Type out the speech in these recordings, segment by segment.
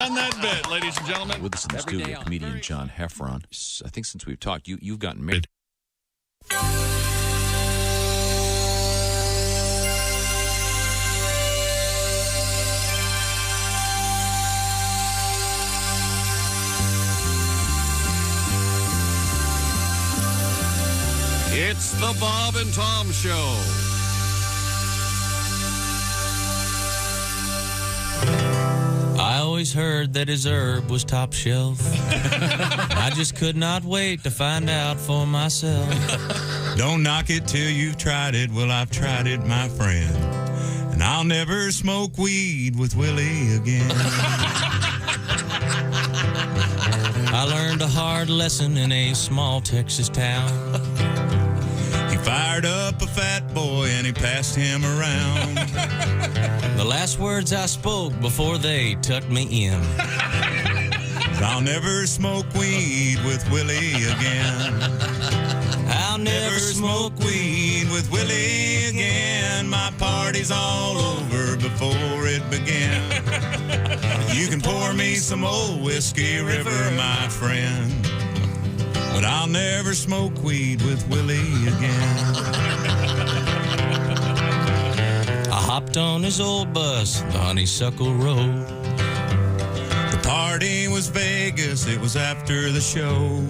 On that bit, ladies and gentlemen. With us in the studio, comedian John Heffron. I think since we've talked, you've gotten married. It's the Bob and Tom Show. I always heard that his herb was top shelf. I just could not wait to find out for myself. Don't knock it till you've tried it. Well, I've tried it, my friend. And I'll never smoke weed with Willie again. I learned a hard lesson in a small Texas town. He fired up a fat boy and he passed him around. The last words I spoke before they tucked me in. I'll never smoke weed with Willie again. I'll never smoke weed with Willie again. My party's all over before it began. You can pour me some old Whiskey River, my friend, but I'll never smoke weed with Willie again. I hopped on his old bus, the Honeysuckle Road. The party was Vegas, it was after the show.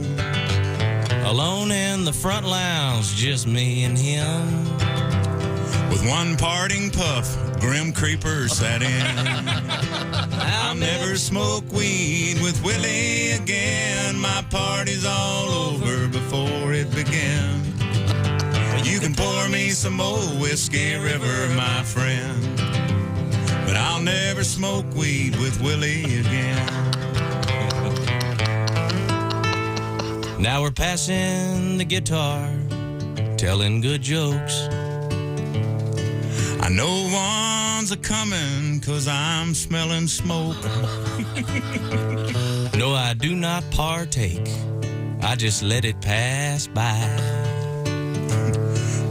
Alone in the front lounge, just me and him. With one parting puff, Grim Creeper sat in. I'll never smoke weed with Willie again. My party's all over before it began. You can pour me some old Whiskey River, my friend, but I'll never smoke weed with Willie again. Now we're passing the guitar, telling good jokes. I know one's a-comin' 'cause I'm smelling smoke. No, I do not partake. I just let it pass by.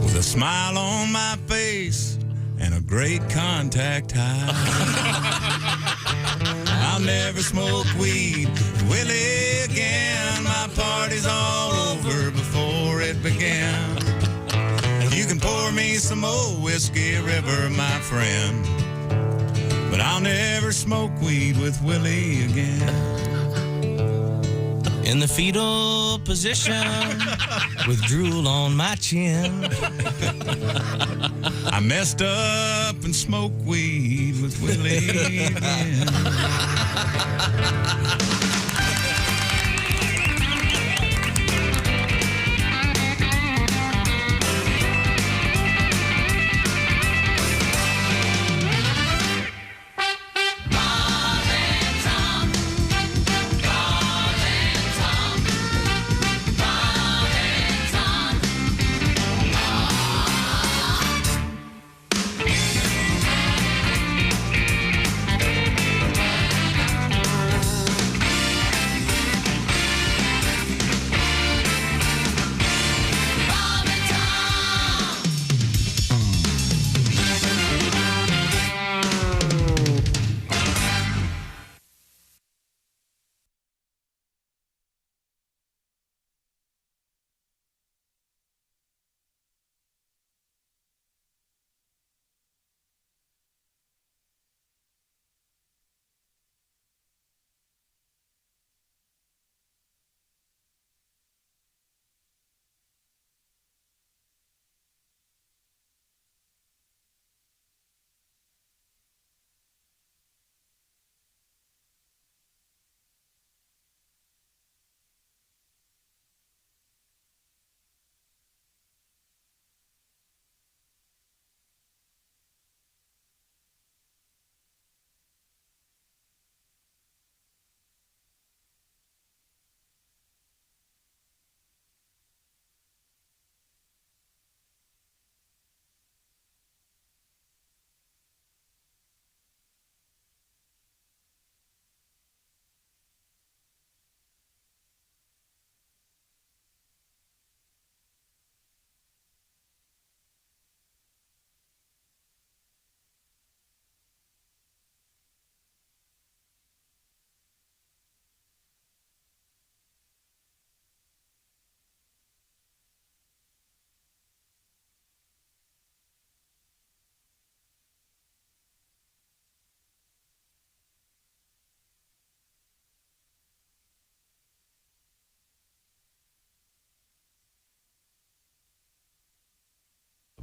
With a smile on my face and a great contact high. I'll never smoke weed, Willie again. My party's all over before it began. You can pour me some old Whiskey River, my friend, but I'll never smoke weed with Willie again. In the fetal position, with drool on my chin. I messed up and smoked weed with Willie again.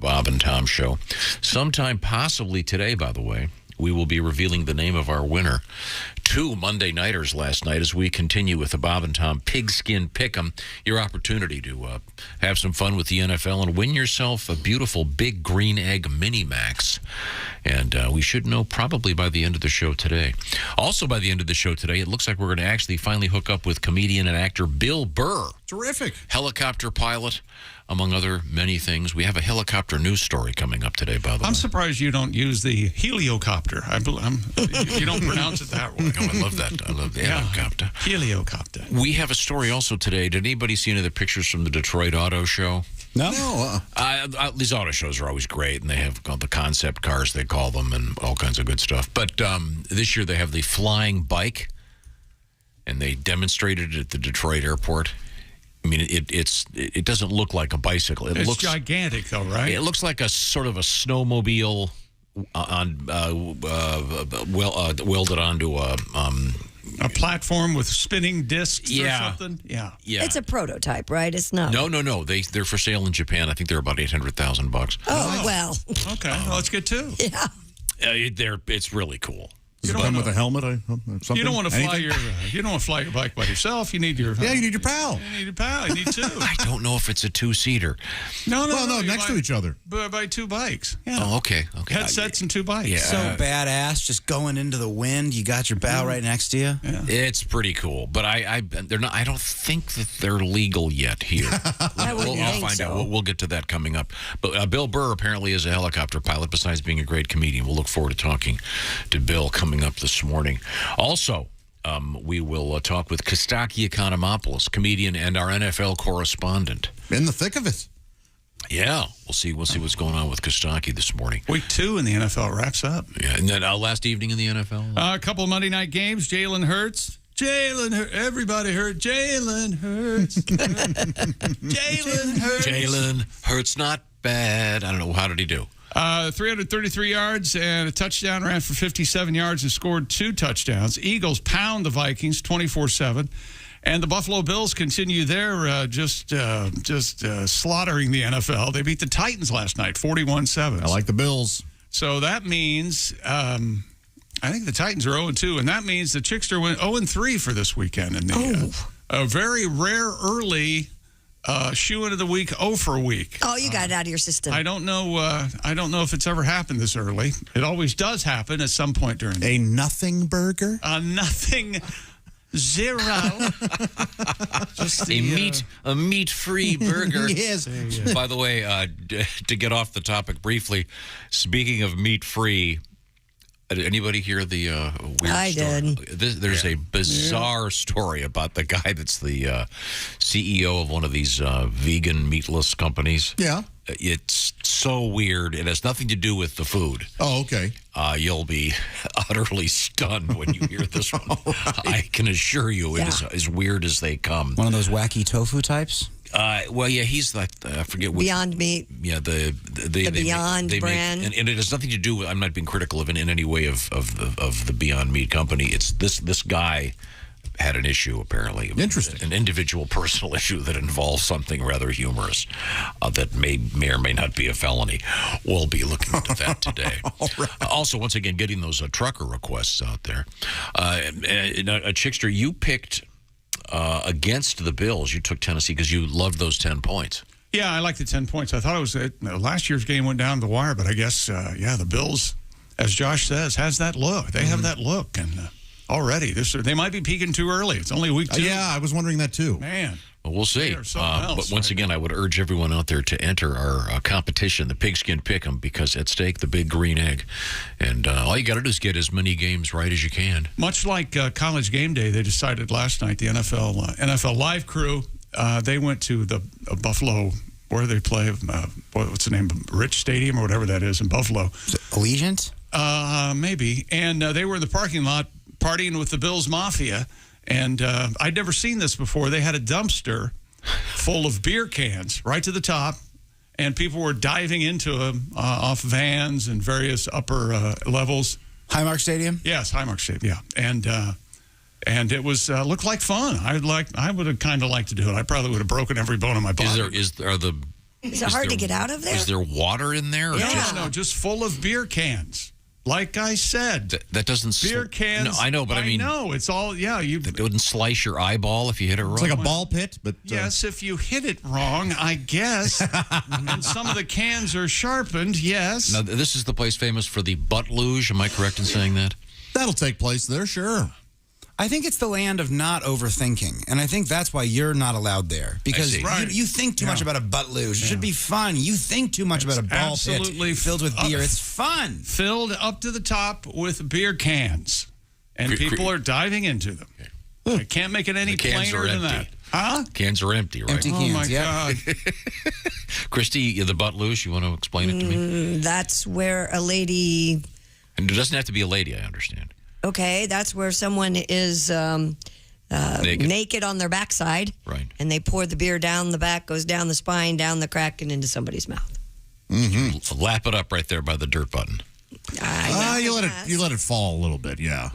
Bob and Tom Show. Sometime possibly today, by the way, we will be revealing the name of our winner. 2 Monday Nighters last night as we continue with the Bob and Tom Pigskin Pick'em. Your opportunity to have some fun with the NFL and win yourself a beautiful Big Green Egg Mini Max. And we should know probably by the end of the show today. Also by the end of the show today, it looks like we're going to actually finally hook up with comedian and actor Bill Burr. Terrific. Helicopter pilot, among other many things. We have a helicopter news story coming up today, by the way. I'm surprised you don't use the heliocopter. You don't pronounce it that way. Oh, I love that. I love the helicopter. Heliocopter. We have a story also today. Did anybody see any of the pictures from the Detroit Auto Show? No. These auto shows are always great, and they have the concept cars, they call them, and all kinds of good stuff. But this year they have the flying bike, and they demonstrated it at the Detroit airport. I mean, it doesn't look like a bicycle. It's looks gigantic, though, right? It looks like a sort of a snowmobile welded onto a platform with spinning discs or something? Yeah. It's a prototype, right? It's not. No. They're for sale in Japan. I think they're about $800,000. Oh, well. Okay. Well, that's good, too. Yeah. It's really cool. You don't come with a helmet or something? You don't want to fly your bike by yourself. You need your you need your pal. You need your pal. You need two. I don't know if it's a 2-seater. No, next to each other. Buy 2 bikes. Yeah. Oh, okay. Headsets and 2 bikes. Yeah. So badass, just going into the wind. You got your pal right next to you. Yeah. It's pretty cool, but they're not. I don't think that they're legal yet here. I'll find out. We'll get to that coming up. But Bill Burr apparently is a helicopter pilot. Besides being a great comedian, we'll look forward to talking to Bill coming up this morning. Also, we will talk with Kostaki Economopoulos, comedian and our NFL correspondent. In the thick of it. Yeah, we'll see what's going on with Kostaki this morning. Week 2 in the NFL wraps up. Yeah, and then last evening in the NFL. A couple of Monday night games. Jalen Hurts. Everybody heard Jalen Hurts. Jalen Hurts. Jalen Hurts, not bad. I don't know. How did he do? 333 yards and a touchdown, ran for 57 yards and scored 2 touchdowns. Eagles pound the Vikings 24-7. And the Buffalo Bills continue their just slaughtering the NFL. They beat the Titans last night, 41-7. I like the Bills. So that means I think the Titans are 0-2, and that means the Chickster went 0-3 for this weekend. And a very rare early shoe into the week, 0 for a week. Oh, you got it out of your system. I don't know if it's ever happened this early. It always does happen at some point during the A nothing burger? A nothing zero. Just a meat-free burger. Yes. By the way, to get off the topic briefly, speaking of meat-free, anybody hear the weird I story? did. There's a bizarre story about the guy that's the CEO of one of these vegan meatless companies. Yeah. It's so weird. It has nothing to do with the food. Oh, okay. You'll be utterly stunned when you hear this one. Right. I can assure you it is as weird as they come. One of those wacky tofu types? He's like, I forget what. Beyond Meat. Yeah, the Beyond brand. And it has nothing to do with, I'm not being critical of it in any way of the Beyond Meat company. It's this guy had an issue, apparently. Interesting. An individual personal issue that involves something rather humorous that may or may not be a felony. We'll be looking into that today. Right. Also, once again, getting those trucker requests out there. Chickster, you picked against the Bills. You took Tennessee because you loved those 10 points. Yeah, I like the 10 points. I thought it was last year's game went down the wire, but I guess, the Bills, as Josh says, has that look. They have that look, and already they might be peaking too early. It's only week 2. Yeah, I was wondering that too. Man. Well, we'll see. But once again, I would urge everyone out there to enter our competition, the Pigskin Pick'em, because at stake, the Big Green Egg. And all you got to do is get as many games right as you can. Much like College Game Day, they decided last night, the NFL Live crew, they went to the Buffalo, where they play, what's the name, Rich Stadium or whatever that is in Buffalo. Allegiant? Maybe. And they were in the parking lot partying with the Bills Mafia. And I'd never seen this before. They had a dumpster full of beer cans right to the top, and people were diving into them off vans and various upper levels. Highmark Stadium? Yes, Highmark Stadium, yeah. And it was looked like fun. I would have kind of liked to do it. I probably would have broken every bone in my body. Are the Is it hard to get out of there? Is there water in there? Or Yeah. No, just full of beer cans. Like I said, that doesn't... beer cans. No, I know, but I mean... No, it's all, yeah. It wouldn't slice your eyeball if you hit it wrong. It's like a ball pit, but Yes, if you hit it wrong, I guess. And some of the cans are sharpened, yes. Now, this is the place famous for the butt luge. Am I correct in saying that? that'll take place there, sure. I think it's the land of not overthinking, and I think that's why you're not allowed there, because see. you think too much about a butt luge. It should be fun. You think too much about a ball absolutely pit filled with beer. It's fun. Filled up to the top with beer cans, and people are diving into them. I can't make it any The cans plainer are than empty. that. Huh? Cans are empty, right? Empty Oh, cans, my yeah. God. Christy, the butt luge, you want to explain it to me? That's where a lady. And it doesn't have to be a lady, I understand. Okay, that's where someone is naked on their backside. Right. And they pour the beer down the back, goes down the spine, down the crack, and into somebody's mouth. Mm-hmm. Lap it up right there by the dirt button. You let it fall a little bit, yeah.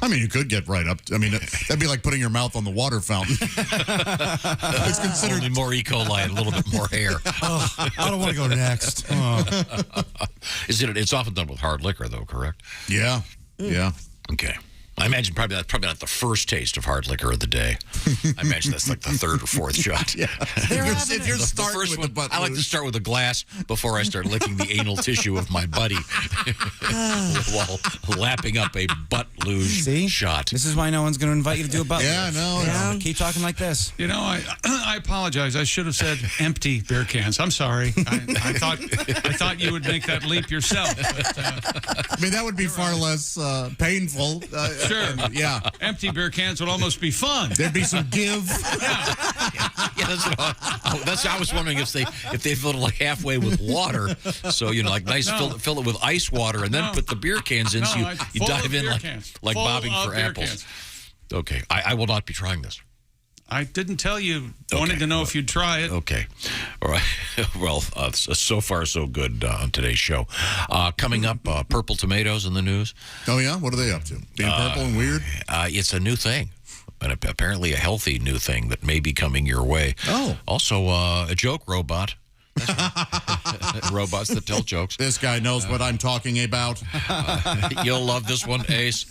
I mean, you could get right up. I mean, that'd be like putting your mouth on the water fountain. It's considered Only more E. coli and a little bit more hair. I don't want to go next. It's often done with hard liquor, though, correct? Yeah, yeah. Okay. I imagine probably not the first taste of hard liquor of the day. I imagine that's like the third or fourth shot. Yeah. If you're starting with the butt I like to luge. start with a glass before I start licking the anal tissue of my buddy while lapping up a butt luge See? shot. This is why no one's going to invite you to do a butt Yeah, luge. no, Yeah. no. Keep talking like this. You know, I apologize. I should have said empty beer cans. I'm sorry. I thought you would make that leap yourself. But, I mean, that would be far less painful. sure. Yeah. Empty beer cans would almost be fun. There'd be some give. Yeah, that's I was wondering if they filled it like halfway with water, so like nice fill it with ice water and then put the beer cans in, so you full dive of in beer like cans. like Full bobbing of for beer apples. cans. Okay, I will not be trying this. I didn't tell you. Wanted to know if you'd try it. Okay. All right. Well, so far so good on today's show. Coming up, purple tomatoes in the news. Oh, yeah? What are they up to? Being purple and weird? It's a new thing. And apparently a healthy new thing that may be coming your way. Oh. Also, a joke robot. Robots that tell jokes. This guy knows what I'm talking about. You'll love this one, Ace.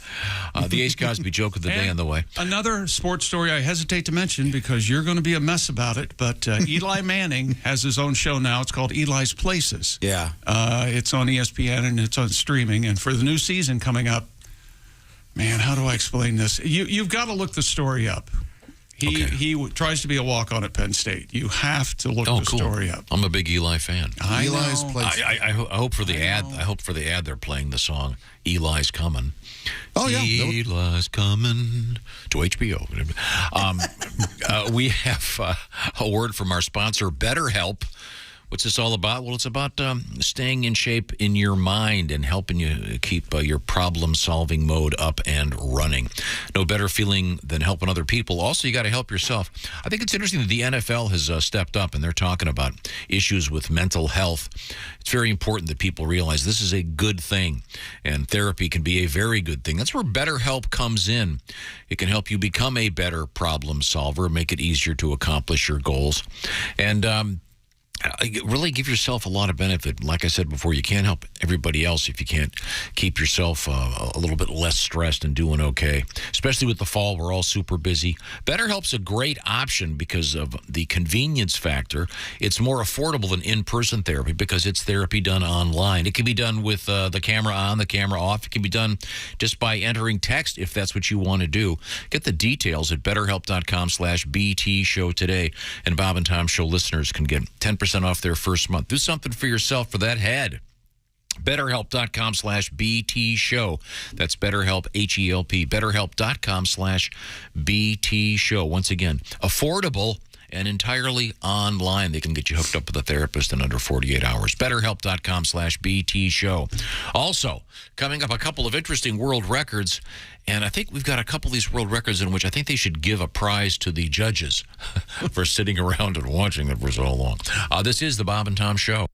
The Ace Cosby joke of the day on the way. Another sports story I hesitate to mention because you're going to be a mess about it, but Eli Manning has his own show now. It's called Eli's Places. Yeah. It's on ESPN and it's on streaming. And for the new season coming up, man, how do I explain this? You've got to look the story up. He tries to be a walk-on at Penn State. You have to look the story up. I'm a big Eli fan. Eli's know. Place. I hope for the ad. I hope for the ad they're playing the song "Eli's Coming." Oh, yeah. Eli's coming to HBO. We have a word from our sponsor, BetterHelp. What's this all about? Well, it's about staying in shape in your mind and helping you keep your problem-solving mode up and running. No better feeling than helping other people. Also, you got to help yourself. I think it's interesting that the NFL has stepped up, and they're talking about issues with mental health. It's very important that people realize this is a good thing, and therapy can be a very good thing. That's where BetterHelp comes in. It can help you become a better problem solver, make it easier to accomplish your goals, and really give yourself a lot of benefit. Like I said before, you can't help everybody else if you can't keep yourself a little bit less stressed and doing okay. Especially with the fall, we're all super busy. BetterHelp's a great option because of the convenience factor. It's more affordable than in-person therapy because it's therapy done online. It can be done with the camera on, the camera off. It can be done just by entering text if that's what you want to do. Get the details at BetterHelp.com/BT show today. And Bob and Tom Show listeners can get 10% off their first month. Do something for yourself for that head. BetterHelp.com/BT show. That's BetterHelp, H-E-L-P. BetterHelp.com/BT show. Once again, affordable and entirely online. They can get you hooked up with a therapist in under 48 hours. BetterHelp.com/BT show. Also, coming up, a couple of interesting world records. And I think we've got a couple of these world records in which I think they should give a prize to the judges for sitting around and watching it for so long. This is the Bob and Tom Show.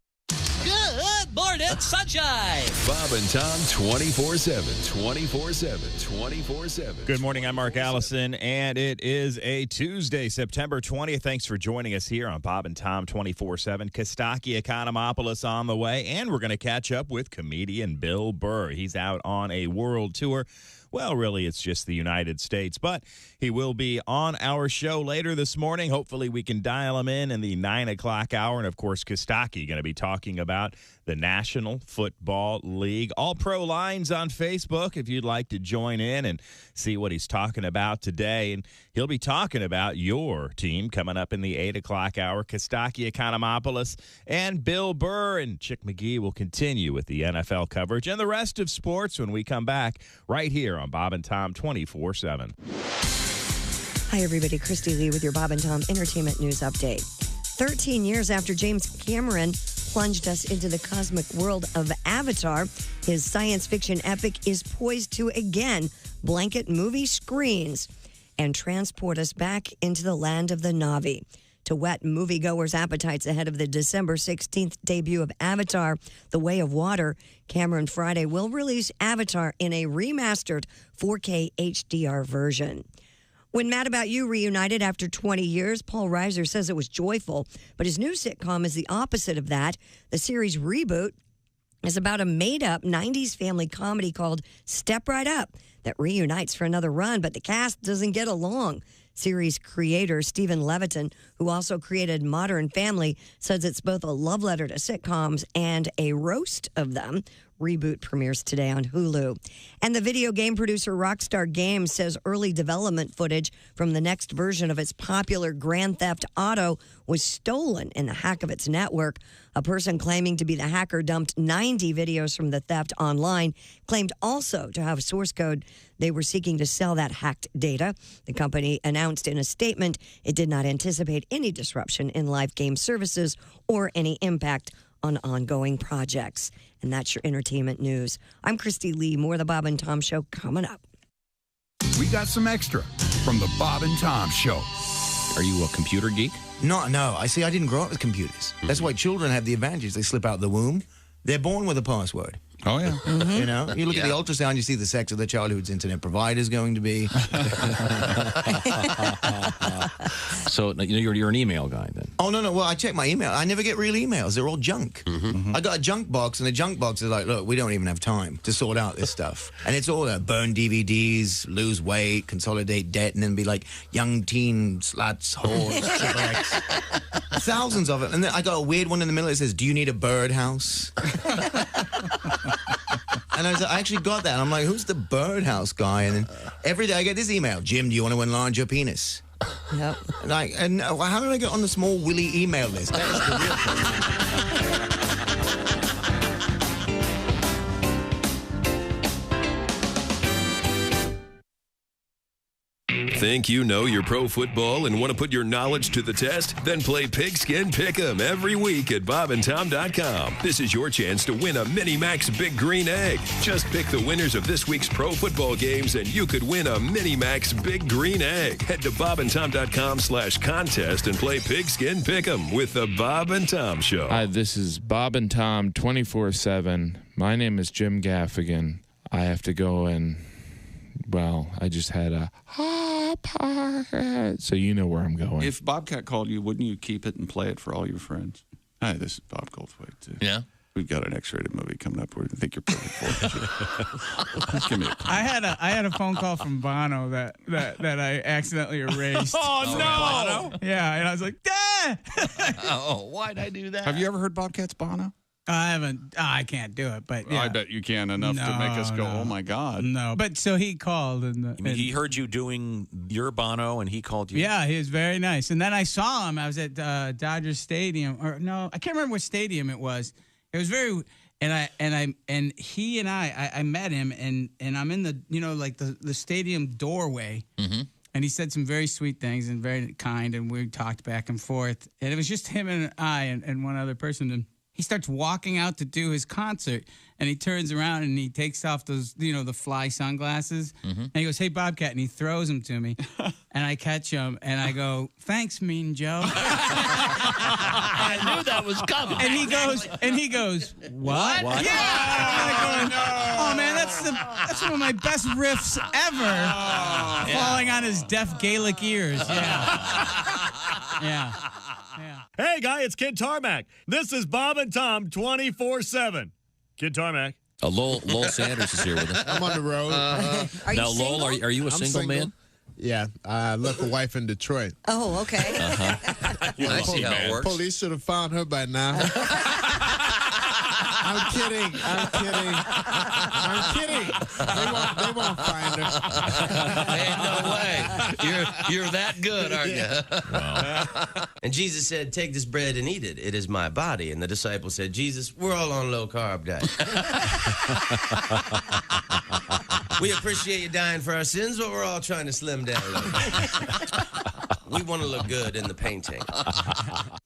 Good morning. Sunshine. Bob and Tom 24/7, 24/7, 24/7. Good morning. I'm Mark Allison, and it is a Tuesday, September 20th. Thanks for joining us here on Bob and Tom 24/7. Kostaki Economopoulos on the way, and we're going to catch up with comedian Bill Burr. He's out on a world tour. Well, really, it's just the United States, but he will be on our show later this morning. Hopefully, we can dial him in the 9 o'clock hour. And, of course, Kostaki going to be talking about the National Football League. All Pro Lines on Facebook if you'd like to join in and see what he's talking about today. And he'll be talking about your team coming up in the 8 o'clock hour. Kostaki Economopoulos and Bill Burr and Chick McGee will continue with the NFL coverage and the rest of sports when we come back right here on Bob and Tom 24/7. Hi, everybody. Christy Lee with your Bob and Tom Entertainment News Update. 13 years after James Cameron plunged us into the cosmic world of Avatar, his science fiction epic is poised to again blanket movie screens and transport us back into the land of the Na'vi. To whet moviegoers' appetites ahead of the December 16th debut of Avatar, The Way of Water, Cameron Friday will release Avatar in a remastered 4K HDR version. When Mad About You reunited after 20 years, Paul Reiser says it was joyful, but his new sitcom is the opposite of that. The series reboot is about a made-up 90s family comedy called Step Right Up that reunites for another run, but the cast doesn't get along. Series creator Stephen Levitan, who also created Modern Family, says it's both a love letter to sitcoms and a roast of them. Reboot premieres today on Hulu. And the video game producer Rockstar Games says early development footage from the next version of its popular Grand Theft Auto was stolen in the hack of its network. A person claiming to be the hacker dumped 90 videos from the theft online, claimed also to have source code they were seeking to sell that hacked data. The company announced in a statement it did not anticipate any disruption in live game services or any impact on ongoing projects. And that's your entertainment news. I'm Christy Lee. More of the Bob and Tom Show coming up. We got some extra from the Bob and Tom Show. Are you a computer geek? No. I see, I didn't grow up with computers. That's why children have the advantage. They slip out the womb. They're born with a password. Oh, yeah. You know, you look at the ultrasound, you see the sex of the child whose internet provider is going to be. So you're an email guy then? Oh, no. Well, I check my email. I never get real emails. They're all junk. I got a junk box, and the junk box is like, look, we don't even have time to sort out this stuff. And it's all burn DVDs, lose weight, consolidate debt, and then be like young teen sluts, whores, triple X. Thousands of it. And then I got a weird one in the middle that says, do you need a birdhouse? And I actually got that. I'm like, who's the birdhouse guy? And then every day I get this email. Jim, do you want to enlarge your penis? Yep. And how did I get on the small Willy email list? That is the real question. Think you know your pro football and want to put your knowledge to the test? Then play Pigskin Pick'em every week at bobandtom.com. This is your chance to win a Mini Max Big Green Egg. Just pick the winners of this week's pro football games and you could win a Mini Max Big Green Egg. Head to bobandtom.com/contest and play Pigskin Pick'em with the Bob and Tom Show. Hi, this is Bob and Tom 24/7. My name is Jim Gaffigan. I have to go and, well, I just had a so you know where I'm going. If Bobcat called you, wouldn't you keep it and play it for all your friends? Hi, this is Bob Goldthwait, too. Yeah? We've got an X-rated movie coming up where I think you're perfect for it. Just give me a call. I had a phone call from Bono that I accidentally erased. Oh, no! Bono? Yeah, and I was like, ah! Oh, why'd I do that? Have you ever heard Bobcat's Bono? I haven't. I can't do it, but yeah. I bet you can enough to make us go, oh, my God. No, but so he called. And he heard you doing your Bono, and he called you? Yeah, he was very nice. And then I saw him. I was at Dodger Stadium. Or no, I can't remember what stadium it was. It was very... And he and I met him, and I'm in the, like the stadium doorway. Mm-hmm. And he said some very sweet things and very kind, and we talked back and forth. And it was just him and I and one other person. And he starts walking out to do his concert, and he turns around and he takes off those, the fly sunglasses, and he goes, "Hey, Bobcat," and he throws them to me, and I catch him, and I go, "Thanks, Mean Joe." I knew that was coming. And he goes, "What?" Yeah. Oh man, that's one of my best riffs ever. Falling on his deaf Gaelic ears. Yeah. Hey, guy, it's Kid Tarmac. This is Bob and Tom 24/7. Kid Tarmac. Lowell Sanders is here with us. I'm on the road. Are you now, Lowell, are you a single man? Yeah, I left a wife in Detroit. Oh, okay. I see how it works. Police should have found her by now. I'm kidding. They won't find her. Ain't no way. You're that good, aren't you? Wow. And Jesus said, "Take this bread and eat it. It is my body." And the disciples said, "Jesus, we're all on low carb diet." We appreciate you dying for our sins, but we're all trying to slim down a little bit. We want to look good in the painting.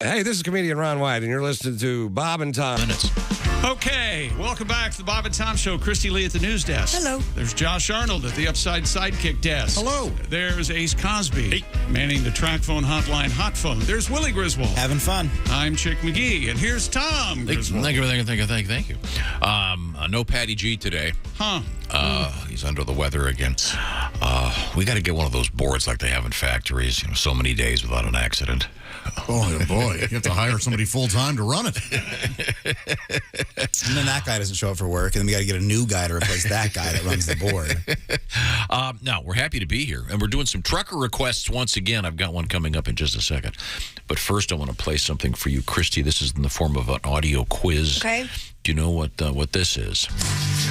Hey, this is comedian Ron White, and you're listening to Bob and Tom. Okay, welcome back to the Bob and Tom Show. Christy Lee at the news desk. Hello. There's Josh Arnold at the Upside Sidekick desk. Hello. There's Ace Cosby manning the track phone hotline hot phone. There's Willie Griswold. Having fun. I'm Chick McGee, and here's Tom Griswold. Thank you. No Patty G today. Huh. He's under the weather again. We got to get one of those boards like they have in factories. So many days without an accident. Oh, boy. You have to hire somebody full-time to run it. And then that guy doesn't show up for work, and then we got to get a new guy to replace that guy that runs the board. No, we're happy to be here, and we're doing some trucker requests once again. I've got one coming up in just a second. But first, I want to play something for you, Christy. This is in the form of an audio quiz. Okay. Do you know what this is?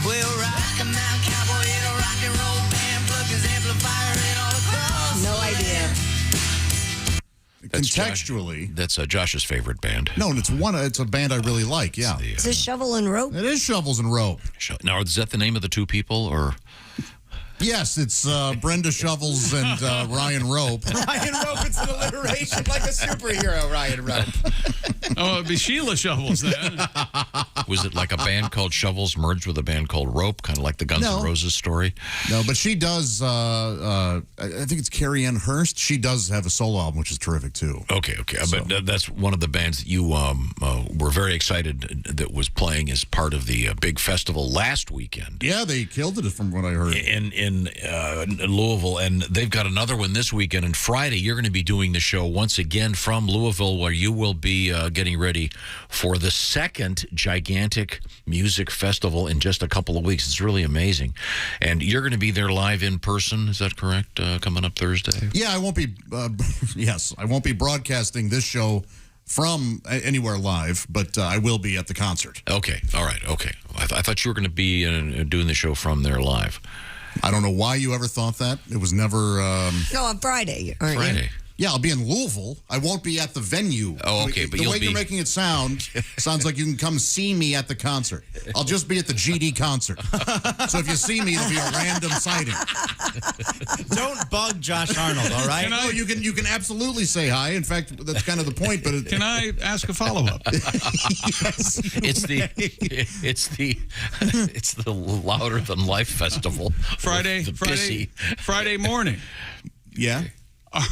Well, rock 'em now, cowboy in a rock and roll band, plug his amplifier in all across. No idea. Contextually. That's Josh's favorite band. No, and it's a band I really like, yeah. Is this Shovel and Rope? It is Shovels and Rope. Now, is that the name of the two people, or... Yes, it's Brenda Shovels and Ryan Rope. Ryan Rope, it's an alliteration like a superhero, Ryan Rope. Oh, it'd be Sheila Shovels then. Was it like a band called Shovels merged with a band called Rope, kind of like the Guns N' Roses story? No, but she does, I think it's Carrie Ann Hurst. She does have a solo album, which is terrific, too. Okay. But that's one of the bands that you were very excited that was playing as part of the big festival last weekend. Yeah, they killed it from what I heard. In Louisville, and they've got another one this weekend. And Friday, you're going to be doing the show once again from Louisville, where you will be getting ready for the second gigantic music festival in just a couple of weeks. It's really amazing. And you're going to be there live in person, is that correct, coming up Thursday? Yeah, I won't be, I won't be broadcasting this show from anywhere live, but I will be at the concert. Okay, all right, okay. I thought you were going to be doing the show from there live. I don't know why you ever thought that. It was never... No, on Friday, aren't you? Yeah, I'll be in Louisville. I won't be at the venue. Oh, okay, but the way you're making it sounds like you can come see me at the concert. I'll just be at the GD concert. So if you see me, it'll be a random sighting. Don't bug Josh Arnold, all right? No, you can absolutely say hi. In fact, that's kind of the point. But Can I ask a follow-up? Yes. It's the Louder Than Life Festival. Friday morning. Yeah.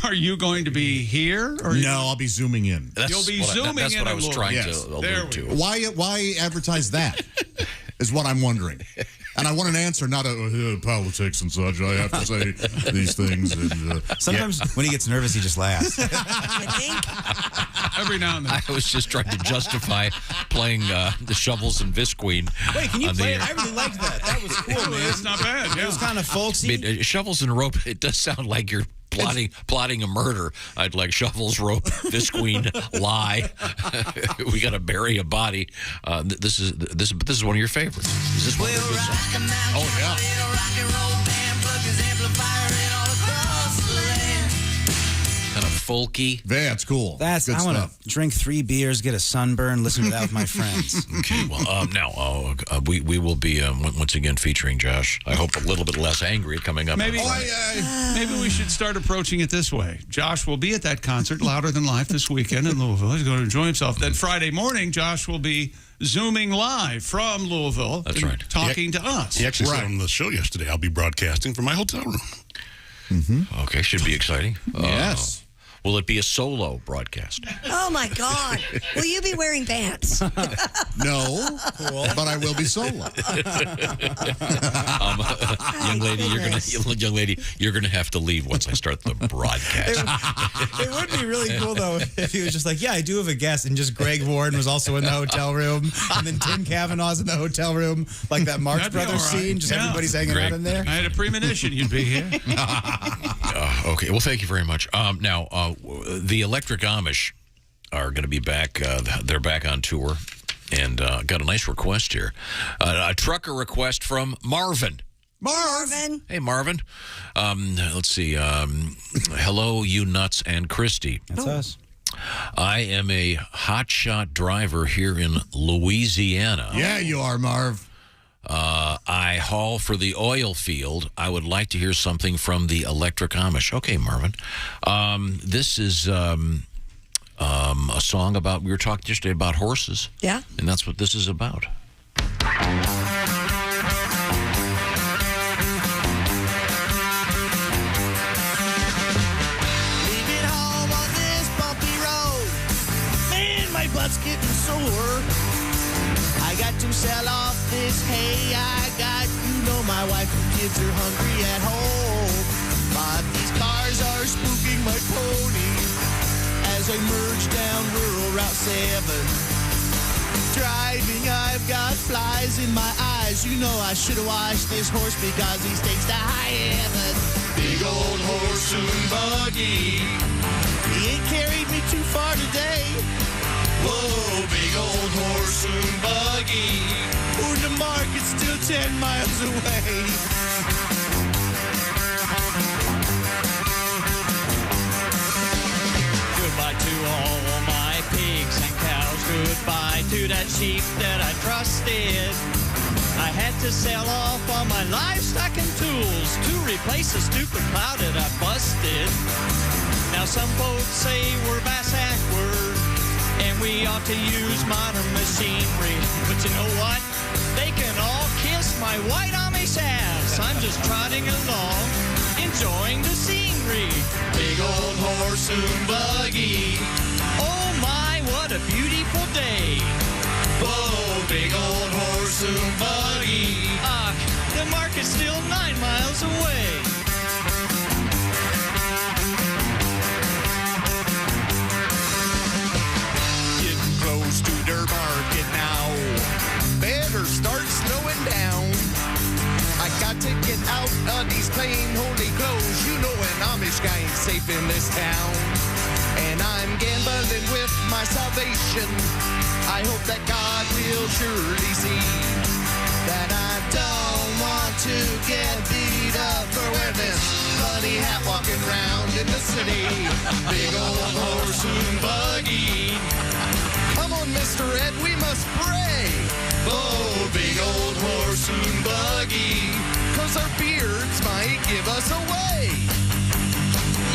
Are you going to be here? Or no, I'll be zooming in. You'll be zooming in. That's what I was trying to allude to. Why advertise that? Is what I'm wondering. And I want an answer, not a politics and such. I have to say these things. And, sometimes when he gets nervous, he just laughs. Every now and then. I was just trying to justify playing the Shovels and Visqueen. Wait, can you play it? I really liked that. That was cool, man. It's not bad. Yeah. It was kind of folksy. I mean, Shovels and Rope, it does sound like you're plotting a murder. I'd like Shovels, Rope, Visqueen, lie. We got to bury a body. This is one of your favorites. Is this one of your good songs? Oh yeah. Kind of folky. That's cool. I want to drink 3 beers, get a sunburn, listen to that with my friends. Okay, well, now we will be once again featuring Josh. I hope a little bit less angry coming up. Maybe we should start approaching it this way. Josh will be at that concert, Louder Than Life, this weekend in Louisville. He's going to enjoy himself. Then Friday morning, Josh will be Zooming live from Louisville. That's right. Talking to us. He actually said on the show yesterday, I'll be broadcasting from my hotel room. Okay, should be exciting. Yes. Will it be a solo broadcast? Oh, my God. Will you be wearing pants? No, but I will be solo. Young lady, you're gonna have to leave once I start the broadcast. It would be really cool, though, if he was just like, yeah, I do have a guest, and just Greg Warren was also in the hotel room, and then Tim Kavanaugh's in the hotel room, like that Marx Brothers scene, just everybody's hanging out in there. I had a premonition you'd be here. Okay, well, thank you very much. Now, the Electric Amish are going to be back. They're back on tour, and got a nice request here. A trucker request from Marvin. Marvin. Hey, Marvin. Let's see. Hello, you nuts and Christy. That's us. I am a hotshot driver here in Louisiana. Yeah, you are, Marv. I haul for the oil field. I would like to hear something from the Electric Amish. Okay, Marvin. This is a song about, we were talking yesterday about horses. Yeah. And that's what this is about. Leaving home on this bumpy road. Man, my butt's getting sore. I got to sell off this hay I got. You know my wife and kids are hungry at home. But these cars are spooking my pony as I merge down rural Route 7. Driving, I've got flies in my eyes. You know I should have washed this horse because he stinks to high heaven. Big old horse and buggy. He ain't carried me too far today. Whoa, big old horse and buggy. Ooh, the market's still 10 miles away. Goodbye to all my pigs and cows. Goodbye to that sheep that I trusted. I had to sell off all my livestock and tools to replace the stupid plow that I busted. Now some folks say we're bass-backward and we ought to use modern machinery. But you know what? They can all kiss my white Amish ass. I'm just trotting along, enjoying the scenery. Big old horse and buggy. Oh my, what a beautiful day. Whoa, big old horse and buggy. Ah, the market's still 9 miles away. Getting close to their market now. Better start slowing down. I got to get out of these plain holy clothes. You know an Amish guy ain't safe in this town. And I'm gambling with my salvation. I hope that God will surely see that I don't want to get beat up for wearing this funny hat walking around in the city. Big old horse and buggy. Come on, Mr. Ed, we must pray. Oh, big old horse and buggy. 'Cause our beards might give us away.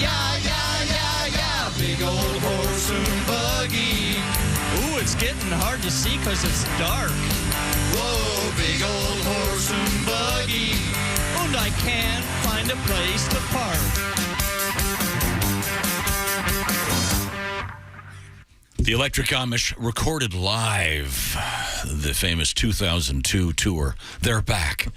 Yeah, yeah, yeah, yeah. Big old horse and buggy. Ooh, it's getting hard to see 'cause it's dark. Whoa, big old horse and buggy. And I can't find a place to park. The Electric Amish recorded live the famous 2002 tour. They're back.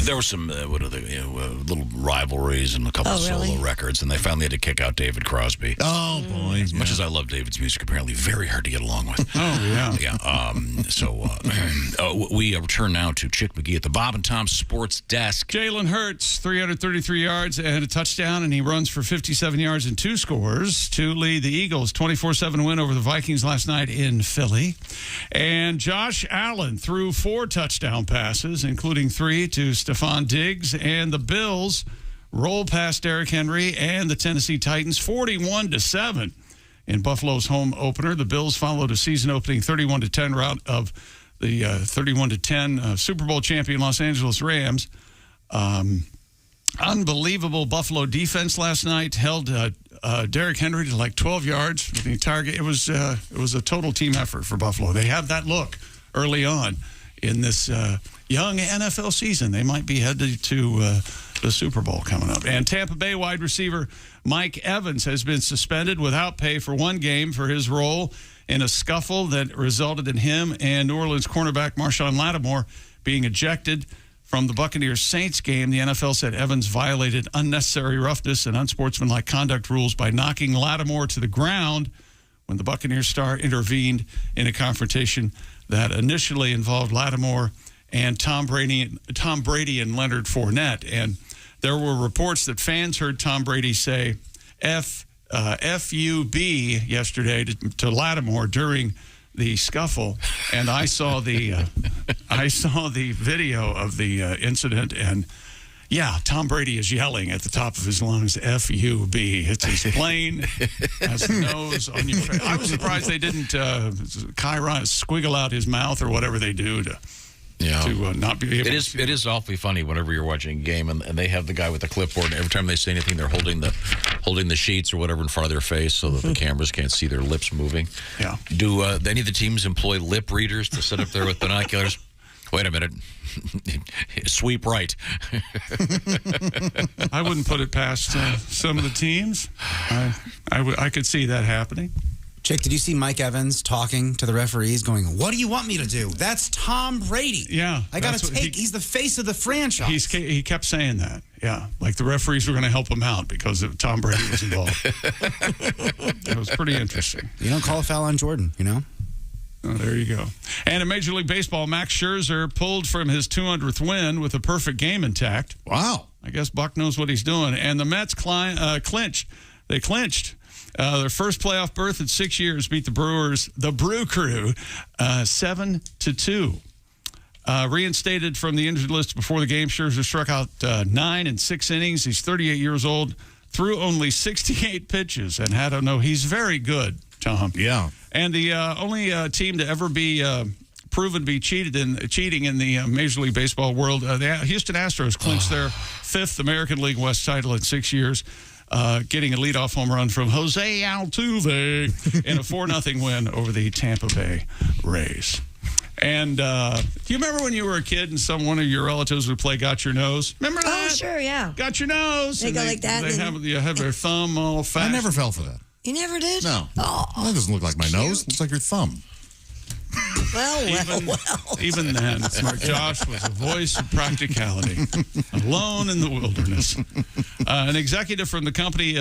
There were some little rivalries and a couple of solo records, and they finally had to kick out David Crosby. Oh, boy. As much as I love David's music, apparently very hard to get along with. Oh, yeah. Yeah. So we return now to Chick McGee at the Bob and Tom Sports Desk. Jalen Hurts, 333 yards and a touchdown, and he runs for 57 yards and 2 scores to lead the Eagles' 24-7 win over the Vikings last night in Philly. And Josh Allen threw 4 touchdown passes, including 3 to Stephon Diggs, and the Bills roll past Derrick Henry and the Tennessee Titans 41-7 in Buffalo's home opener. The Bills followed a season-opening 31-10 rout of the 31-10 Super Bowl champion Los Angeles Rams. Unbelievable Buffalo defense last night held Derrick Henry to like 12 yards for the entire game. It was a total team effort for Buffalo. They have that look early on in this young NFL season. They might be headed to the Super Bowl coming up. And Tampa Bay wide receiver Mike Evans has been suspended without pay for one game for his role in a scuffle that resulted in him and New Orleans cornerback Marshawn Lattimore being ejected from the Buccaneers-Saints game. The NFL said Evans violated unnecessary roughness and unsportsmanlike conduct rules by knocking Lattimore to the ground when the Buccaneers star intervened in a confrontation that initially involved Lattimore and Tom Brady and Leonard Fournette. And there were reports that fans heard Tom Brady say F-U-B yesterday to Lattimore during the scuffle, and I saw the video of the incident, and yeah, Tom Brady is yelling at the top of his lungs, F-U-B. It's as plain as the nose on your face. I was surprised they didn't squiggle out his mouth or whatever they do to not be able to. It is awfully funny whenever you're watching a game and they have the guy with the clipboard, and every time they say anything, they're holding the sheets or whatever in front of their face so that the cameras can't see their lips moving. Yeah. Do any of the teams employ lip readers to sit up there with binoculars? Wait a minute. Sweep right. I wouldn't put it past some of the teams. I could see that happening. Chick, did you see Mike Evans talking to the referees going, what do you want me to do? That's Tom Brady. Yeah. I got to he's the face of the franchise. He kept saying that. Yeah. Like the referees were going to help him out because Tom Brady was involved. It was pretty interesting. You don't call a foul on Jordan, you know? Oh, there you go. And in Major League Baseball, Max Scherzer pulled from his 200th win with a perfect game intact. Wow. I guess Buck knows what he's doing. And the Mets clinched. They clinched their first playoff berth in 6 years, beat the Brewers, the Brew Crew, 7-2. Reinstated from the injured list before the game, Scherzer struck out 9 in 6 innings. He's 38 years old, threw only 68 pitches, and had a no. He's very good, Tom. Yeah. And the only team to ever be proven to be cheating in the Major League Baseball world, the Houston Astros clinched their 5th American League West title in 6 years. Getting a leadoff home run from Jose Altuve in a 4-0 win over the Tampa Bay Rays. And do you remember when you were a kid and one of your relatives would play Got Your Nose? Remember that? Oh, sure, yeah. Got Your Nose. They go like that. They have their thumb all fat. I never fell for that. You never did? No. Oh, that doesn't look like my nose. It looks like your thumb. Well. Even then, Josh was a voice of practicality, alone in the wilderness. An executive from the company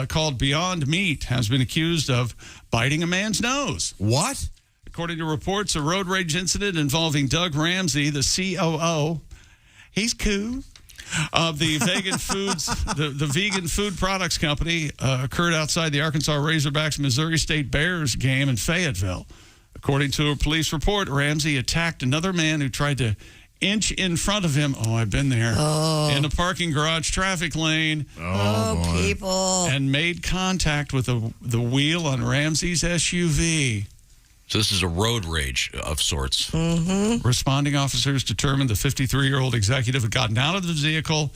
called Beyond Meat has been accused of biting a man's nose. What? According to reports, a road rage incident involving Doug Ramsey, the COO, he's cool, of the vegan foods, the vegan food products company, occurred outside the Arkansas Razorbacks Missouri State Bears game in Fayetteville. According to a police report, Ramsey attacked another man who tried to inch in front of him. Oh, I've been there. Oh. In a parking garage traffic lane. Oh, people. And made contact with the wheel on Ramsey's SUV. So this is a road rage of sorts. Mm-hmm. Responding officers determined the 53-year-old executive had gotten out of the vehicle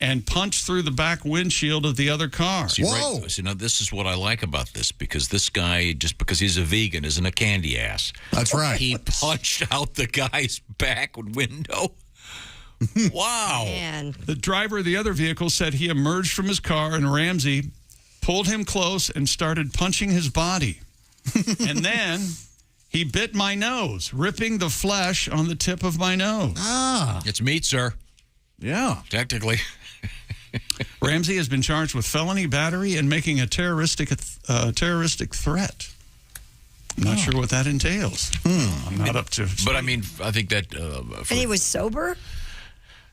and punched through the back windshield of the other car. See, now this is what I like about this, because this guy, just because he's a vegan, isn't a candy ass. That's right. He punched out the guy's back window. Wow. Man. The driver of the other vehicle said he emerged from his car and Ramsey pulled him close and started punching his body. And then he bit my nose, ripping the flesh on the tip of my nose. Ah. It's meat, sir. Yeah. Technically. Ramsey has been charged with felony battery and making a terroristic threat. I'm not sure what that entails. I'm not up to. But I mean, I think that. And he was sober?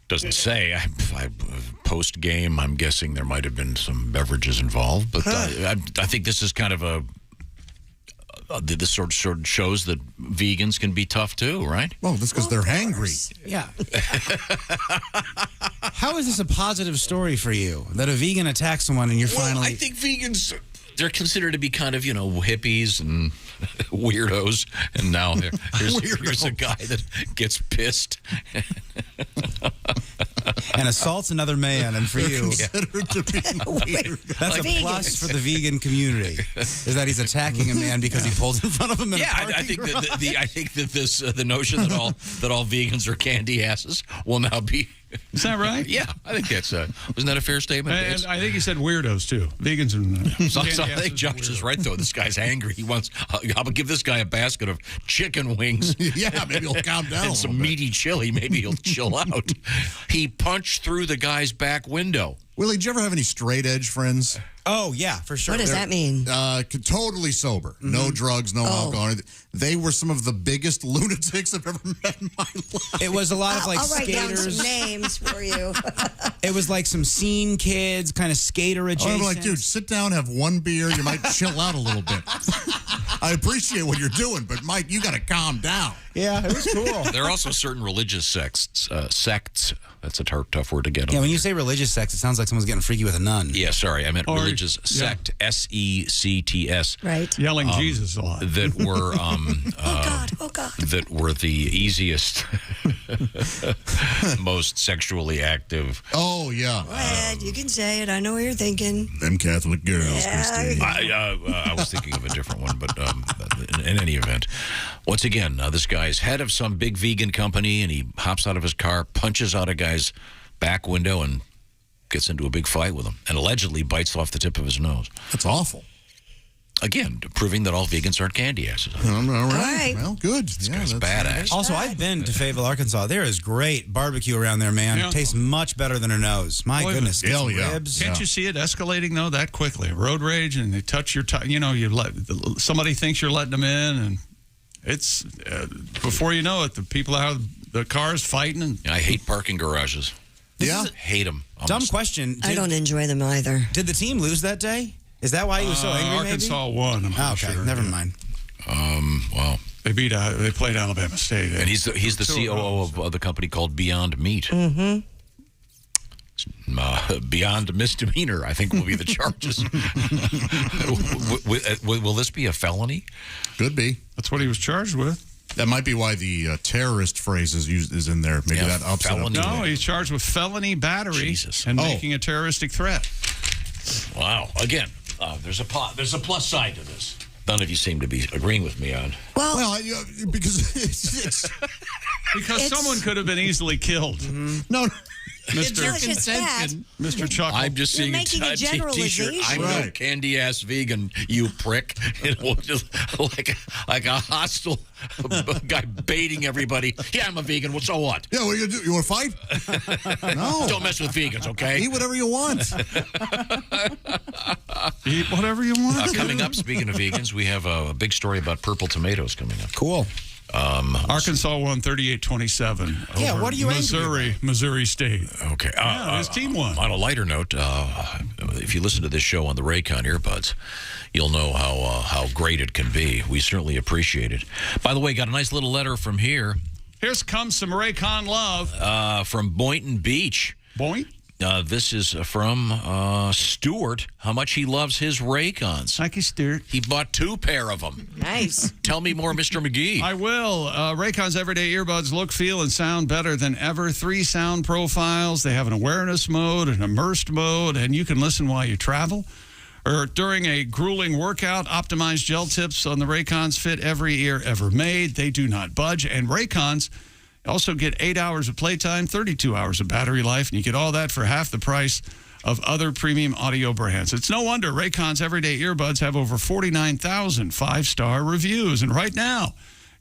Doesn't say. Post game, I'm guessing there might have been some beverages involved. But I think this is kind of this sort of shows that vegans can be tough too, right? Well, that's because they're hangry. Yeah. How is this a positive story for you that a vegan attacks someone and you're finally? I think vegans, they're considered to be kind of, hippies and weirdos. And now here's a guy that gets pissed. And assaults another man, and for you, Considered to be weird. that's a plus for the vegan community. Is that he's attacking a man because he pulls in front of him? In a I think that I think that this the notion that all vegans are candy asses will now be. Is that right? Yeah, I think that's wasn't that a fair statement? And I think he said weirdos too. Vegans and so I think Josh is right though. This guy's angry. He wants. I'll give this guy a basket of chicken wings. Yeah, maybe he'll calm down. And some meaty chili. Maybe he'll chill out. He punched through the guy's back window. Willie, did you ever have any straight edge friends? Oh, yeah, for sure. What does that mean? Totally sober. No drugs, no alcohol. They were some of the biggest lunatics I've ever met in my life. It was a lot of like I'll write down skaters. some names for you. It was like some scene kids, kind of skater adjacent. I'm like, dude, sit down, have one beer. You might chill out a little bit. I appreciate what you're doing, but Mike, you got to calm down. Yeah, it was cool. There are also certain religious sects. That's a tough word to get. Yeah, when you say religious sects, it sounds like someone's getting freaky with a nun. Yeah, sorry, I meant religious sect. SECTS. Right. Yelling Jesus a lot. That were oh God. That were the easiest, most sexually active. Oh yeah. Go ahead, you can say it. I know what you're thinking. Them Catholic girls, Christine. I was thinking of a different one, but in any event, once again, this guy's head of some big vegan company, and he hops out of his car, punches out a guy's back window, and gets into a big fight with him, and allegedly bites off the tip of his nose. That's awful. Again, proving that all vegans aren't candy asses. All right. Well, good. This guy's badass. Also, I've been to Fayetteville, Arkansas. There is great barbecue around there, man. Yeah. It tastes much better than her nose. My goodness. Get some ribs. Can't you see it escalating though that quickly? Road rage, and they touch your you let somebody thinks you're letting them in, and it's before you know it, the people out of the cars fighting. And I hate parking garages. Hate them. Dumb question. I don't enjoy them either. Did the team lose that day? Is that why you were so angry? Arkansas won. Okay, sure. never mind. Wow. They played Alabama State. And he's the COO of the company called Beyond Meat. Mm-hmm. Beyond misdemeanor, I think, will be the charges. Will this be a felony? Could be. That's what he was charged with. That might be why the terrorist phrase is in there. Maybe that ups it up. No, he's charged with felony battery and making a terroristic threat. Wow. Again, there's a plus side to this. None of you seem to be agreeing with me on. Well, because someone could have been easily killed. Mm-hmm. No. Mr. Consensual. Mr. Chuckle. I'm just seeing a T-shirt. I'm no candy ass vegan, you prick. Just like a hostile guy baiting everybody. Yeah, I'm a vegan. Well, so what? Yeah, what are you gonna do? You want to fight? No. Don't mess with vegans, okay? Eat whatever you want. Eat whatever you want. Coming up, speaking of vegans, we have a big story about purple tomatoes coming up. Cool. Arkansas won 38-27. Yeah, what are you Missouri State. Okay. His team won. On a lighter note, if you listen to this show on the Raycon earbuds, you'll know how great it can be. We certainly appreciate it. By the way, got a nice little letter from here. Here comes some Raycon love. From Boynton Beach. Boynton? This is from Stuart, how much he loves his Raycons. Thank you, Stuart. He bought 2 pair of them. Nice. Tell me more, Mr. McGee. I will. Raycon's everyday earbuds look, feel, and sound better than ever. 3 sound profiles. They have an awareness mode, an immersed mode, and you can listen while you travel or during a grueling workout. Optimized gel tips on the Raycons fit every ear ever made. They do not budge. And Raycons also get 8 hours of playtime, 32 hours of battery life, and you get all that for half the price of other premium audio brands. It's no wonder Raycon's everyday earbuds have over 49,000 5-star reviews. And right now,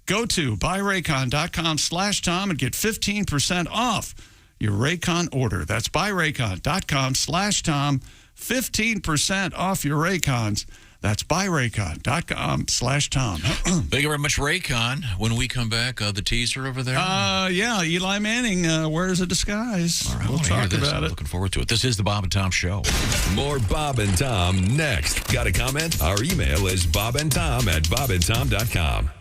go to buyraycon.com/Tom and get 15% off your Raycon order. That's buyraycon.com/Tom 15% off your Raycons. That's buyraycon.com/Tom. Thank you very much, Raycon. When we come back, the teaser over there. Yeah, Eli Manning wears a disguise. All right, we'll talk about it. Looking forward to it. This is the Bob and Tom Show. More Bob and Tom next. Got a comment? Our email is bobandtom@bobandtom.com.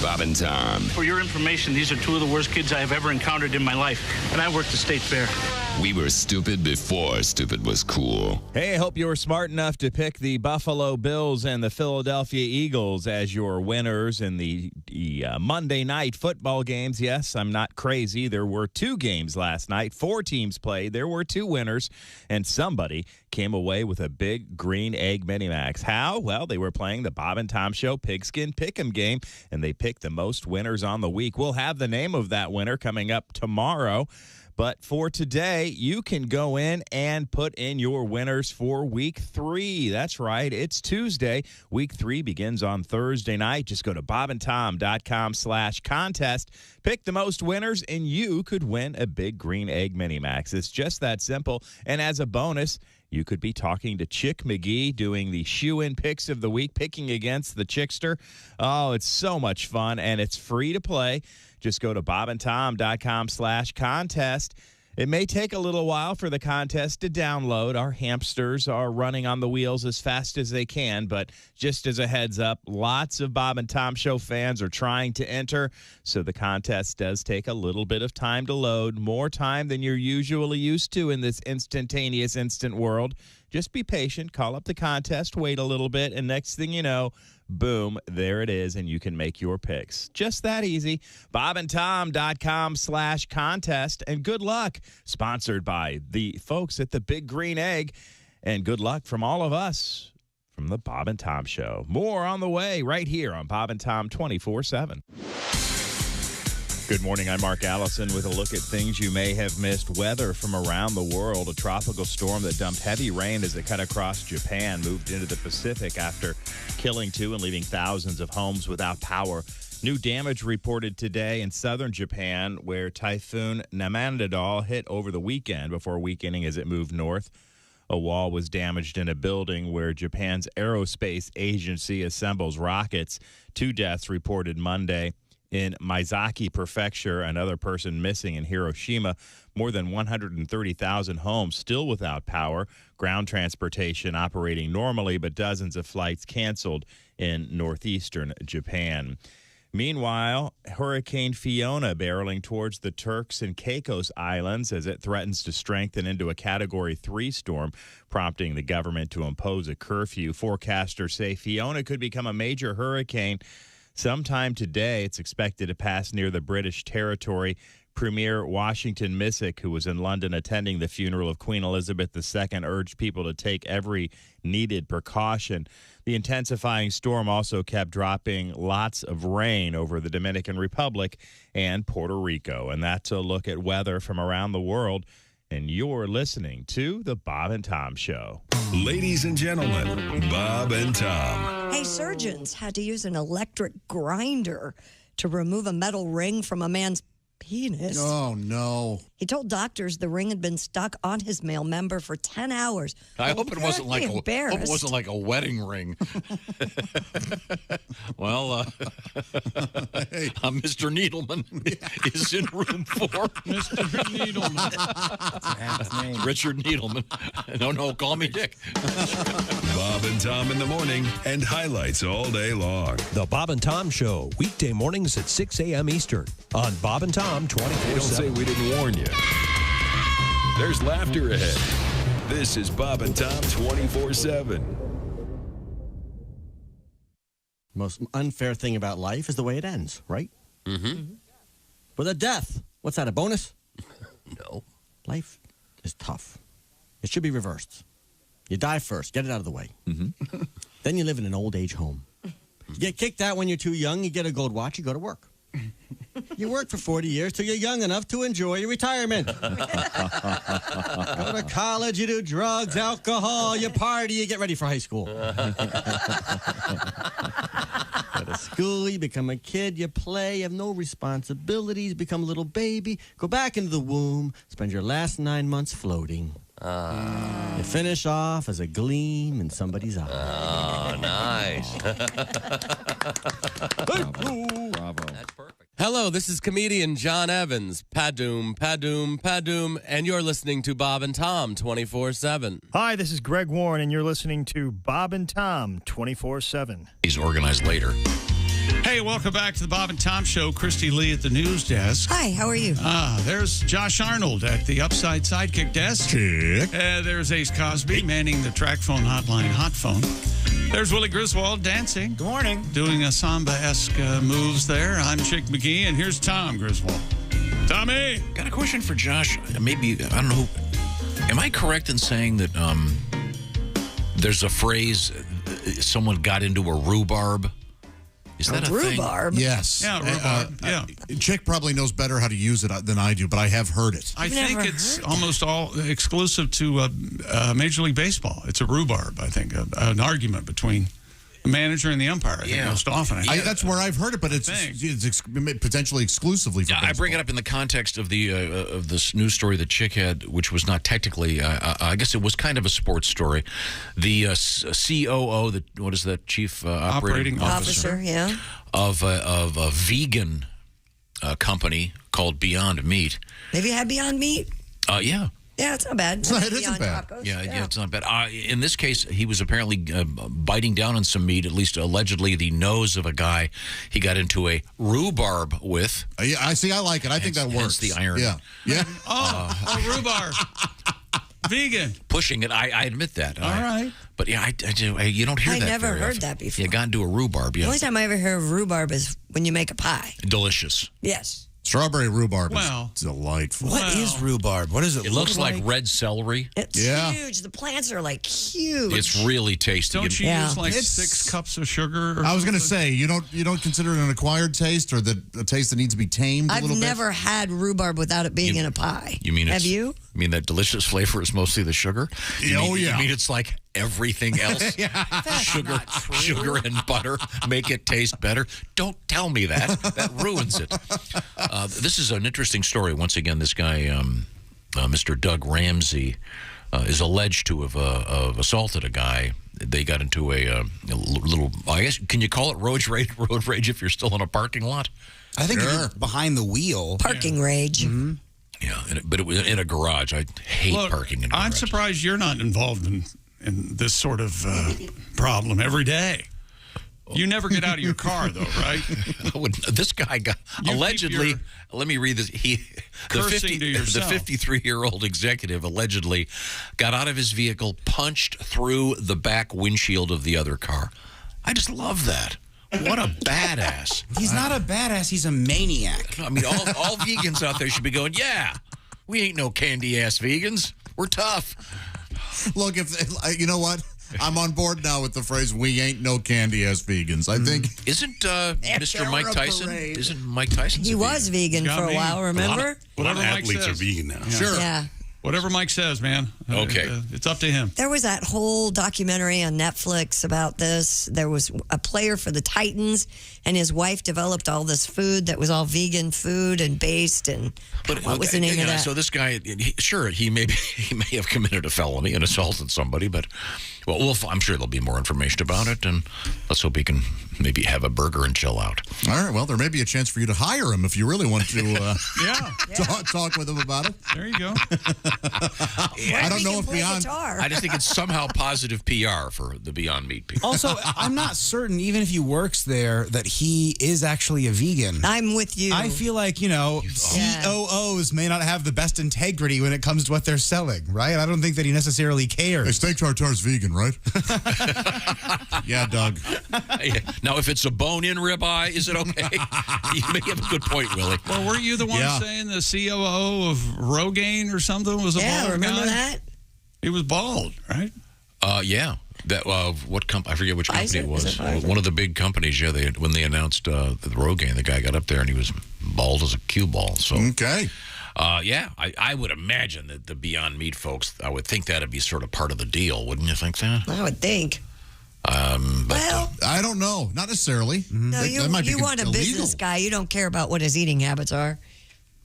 Bob and Tom. For your information, these are two of the worst kids I have ever encountered in my life, and I worked the state fair. We were stupid before stupid was cool. Hey, I hope you were smart enough to pick the Buffalo Bills and the Philadelphia Eagles as your winners in the Monday night football games. Yes, I'm not crazy. There were 2 games last night. 4 teams played. There were 2 winners, and somebody came away with a big green egg Minimax. How? Well, they were playing the Bob and Tom Show Pigskin Pick'em game, and they picked the most winners on the week. We'll have the name of that winner coming up tomorrow. But for today, you can go in and put in your winners for Week 3. That's right. It's Tuesday. Week 3 begins on Thursday night. Just go to bobandtom.com/contest. Pick the most winners, and you could win a big green egg Minimax. It's just that simple. And as a bonus, you could be talking to Chick McGee doing the shoe-in picks of the week, picking against the Chickster. Oh, it's so much fun, and it's free to play. Just go to bobandtom.com/contest. It may take a little while for the contest to download. Our hamsters are running on the wheels as fast as they can, but just as a heads up, lots of Bob and Tom Show fans are trying to enter, so the contest does take a little bit of time to load, more time than you're usually used to in this instantaneous, instant world. Just be patient, call up the contest, wait a little bit, and next thing you know, boom, there it is, and you can make your picks. Just that easy. bobandtom.com/contest, and good luck. Sponsored by the folks at the Big Green Egg, and good luck from all of us from the Bob and Tom Show. More on the way right here on Bob and Tom 24/7. Good morning, I'm Mark Allison with a look at things you may have missed. Weather from around the world. A tropical storm that dumped heavy rain as it cut across Japan moved into the Pacific after killing 2 and leaving thousands of homes without power. New damage reported today in southern Japan, where Typhoon Namandadal hit over the weekend before weakening as it moved north. A wall was damaged in a building where Japan's aerospace agency assembles rockets. 2 deaths reported Monday. In Miyazaki Prefecture, another person missing in Hiroshima. More than 130,000 homes still without power. Ground transportation operating normally, but dozens of flights canceled in northeastern Japan. Meanwhile, Hurricane Fiona barreling towards the Turks and Caicos Islands as it threatens to strengthen into a Category 3 storm, prompting the government to impose a curfew. Forecasters say Fiona could become a major hurricane sometime today. It's expected to pass near the British territory. Premier Washington Missick, who was in London attending the funeral of Queen Elizabeth II, urged people to take every needed precaution. The intensifying storm also kept dropping lots of rain over the Dominican Republic and Puerto Rico. And that's a look at weather from around the world. And you're listening to The Bob and Tom Show. Ladies and gentlemen, Bob and Tom. Hey, surgeons had to use an electric grinder to remove a metal ring from a man's penis. Oh, no. He told doctors the ring had been stuck on his male member for 10 hours. I hope it wasn't like embarrassed. a wedding ring. Well, Mr. Needleman is in room 4. Mr. Needleman. Richard Needleman. No, call me Dick. Bob and Tom in the morning and highlights all day long. The Bob and Tom Show, weekday mornings at 6 a.m. Eastern on Bob and Tom 24/7. Don't say we didn't warn you. There's laughter ahead. This is Bob and Tom 24/7. Most unfair thing about life is the way it ends, right? Mm-hmm. With a death. What's that, a bonus? No. Life is tough. It should be reversed. You die first. Get it out of the way. Mm-hmm. Then you live in an old age home. You get kicked out when you're too young. You get a gold watch. You go to work. You work for 40 years till you're young enough to enjoy your retirement. Go to college, you do drugs, alcohol, you party, you get ready for high school. Go to school, you become a kid, you play, you have no responsibilities, become a little baby, go back into the womb, spend your last 9 months floating. You finish off as a gleam in somebody's eye. Oh, nice. Bravo. That's perfect. Hello, this is comedian John Evans. Padoom, padoom, padoom, and you're listening to Bob and Tom 24/7. Hi, this is Greg Warren, and you're listening to Bob and Tom 24/7. He's organized later. Hey, welcome back to the Bob and Tom Show. Christy Lee at the news desk. Hi, how are you? There's Josh Arnold at the Upside Sidekick desk. There's Ace Cosby manning the track phone hotline hot phone. There's Willie Griswold dancing. Good morning. Doing a samba-esque moves there. I'm Chick McGee, and here's Tom Griswold. Tommy! Got a question for Josh. Maybe, I don't know. Am I correct in saying that there's a phrase, someone got into a rhubarb? Is that a rhubarb? thing? Yes. Yeah, rhubarb. Yeah. Chick probably knows better how to use it than I do, but I have heard it. I think it's almost all exclusive to Major League Baseball. It's a rhubarb, I think, an argument between the manager and the umpire. I think most often. That's where I've heard it, but it's potentially exclusively for baseball. I bring it up in the context of the of this news story that Chick had, which was not technically, I guess it was kind of a sports story. The COO, what is that, Chief Operating Officer, yeah, of a vegan company called Beyond Meat. Have you had Beyond Meat? Yeah. Yeah, it's not bad. It isn't bad. Tacos. Yeah, it's not bad. In this case, he was apparently biting down on some meat, at least allegedly the nose of a guy he got into a rhubarb with. Yeah, I see. I like it. I think that works. The irony. Yeah. A rhubarb. Vegan. Pushing it, I admit that. All right. But yeah, I do. You don't hear that. I never very heard often. that before. You got into a rhubarb. The Yeah. only time I ever hear of rhubarb is when you make a pie. Delicious. Yes. Strawberry rhubarb Well, is delightful. What is rhubarb? What does it It look looks like red celery. It's huge. The plants are like huge. It's really tasty. Don't you use like 6 cups of sugar? Or I was going to something? say you don't consider it an acquired taste or a taste that needs to be tamed a I've little bit. never had rhubarb without it being in a pie. You mean Have you? You mean that delicious flavor is mostly the sugar? You Oh, mean, yeah. You mean it's like everything else? Sugar and butter make it taste better? Don't tell me that. That ruins it. This is an interesting story. Once again, this guy, Mr. Doug Ramsey, is alleged to have assaulted a guy. They got into a little, I guess, can you call it road rage if you're still in a parking lot? I think it's behind the wheel. Parking rage. Mm-hmm. Yeah, but it was in a garage. I hate parking in a garage. I'm surprised you're not involved in this sort of problem every day. You never get out of your car, though, right? This guy got You allegedly. keep Let me read this. The cursing to yourself. 53-year-old executive allegedly got out of his vehicle, punched through the back windshield of the other car. I just love that. What a badass. He's not a badass. He's a maniac. I mean, all vegans out there should be going, yeah, we ain't no candy-ass vegans. We're tough. Look, if you know what? I'm on board now with the phrase, we ain't no candy-ass vegans. I think... Isn't Mr. Mike Tyson? Isn't Mike Tyson? He was vegan for a while, remember? A lot of Mike athletes says. are vegan now. Yeah. Sure. Yeah. Whatever Mike says, man. Okay. It's up to him. There was that whole documentary on Netflix about this. There was a player for the Titans, and his wife developed all this food that was all vegan food and based. And what was the name of that? So this guy, he may have committed a felony and assaulted somebody, but I'm sure there'll be more information about it, and let's hope he can maybe have a burger and chill out. All right, well, there may be a chance for you to hire him if you really want to talk with him about it. There you go. I don't know if Beyond... I just think it's somehow positive PR for the Beyond Meat people. Also, I'm not certain, even if he works there, that he is actually a vegan. I'm with you. I feel like, COOs may not have the best integrity when it comes to what they're selling, right? I don't think that he necessarily cares. Hey, steak tartare's vegan, right? Yeah, Doug. Now, if it's a bone-in ribeye, is it okay? You may have a good point, Willie. Well, weren't you the one saying the COO of Rogaine or something was a bald remember guy? that? He was bald, right? Yeah. That what company? I forget which company it was. Pfizer? One of the big companies. Yeah, when they announced the Rogaine, the guy got up there and he was bald as a cue ball. So okay. I would imagine that the Beyond Meat folks, I would think that'd be sort of part of the deal, wouldn't you think that? I would think. But I don't know. Not necessarily. No, That might be you want a illegal. business guy. You don't care about what his eating habits are.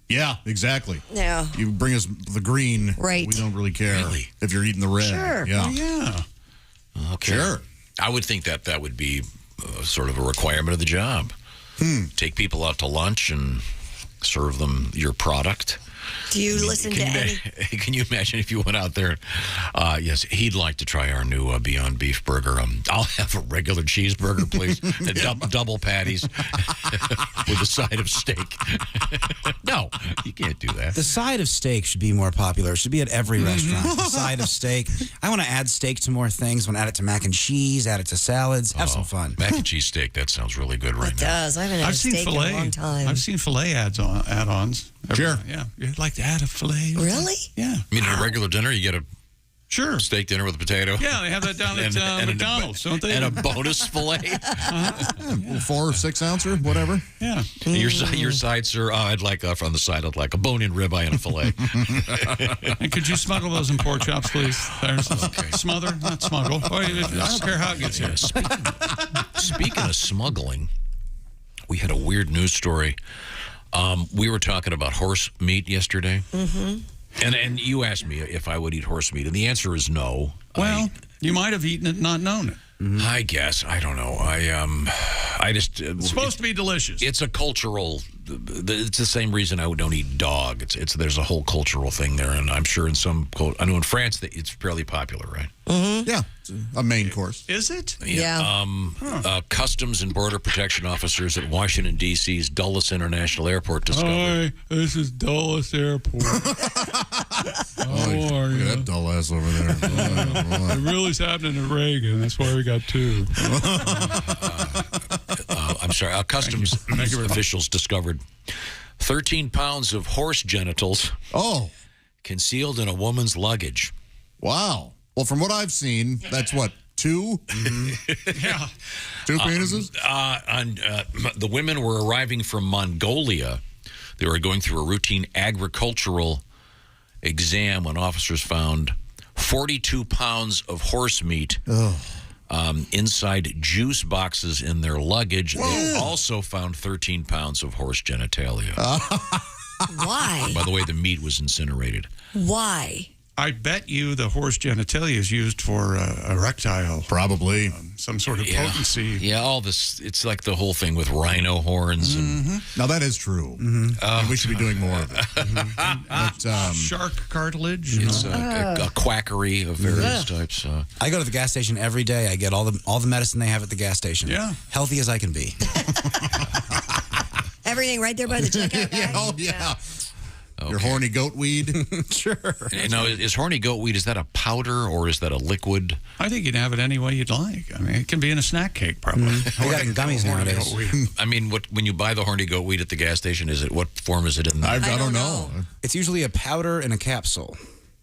Yeah, exactly. Yeah. You bring us the green. Right. We don't really care if you're eating the red. Sure. Yeah. Oh, yeah. Okay. Sure. I would think that would be sort of a requirement of the job. Take people out to lunch and serve them your product. Do you listen to any? Can you imagine if you went out there? Yes, he'd like to try our new Beyond Beef burger. I'll have a regular cheeseburger, please. Double patties with a side of steak. No, you can't do that. The side of steak should be more popular. It should be at every restaurant. The side of steak. I want to add steak to more things. I want to add it to mac and cheese, add it to salads. Have some fun. Mac and cheese steak, that sounds really good right It now. does. I haven't had a steak in a long time. I've seen filet add-ons. Sure. Yeah. You'd like to add a filet? Really? Yeah. I mean, at a regular dinner, you get a steak dinner with a potato. Yeah, they have that down at McDonald's, don't they? And a bonus filet. 4 or 6 ounce or whatever. Yeah. Your sides, sir. I'd like on the side. I'd like a bone-in ribeye and a filet. And could you smuggle those in pork chops, please? Okay. Smother, not smuggle. I don't care how it gets here. Speaking of smuggling, we had a weird news story. We were talking about horse meat yesterday. Mm-hmm. And you asked me if I would eat horse meat, and the answer is no. Well, you might have eaten it and not known it. I guess. I don't know. I just... It's supposed to be delicious. It's a cultural... It's the same reason I don't eat dog. There's a whole cultural thing there, and I'm sure in some... I know in France that it's fairly popular, right? Mm-hmm. Yeah, it's a main course. Is it? Yeah. Customs and Border Protection officers at Washington, D.C.'s Dulles International Airport discovered... Hi, this is Dulles Airport. How are you? Look at that dull ass over there. It really is happening at Reagan. That's why we got 2. I'm sorry. Customs officials discovered 13 pounds of horse genitals concealed in a woman's luggage. Wow. Well, from what I've seen, that's what, 2? Yeah. 2 penises? The women were arriving from Mongolia. They were going through a routine agricultural exam when officers found 42 pounds of horse meat inside juice boxes in their luggage. They also found 13 pounds of horse genitalia. Why? By the way, the meat was incinerated. Why? I bet you the horse genitalia is used for erectile. Probably. Some sort of potency. Yeah, all this, it's like the whole thing with rhino horns. And, Now, that is true. And we should be doing more of it. But, shark cartilage. It's a quackery of various types. I go to the gas station every day. I get all the medicine they have at the gas station. Yeah. Healthy as I can be. Everything right there by the checkout bag. Yeah. Your horny goat weed. Sure. Now, is horny goat weed, is that a powder or is that a liquid? I think you can have it any way you'd like. I mean, it can be in a snack cake, probably. They got it in gummies nowadays. I mean, when you buy the horny goat weed at the gas station, what form is it in? I don't know. It's usually a powder and a capsule.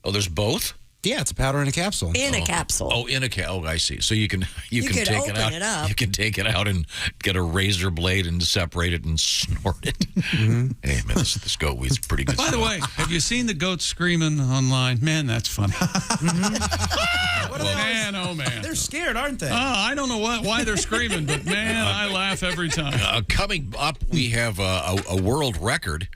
Oh, there's both? Yeah, it's a powder and a capsule. In a capsule. Oh, in a capsule. Oh, I see. So you can You can could take open it out. it up. You can take it out and get a razor blade and separate it and snort it. Hey, man, this goat weed's pretty good. By the way, have you seen the goats screaming online? Man, that's funny. Man, oh man. They're scared, aren't they? I don't know why they're screaming, but man, I laugh every time. Coming up, we have a world record.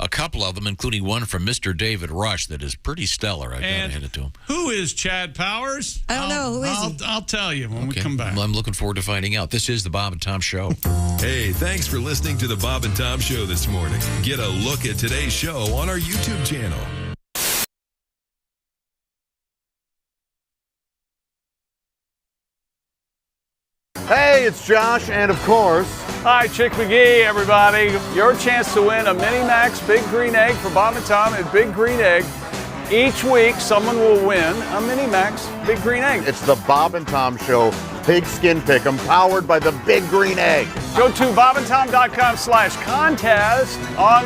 A couple of them, including one from Mr. David Rush, that is pretty stellar. I've got to hand it to him. Who is Chad Powers? I don't know. Who is he? I'll tell you when we come back. Well, I'm looking forward to finding out. This is the Bob and Tom Show. Hey, thanks for listening to the Bob and Tom Show this morning. Get a look at today's show on our YouTube channel. Hey, it's Josh, and of course... Hi, Chick McGee, everybody. Your chance to win a Mini Max Big Green Egg for Bob and Tom at Big Green Egg. Each week, someone will win a Mini Max Big Green Egg. It's the Bob and Tom Show Pigskin Pick'em, powered by the Big Green Egg. Go to bobandtom.com/contest on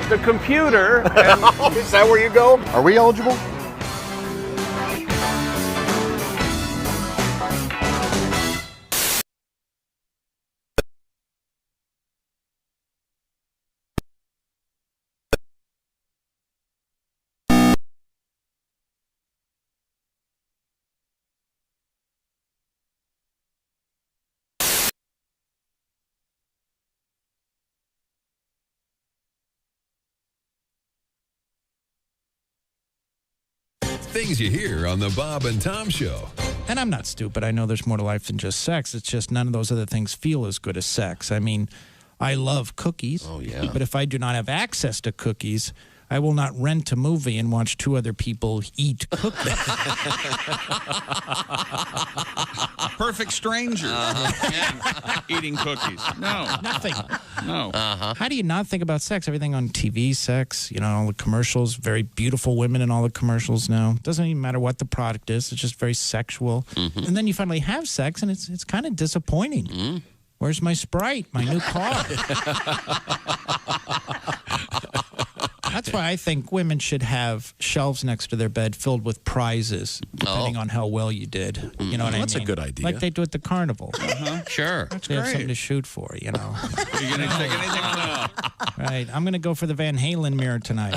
the computer. And is that where you go? Are we eligible? Things you hear on the Bob and Tom Show. And I'm not stupid. I know there's more to life than just sex. It's just none of those other things feel as good as sex. I mean, I love cookies. Oh, yeah. But if I do not have access to cookies, I will not rent a movie and watch two other people eat cookies. Perfect strangers eating cookies. No. Nothing. No. How do you not think about sex? Everything on TV, sex, all the commercials, very beautiful women in all the commercials now. Doesn't even matter what the product is. It's just very sexual. And then you finally have sex, and it's kind of disappointing. Where's my Sprite, my new car? That's why I think women should have shelves next to their bed filled with prizes, depending on how well you did. You know what I mean? That's a good idea. Like they do at the carnival. Sure. They have something to shoot for, Are you going to take anything on that? Right. I'm going to go for the Van Halen mirror tonight.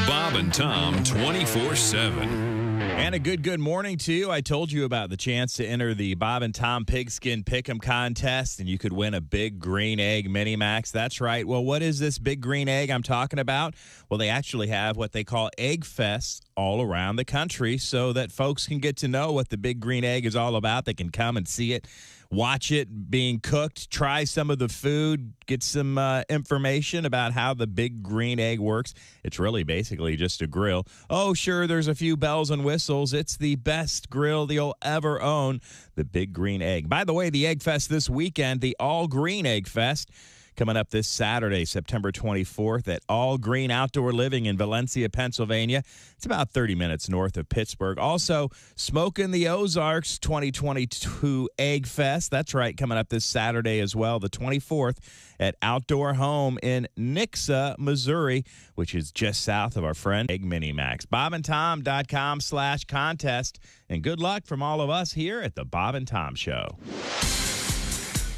Bob and Tom 24/7. And a good morning to you. I told you about the chance to enter the Bob and Tom Pigskin Pick'em contest, and you could win a Big Green Egg Mini Max. That's right. Well, what is this Big Green Egg I'm talking about? Well, they actually have what they call egg fests all around the country so that folks can get to know what the Big Green Egg is all about. They can come and see it, watch it being cooked, try some of the food, get some information about how the Big Green Egg works. It's really basically just a grill. Oh, sure, there's a few bells and whistles. It's the best grill you'll ever own, the Big Green Egg. By the way, the Egg Fest this weekend, the All Green Egg Fest, coming up this Saturday, September 24th at All Green Outdoor Living in Valencia, Pennsylvania. It's about 30 minutes north of Pittsburgh. Also, Smoke in the Ozarks 2022 Egg Fest. That's right, coming up this Saturday as well, the 24th at Outdoor Home in Nixa, Missouri, which is just south of our friend Egg Mini Max. BobandTom.com/contest. And good luck from all of us here at the Bob and Tom Show.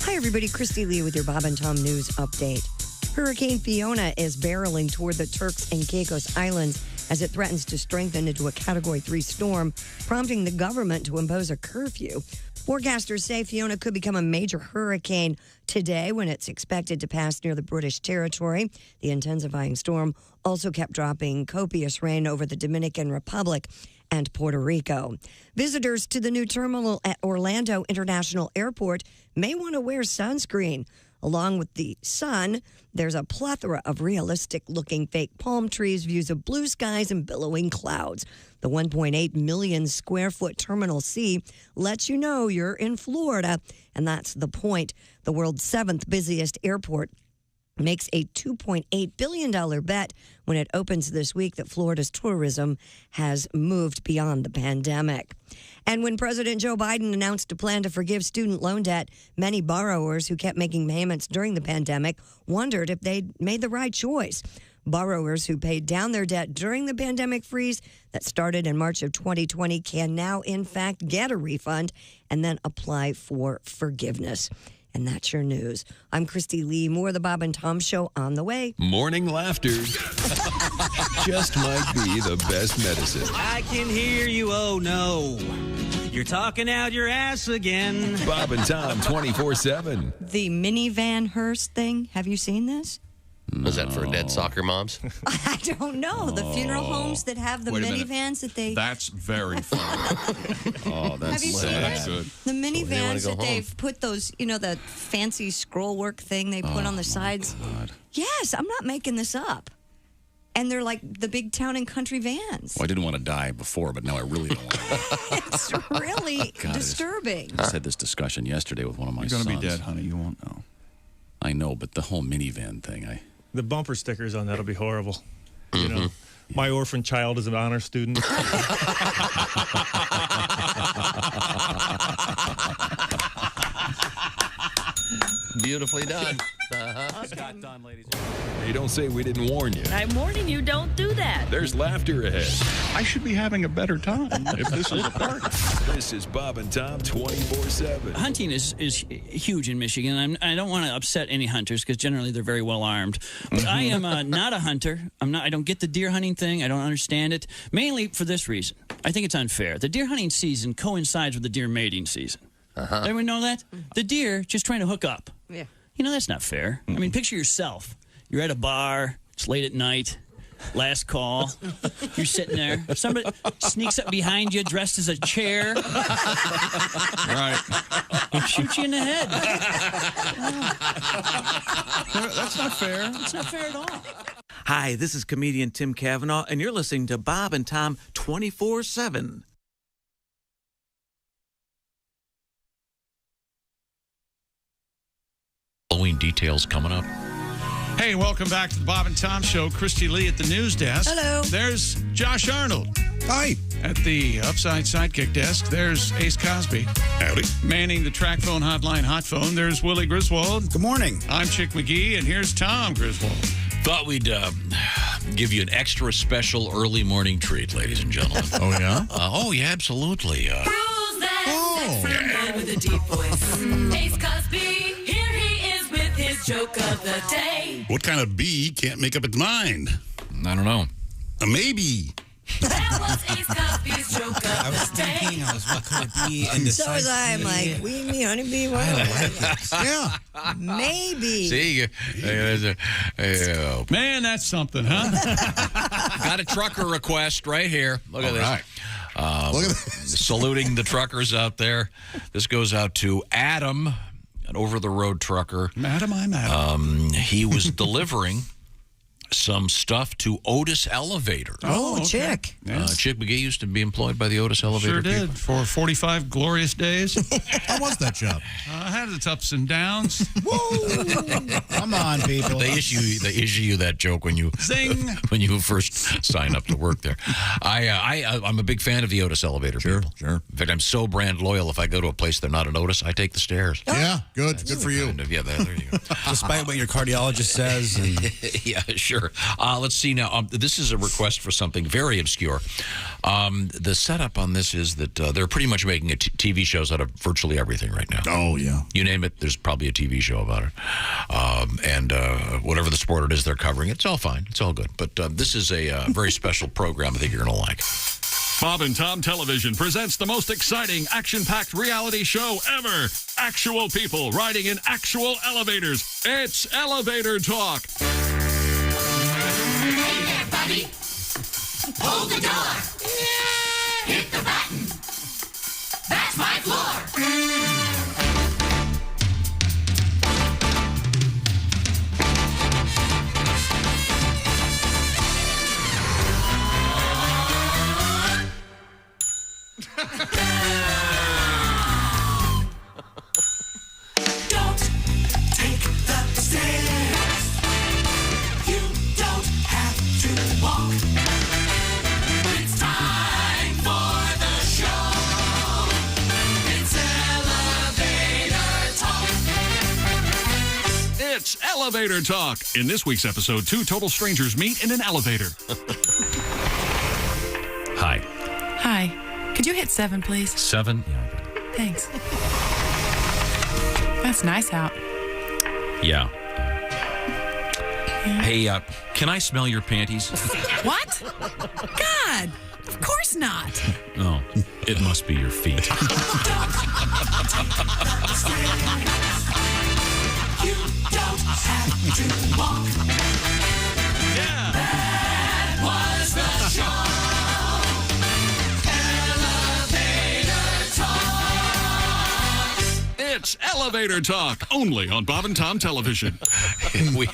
Hi, everybody. Christy Lee with your Bob and Tom News Update. Hurricane Fiona is barreling toward the Turks and Caicos Islands as it threatens to strengthen into a Category 3 storm, prompting the government to impose a curfew. Forecasters say Fiona could become a major hurricane today when it's expected to pass near the British territory. The intensifying storm also kept dropping copious rain over the Dominican Republic and Puerto Rico. Visitors to the new terminal at Orlando International Airport may want to wear sunscreen. Along with the sun, there's a plethora of realistic-looking fake palm trees, views of blue skies, and billowing clouds. The 1.8 million square foot Terminal C lets you know you're in Florida, and that's the point. The world's 7th busiest airport makes a $2.8 billion bet when it opens this week that Florida's tourism has moved beyond the pandemic. And when President Joe Biden announced a plan to forgive student loan debt, many borrowers who kept making payments during the pandemic wondered if they'd made the right choice. Borrowers who paid down their debt during the pandemic freeze that started in March of 2020 can now, in fact, get a refund and then apply for forgiveness. And that's your news. I'm Christy Lee. More of the Bob and Tom Show on the way. Morning laughter just might be the best medicine. I can hear you, oh no. You're talking out your ass again. Bob and Tom 24/7. The minivan hearse thing. Have you seen this? Was that for dead soccer moms? I don't know. The funeral homes that have the Wait a minute. minivans that they... That's very funny. Oh, Have you seen that's it? good. The minivans that home. they've put those, the fancy scroll work thing they put on the sides. Yes, I'm not making this up. And they're like the big town and country vans. Well, I didn't want to die before, but now I really don't want to. It's really disturbing. I just had this discussion yesterday with one of my sons. You're going to be dead, honey. You won't know. I know, but the whole minivan thing, The bumper stickers on that'll be horrible. You know, my orphan child is an honor student. Beautifully done. Scott Dunn, ladies. You don't say we didn't warn you. I'm warning you, don't do that. There's laughter ahead. I should be having a better time if this is a park. This is Bob and Tom 24/7. Hunting is huge in Michigan. I don't want to upset any hunters because generally they're very well armed. But I am not a hunter. I don't get the deer hunting thing. I don't understand it. Mainly for this reason. I think it's unfair. The deer hunting season coincides with the deer mating season. Everyone know that? The deer just trying to hook up. Yeah. That's not fair. I mean, picture yourself. You're at a bar. It's late at night. Last call. You're sitting there. Somebody sneaks up behind you dressed as a chair. Right. Shoot you in the head. That's not fair. It's not fair at all. Hi, this is comedian Tim Cavanaugh, and you're listening to Bob and Tom 24/7. Halloween details coming up. Hey, welcome back to the Bob and Tom Show. Christy Lee at the news desk. Hello. There's Josh Arnold. Hi. At the Upside Sidekick desk, there's Ace Cosby. Howdy. Manning the track phone hotline hot phone, there's Willie Griswold. Good morning. I'm Chick McGee, and here's Tom Griswold. Thought we'd give you an extra special early morning treat, ladies and gentlemen. Oh, yeah? Yeah, absolutely. Who's that sexy man with a deep voice? Ace Cosby, here he is with his joke of the day. What kind of bee can't make up its mind? I don't know. A maybe. That was Ace Cosby's joke of the day. What could it be? So was I. I'm like, me, honeybee, what? Yeah. Maybe. See, Man, that's something, huh? got a trucker request right here. Look at this. Right. Look at this. Saluting the truckers out there. This goes out to Adam, an over-the-road trucker. Madam, I'm Adam. He was delivering some stuff to Otis Elevator. Oh, okay. Chick. Yes. Chick McGee used to be employed by the Otis Elevator Sure did. people. For 45 glorious days. How was that job? Had its ups and downs. Come on, people. They issue you that joke when you Zing. when you first sign up to work there. I'm a big fan of the Otis Elevator people. Sure. In fact, I'm so brand loyal. If I go to a place they're not an Otis, I take the stairs. Yeah, good. Good for you. Yeah, there you go. Despite what your cardiologist says. And... Yeah, sure. Let's see now. This is a request for something very obscure. The setup on this is that they're pretty much making TV shows out of virtually everything right now. Oh, yeah. You name it, there's probably a TV show about it. And whatever the sport it is they're covering, it's all fine. It's all good. But this is a very special program I think you're going to like. Bob and Tom Television presents the most exciting, action-packed reality show ever. Actual people riding in actual elevators. It's Elevator Talk. Hey there, buddy. Hold the door. Hit the button. That's my floor. Don't take the stairs. You don't have to walk. It's time for the show. It's Elevator Talk. It's Elevator Talk. In this week's episode, two total strangers meet in an elevator. Hi. Hi. Could you hit 7, please? 7? Yeah, I got it. Thanks. That's nice out. Yeah. Hey, can I smell your panties? What? God, of course not. Oh, it must be your feet. You don't have to walk. Yeah. That was the show. It's Elevator Talk, only on Bob and Tom Television. we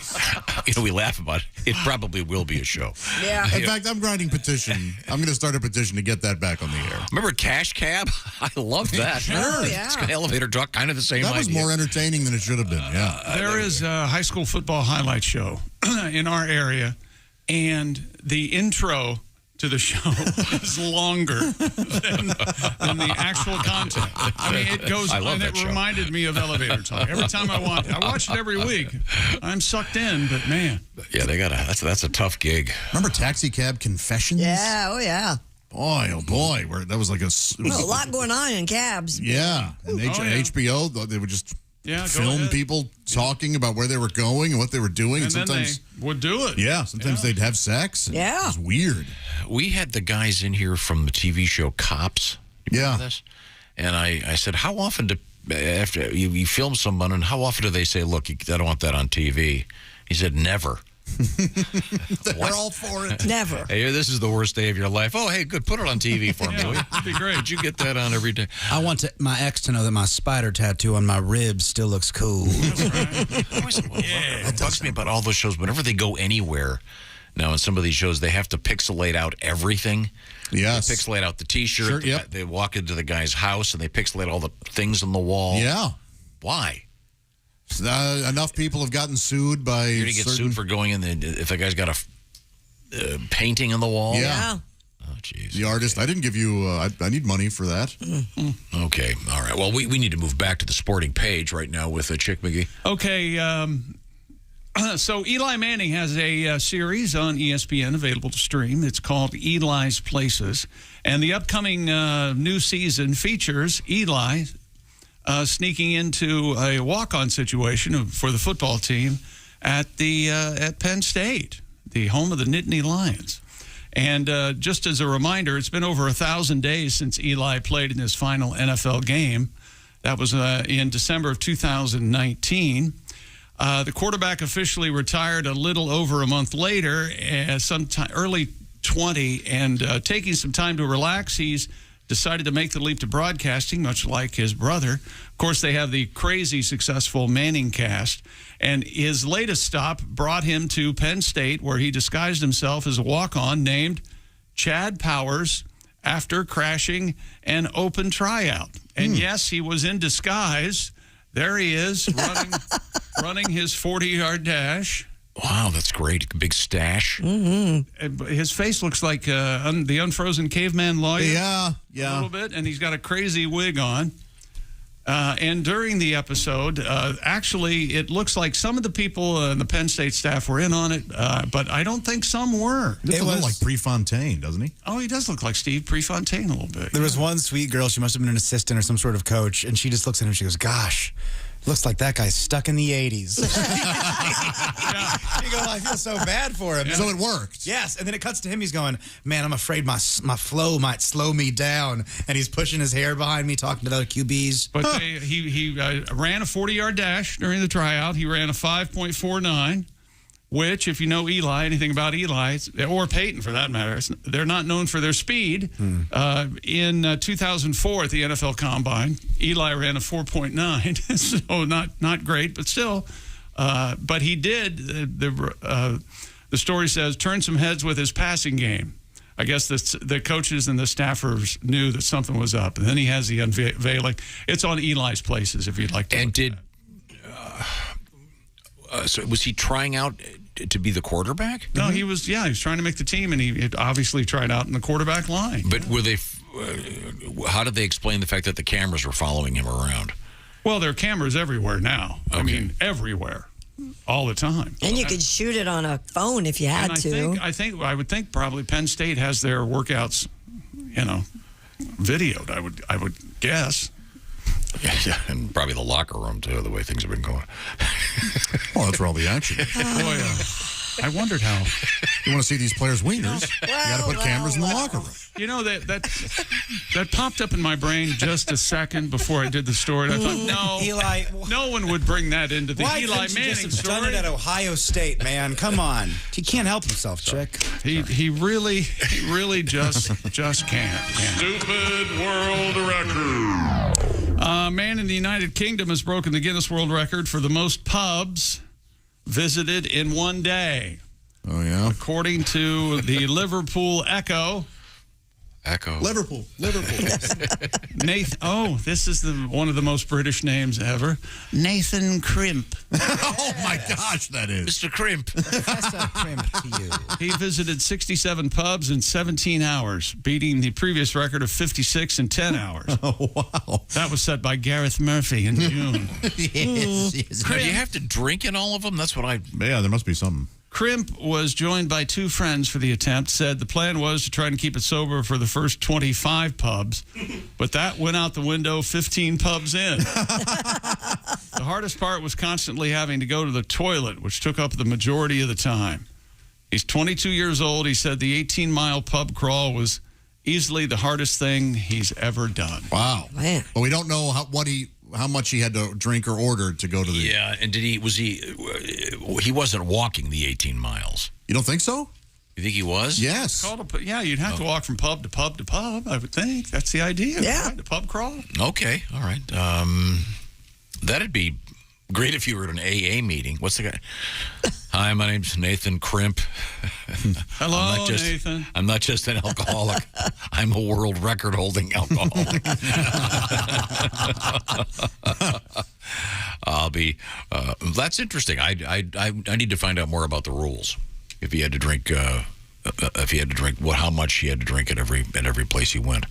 laugh about it. It probably will be a show. Yeah. In fact, I'm grinding petition. I'm going to start a petition to get that back on the air. Remember Cash Cab? I love that. Sure. Yeah. It's got Elevator Talk, kind of the same That was idea. more entertaining than it should have been, yeah. There is a high school football highlight show in our area, and the intro to the show is longer than the actual content. I mean, it goes, and it reminded me of Elevator Talk. Every time I watch it every week. I'm sucked in, but man. Yeah, they got that's a tough gig. Remember Taxi Cab Confessions? Yeah, oh yeah. Boy, oh boy, where that was like a lot going on in cabs. Yeah, and HBO, they would just film people talking about where they were going and what they were doing, and sometimes they would do it. Yeah, sometimes they'd have sex. Yeah, it was weird. We had the guys in here from the TV show Cops. Yeah, this, and I said, how often after you film someone, and how often do they say, look, I don't want that on TV? He said, never. They're all for it. Never. Hey, this is the worst day of your life. Oh, hey, good. Put it on TV for me. That'd be great. Could you get that on every day? I want my ex to know that my spider tattoo on my ribs still looks cool. It bugs me about all those shows. Whenever they go anywhere, now in some of these shows, they have to pixelate out everything. Yes. They pixelate out the T-shirt. Sure, yep. They walk into the guy's house and they pixelate all the things on the wall. Yeah. Why? Enough people have gotten sued by. You're going to get sued for going in if the guy's got a painting on the wall? Yeah. Oh, jeez. The artist, I didn't give you, I need money for that. Okay. All right. Well, we need to move back to the sporting page right now with Chick McGee. Okay. So Eli Manning has a series on ESPN available to stream. It's called Eli's Places. And the upcoming new season features Eli sneaking into a walk-on situation for the football team at Penn State, the home of the Nittany Lions. And just as a reminder, it's been over 1,000 days since Eli played in his final NFL game. That was in December of 2019. The quarterback officially retired a little over a month later, sometime early 20, and taking some time to relax, he's decided to make the leap to broadcasting, much like his brother. Of course, they have the crazy successful Manning cast, and his latest stop brought him to Penn State, where he disguised himself as a walk-on named Chad Powers after crashing an open tryout. And yes, he was in disguise. There he is, running his 40-yard dash. Wow, that's great. Big stash. Mm-hmm. His face looks like the unfrozen caveman lawyer. Yeah. A little bit, and he's got a crazy wig on. And during the episode, actually, it looks like some of the people in the Penn State staff were in on it, but I don't think some were. He looks a little like Prefontaine, doesn't he? Oh, he does look like Steve Prefontaine a little bit. There was one sweet girl. She must have been an assistant or some sort of coach, and she just looks at him. She goes, "Gosh, Looks like that guy's stuck in the 80s. You go, I feel so bad for him. So it worked. Yes, and then it cuts to him. He's going, man, I'm afraid my flow might slow me down. And he's pushing his hair behind me, talking to the other QBs. But he ran a 40-yard dash during the tryout. He ran a 5.49, which, if you know Eli, anything about Eli, or Peyton for that matter, they're not known for their speed. In 2004 at the NFL Combine, Eli ran a 4.9, so not great, but still. But he did, the story says, turn some heads with his passing game. I guess the coaches and the staffers knew that something was up. And then he has the unveiling. It's on Eli's Places if you'd like to. And did so was he trying out to be the quarterback? No, he was trying to make the team, and he obviously tried out in the quarterback line. But were they? How did they explain the fact that the cameras were following him around? Well, there are cameras everywhere now. Okay. I mean, everywhere, all the time. And you could shoot it on a phone if you had to. I would think probably Penn State has their workouts, videoed. I would guess. Yeah, and probably the locker room too. The way things have been going. Well, that's where all the action is. I wondered how. You want to see these players' wieners? You got to put cameras in the locker room. You know, that popped up in my brain just a second before I did the story. And I thought, no, Eli, no one would bring that into the Eli Manning story. Done it at Ohio State, man. Come on, he can't help himself, Chick. He really just can't. Stupid world record. A man in the United Kingdom has broken the Guinness World Record for the most pubs visited in one day. Oh, yeah? According to the Liverpool Echo. Liverpool. Nathan. Oh, this is one of the most British names ever. Nathan Crimp. Oh, my gosh, that is. Mr. Crimp. Professor Crimp to you. He visited 67 pubs in 17 hours, beating the previous record of 56 in 10 hours. Oh, wow. That was set by Gareth Murphy in June. Yes. Do you have to drink in all of them? That's what Yeah, there must be something. Crimp was joined by two friends for the attempt, said the plan was to try and keep it sober for the first 25 pubs, but that went out the window 15 pubs in. The hardest part was constantly having to go to the toilet, which took up the majority of the time. He's 22 years old. He said the 18-mile pub crawl was easily the hardest thing he's ever done. Wow. Man. But we don't know how much he had to drink or order to go to the... Yeah, and he wasn't walking the 18 miles. You don't think so? You think he was? Yes. You'd have to walk from pub to pub to pub, I would think. That's the idea. Yeah. Right? The pub crawl. Okay, all right. That'd be great if you were at an AA meeting. What's the guy? Hi, my name's Nathan Crimp. Hello, Nathan. I'm not just an alcoholic. I'm a world record-holding alcoholic. That's interesting. I need to find out more about the rules. If he had to drink, how much he had to drink at every place he went,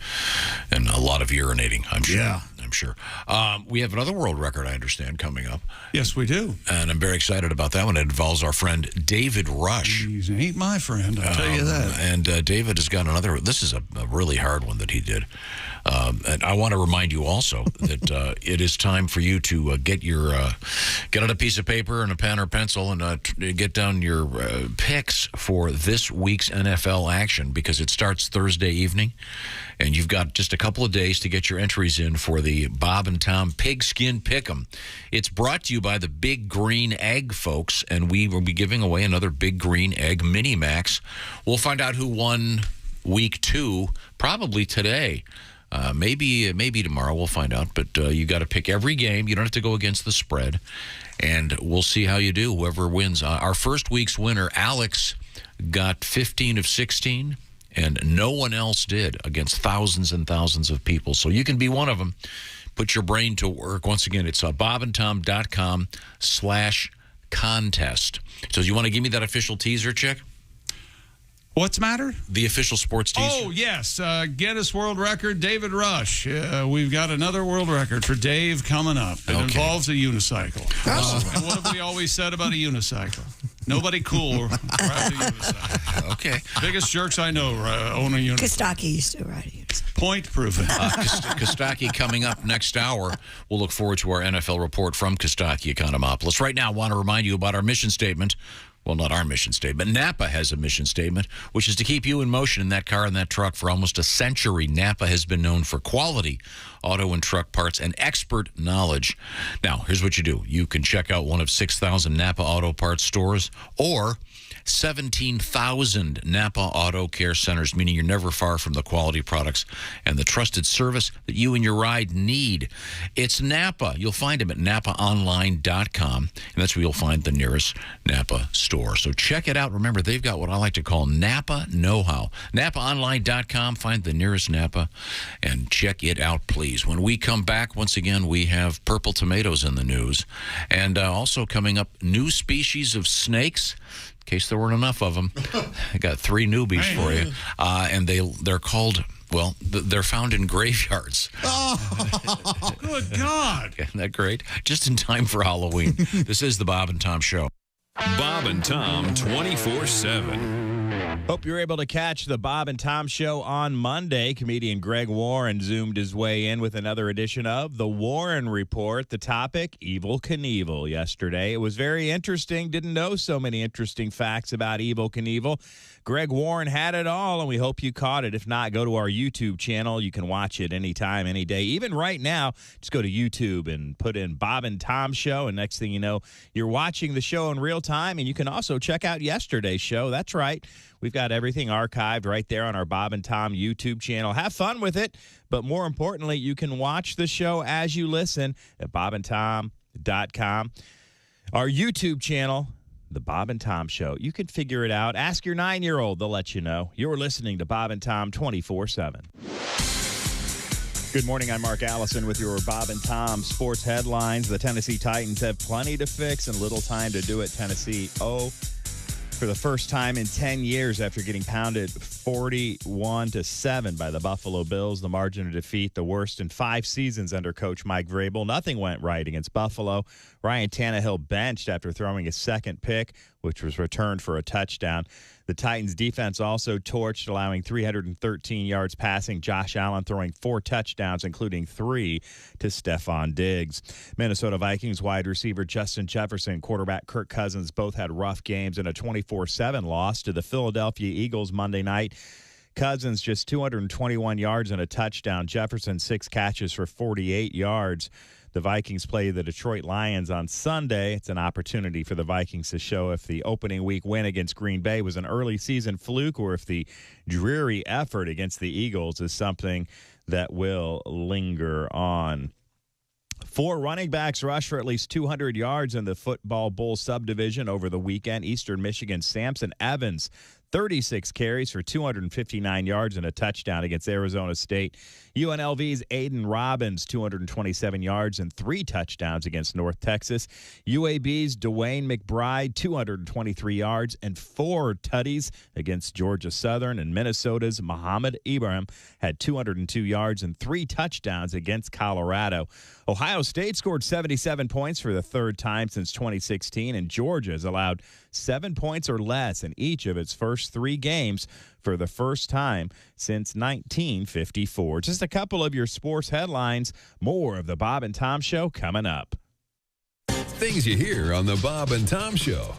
and a lot of urinating. I'm sure. Yeah. I'm sure. We have another world record, I understand, coming up. Yes, we do. And I'm very excited about that one. It involves our friend David Rush. He ain't my friend, I'll tell you that. And David has got another. This is a really hard one that he did. And I want to remind you also that it is time for you to get out a piece of paper and a pen or pencil and get down your picks for this week's NFL action, because it starts Thursday evening. And you've got just a couple of days to get your entries in for the Bob and Tom Pigskin Pick'em. It's brought to you by the Big Green Egg folks, and we will be giving away another Big Green Egg Mini Max. We'll find out who won week 2 probably today. Maybe tomorrow. We'll find out. But you got to pick every game. You don't have to go against the spread. And we'll see how you do, whoever wins. Our first week's winner, Alex, got 15 of 16. And no one else did against thousands and thousands of people. So you can be one of them. Put your brain to work. Once again, it's bobandtom.com/contest. So do you want to give me that official teaser, Chick? What's the matter? The official sports teaser. Oh, yes. Guinness World Record, David Rush. We've got another world record for Dave coming up. It involves a unicycle. And what have we always said about a unicycle? Nobody cool rides a unicycle. Okay. Biggest jerks I know own a unicycle. Kostaki used to ride a unicycle. Point proven. Kostaki coming up next hour. We'll look forward to our NFL report from Kostaki Economopoulos. Right now, I want to remind you about our mission statement. Well, not our mission statement. Napa has a mission statement, which is to keep you in motion in that car and that truck for almost a century. Napa has been known for quality auto and truck parts and expert knowledge. Now, here's what you do. You can check out one of 6,000 Napa Auto Parts stores or 17,000 Napa Auto Care Centers, meaning you're never far from the quality products and the trusted service that you and your ride need. It's Napa. You'll find them at napaonline.com, and that's where you'll find the nearest Napa store. So check it out. Remember, they've got what I like to call Napa know-how. napaonline.com, find the nearest Napa, and check it out, please. When we come back, once again, we have purple tomatoes in the news, and also coming up, new species of snakes. In case there weren't enough of them, I got 3 newbies for you, and they're called. Well, they're found in graveyards. Oh, good God. Isn't that great? Just in time for Halloween. This is the Bob and Tom Show. Bob and Tom 24/7. Hope you're able to catch the Bob and Tom Show on Monday. Comedian Greg Warren zoomed his way in with another edition of The Warren Report. The topic, Evel Knievel, yesterday. It was very interesting. Didn't know so many interesting facts about Evel Knievel. Greg Warren had it all, and we hope you caught it. If not, go to our YouTube channel. You can watch it anytime, any day. Even right now, just go to YouTube and put in Bob and Tom Show, and next thing you know, you're watching the show in real time, and you can also check out yesterday's show. That's right. We've got everything archived right there on our Bob and Tom YouTube channel. Have fun with it, but more importantly, you can watch the show as you listen at bobandtom.com. Our YouTube channel, The Bob and Tom Show. You can figure it out. Ask your 9-year-old. They'll let you know. You're listening to Bob and Tom 24/7. Good morning. I'm Mark Allison with your Bob and Tom sports headlines. The Tennessee Titans have plenty to fix and little time to do it. Tennessee, for the first time in 10 years after getting pounded 41-7 by the Buffalo Bills. The margin of defeat, the worst in 5 seasons under Coach Mike Vrabel. Nothing went right against Buffalo. Ryan Tannehill benched after throwing his second pick, which was returned for a touchdown. The Titans defense also torched, allowing 313 yards passing. Josh Allen throwing 4 touchdowns, including 3 to Stephon Diggs. Minnesota Vikings wide receiver Justin Jefferson, quarterback Kirk Cousins both had rough games in a 24-7 loss to the Philadelphia Eagles Monday night. Cousins just 221 yards and a touchdown. Jefferson 6 catches for 48 yards. The Vikings play the Detroit Lions on Sunday. It's an opportunity for the Vikings to show if the opening week win against Green Bay was an early season fluke or if the dreary effort against the Eagles is something that will linger on. 4 running backs rushed for at least 200 yards in the Football Bowl subdivision over the weekend. Eastern Michigan's Samson Evans, 36 carries for 259 yards and a touchdown against Arizona State. UNLV's Aiden Robbins, 227 yards and 3 touchdowns against North Texas. UAB's Dwayne McBride, 223 yards and 4 tutties against Georgia Southern. And Minnesota's Muhammad Ibrahim had 202 yards and 3 touchdowns against Colorado. Ohio State scored 77 points for the 3rd time since 2016, and Georgia has allowed 7 points or less in each of its first 3 games for the first time since 1954. Just a couple of your sports headlines. More of the Bob and Tom Show coming up. Things you hear on the Bob and Tom Show.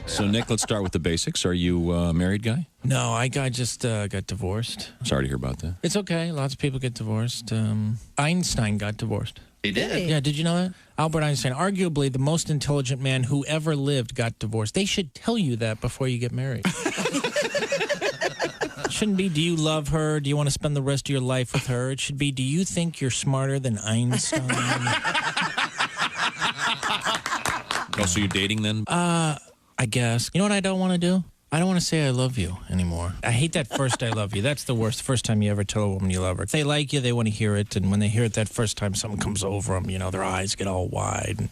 So, Nick, let's start with the basics. Are you a married guy? No, I just got divorced. Sorry to hear about that. It's okay. Lots of people get divorced. Einstein got divorced. He did? Yeah, did you know that? Albert Einstein, arguably the most intelligent man who ever lived, got divorced. They should tell you that before you get married. It shouldn't be, do you love her? Do you want to spend the rest of your life with her? It should be, do you think you're smarter than Einstein? Oh, so you're dating then? I guess. You know what I don't want to do? I don't want to say I love you anymore. I hate that first I love you. That's the worst. First time you ever tell a woman you love her. If they like you, they want to hear it. And when they hear it that first time, something comes over them. You know, their eyes get all wide. And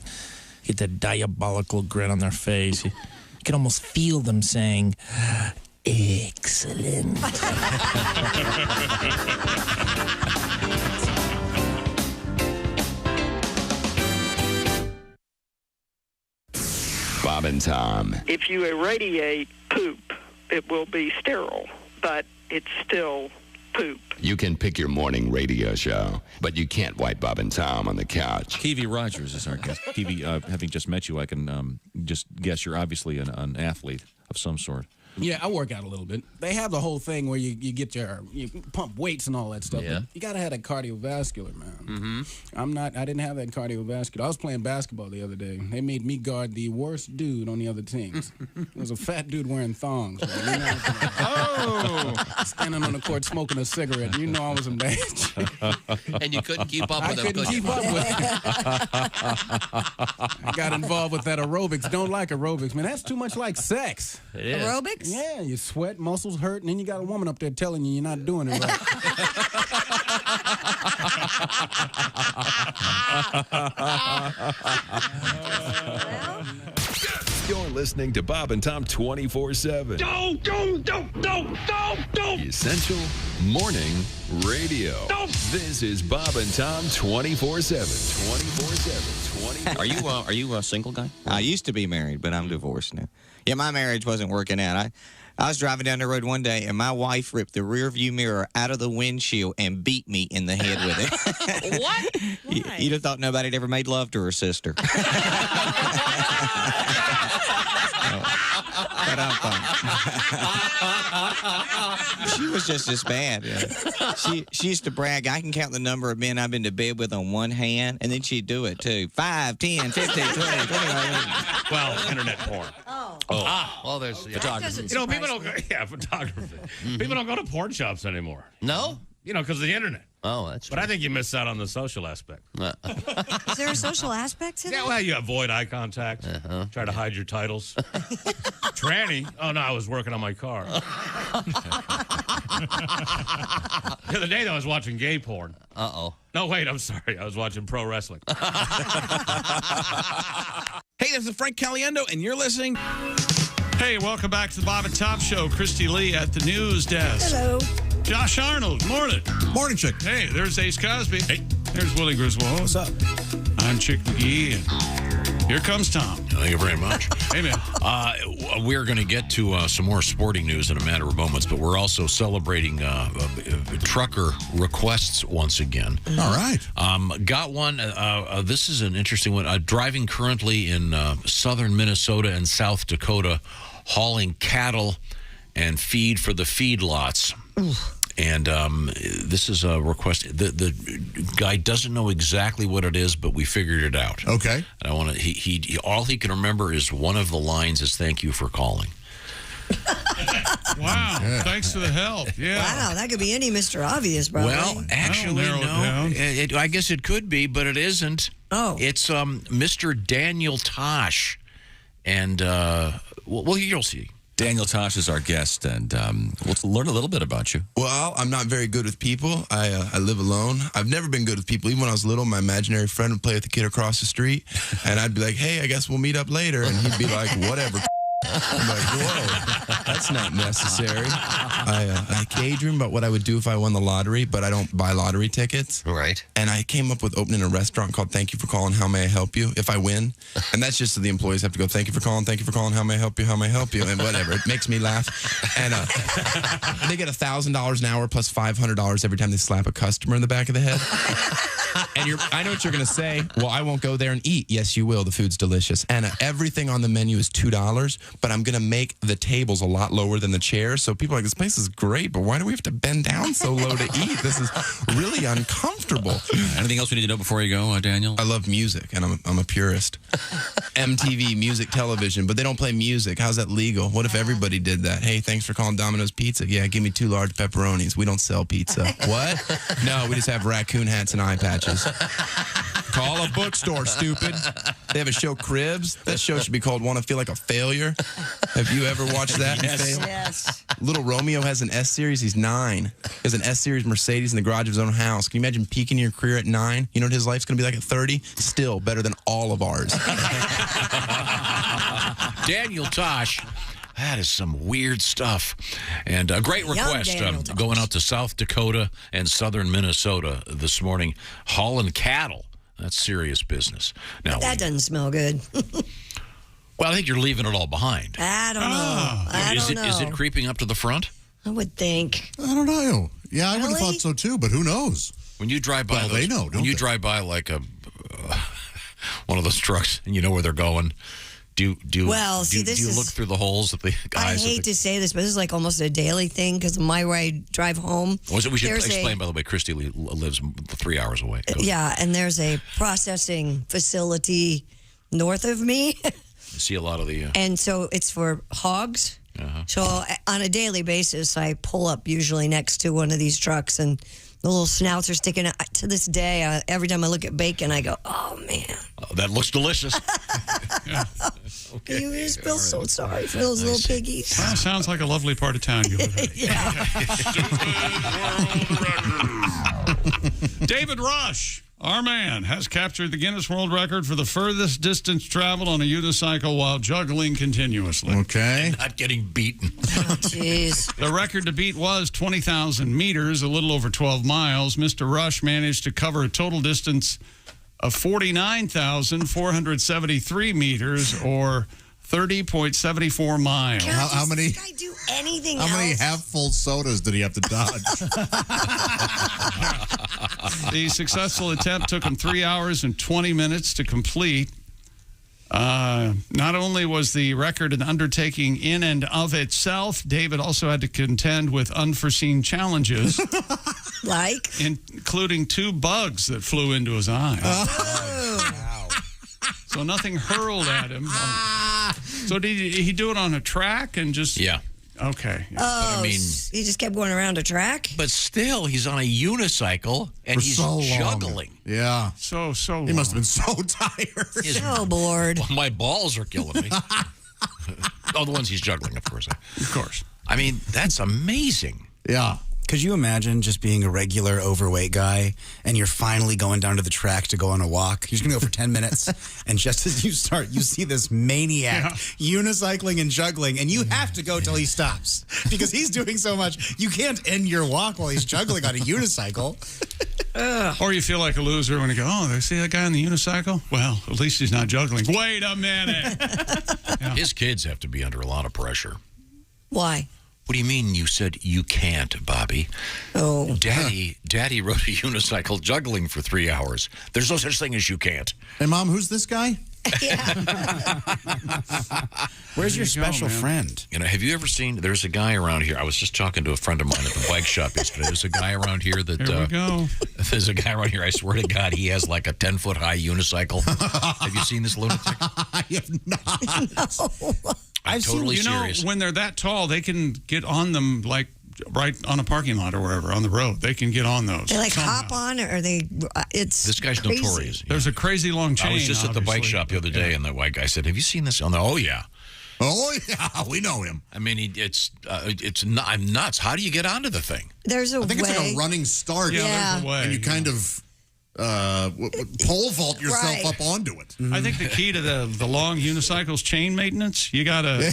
get that diabolical grin on their face. You can almost feel them saying, excellent. Bob and Tom. If you irradiate poop, it will be sterile, but it's still poop. You can pick your morning radio show, but you can't white Bob and Tom on the couch. Kevie Rogers is our guest. Kevie, having just met you, I can just guess you're obviously an athlete of some sort. Yeah, I work out a little bit. They have the whole thing where you pump weights and all that stuff. Yeah. But you gotta have that cardiovascular, man. Mm-hmm. I didn't have that cardiovascular. I was playing basketball the other day. They made me guard the worst dude on the other teams. It was a fat dude wearing thongs. Man. You know standing on the court smoking a cigarette. You know I was in bad shape. And you couldn't keep up with him. I couldn't keep up with him. I got involved with that aerobics. Don't like aerobics, man. That's too much like sex. It is. Aerobics? Yeah, you sweat, muscles hurt, and then you got a woman up there telling you you're not doing it right. You're listening to Bob and Tom 24/7. Don't. Essential Morning Radio. This is Bob and Tom 24/7. 24/7. Are you a single guy? I used to be married, but I'm divorced now. Yeah, my marriage wasn't working out. I was driving down the road one day, and my wife ripped the rear view mirror out of the windshield and beat me in the head with it. What? You'd have thought nobody had ever made love to her sister. But I'm fine. She was just as bad. She used to brag, I can count the number of men I've been to bed with on one hand, and then she'd do it too. 5, 10, 15, 20. Well, internet porn. Well, there's photography. People don't go. Yeah, photography. People don't go to porn shops anymore. No? Because of the internet. Oh, that's true. But I think you miss out on the social aspect. Is there a social aspect to that? Yeah, well, you avoid eye contact. Try to hide your titles. Tranny. Oh, no, I was working on my car. The other day, though, I was watching gay porn. Uh-oh. No, wait, I'm sorry. I was watching pro wrestling. Hey, this is Frank Caliendo, and you're listening. Hey, welcome back to the Bob and Tom Show. Christy Lee at the news desk. Hello. Josh Arnold, morning. Morning, Chick. Hey, there's Ace Cosby. Hey, there's Willie Griswold. What's up? I'm Chick McGee, and here comes Tom. Thank you very much. Hey, man. We're going to get to some more sporting news in a matter of moments, but we're also celebrating trucker requests once again. All right. Got one. This is an interesting one. Driving currently in southern Minnesota and South Dakota, hauling cattle and feed for the feedlots. And this is a request. The guy doesn't know exactly what it is, but we figured it out. Okay. And I want to. He all he can remember is one of the lines is "Thank you for calling." Wow. Yeah. Thanks for the help. Yeah. Wow, that could be any Mr. Obvious, probably. Well, actually, no. I guess it could be, but it isn't. Oh. It's Mr. Daniel Tosh, and well, you'll see. Daniel Tosh is our guest, and let's learn a little bit about you. Well, I'm not very good with people. I live alone. I've never been good with people. Even when I was little, my imaginary friend would play with the kid across the street, and I'd be like, hey, I guess we'll meet up later. And he'd be like, whatever. I'm like, whoa, that's not necessary. I daydream about what I would do if I won the lottery, but I don't buy lottery tickets. Right. And I came up with opening a restaurant called Thank You for Calling, How May I Help You, if I win. And that's just so the employees have to go, thank you for calling, how may I help you, and whatever. It makes me laugh. And they get $1,000 an hour plus $500 every time they slap a customer in the back of the head. And I know what you're going to say. Well, I won't go there and eat. Yes, you will. The food's delicious. And everything on the menu is $2, but I'm going to make the tables a lot lower than the chairs. So people are like, this place is great, but why do we have to bend down so low to eat? This is really uncomfortable. Anything else we need to know before you go, Daniel? I love music, and I'm a purist. MTV, music, television, but they don't play music. How's that legal? What if everybody did that? Hey, thanks for calling Domino's Pizza. Yeah, give me 2 large pepperonis. We don't sell pizza. What? No, we just have raccoon hats and eye patches. Call a bookstore, stupid. They have a show, Cribs. That show should be called Want to Feel Like a Failure. Have you ever watched that? Yes. Little Romeo has an S-Series. He's 9. He has an S-Series Mercedes in the garage of his own house. Can you imagine peaking your career at 9? You know what his life's going to be like at 30? Still better than all of ours. Daniel Tosh. That is some weird stuff. And a great request going out to South Dakota and southern Minnesota this morning, hauling cattle. That's serious business. Now that doesn't smell good. Well, I think you're leaving it all behind. I don't know. Is it creeping up to the front? I would think. I don't know. Yeah, I would have thought so too, but who knows? When you drive by, they know. When you drive by like a one of those trucks and you know where they're going, do you look through the holes at the guys? I hate to say this, but this is like almost a daily thing because where I drive home. We should explain, by the way, Christy lives 3 hours away. Yeah, and there's a processing facility north of me. I see a lot of the... and so it's for hogs. So on a daily basis, I pull up usually next to one of these trucks and the little snouts are sticking out. To this day, every time I look at bacon, I go, oh, man. That looks delicious. Okay. You just feel so sorry for those little piggies. Well, sounds like a lovely part of town you live in. David Rush, our man, has captured the Guinness World Record for the furthest distance traveled on a unicycle while juggling continuously. Okay. And not getting beaten. Oh, jeez. The record to beat was 20,000 meters, a little over 12 miles. Mr. Rush managed to cover a total distance of 49,473 meters, or 30.74 miles. How many? This guy do anything How else? many half-full sodas did he have to dodge? The successful attempt took him 3 hours and 20 minutes to complete. Not only was the record an undertaking in and of itself, David also had to contend with unforeseen challenges. Like? Including 2 bugs that flew into his eye. Wow. So nothing hurled at him. So did he do it on a track and just... Yeah. Okay. Oh, he just kept going around a track? But still, he's on a unicycle and he's juggling. Yeah. So He must have been so tired. So bored. Well, my balls are killing me. Oh, the ones he's juggling, of course. Of course. I mean, that's amazing. Yeah. Could you imagine just being a regular overweight guy and you're finally going down to the track to go on a walk? You're just going to go for 10 minutes. And just as you start, you see this maniac unicycling and juggling. And you have to go till he stops because he's doing so much. You can't end your walk while he's juggling on a unicycle. Or you feel like a loser when you go, oh, they see that guy on the unicycle? Well, at least he's not juggling. Wait a minute. His kids have to be under a lot of pressure. Why? What do you mean you said you can't, Bobby? Oh. Daddy rode a unicycle juggling for 3 hours. There's no such thing as you can't. Hey, Mom, who's this guy? Where's your special friend? You know, have you ever seen, there's a guy around here. I was just talking to a friend of mine at the bike shop yesterday. There's a guy around here that... Here we go. There's a guy around here, I swear to God, he has like a 10-foot high unicycle. Have you seen this lunatic? I have not. No. I'm totally serious. When they're that tall, they can get on them like right on a parking lot or wherever on the road. They can get on those. They like hop on, or they? It's this guy's crazy. notorious. There's a crazy long chain. I was just at the bike shop the other day, and the white guy said, "Have you seen this?" Oh yeah. Oh yeah, we know him. I mean, I'm nuts. How do you get onto the thing? There's a way. I think it's like a running start. Yeah, there's a way. And you kind of pole vault yourself up onto it. I think the key to the long unicycle's chain maintenance. You gotta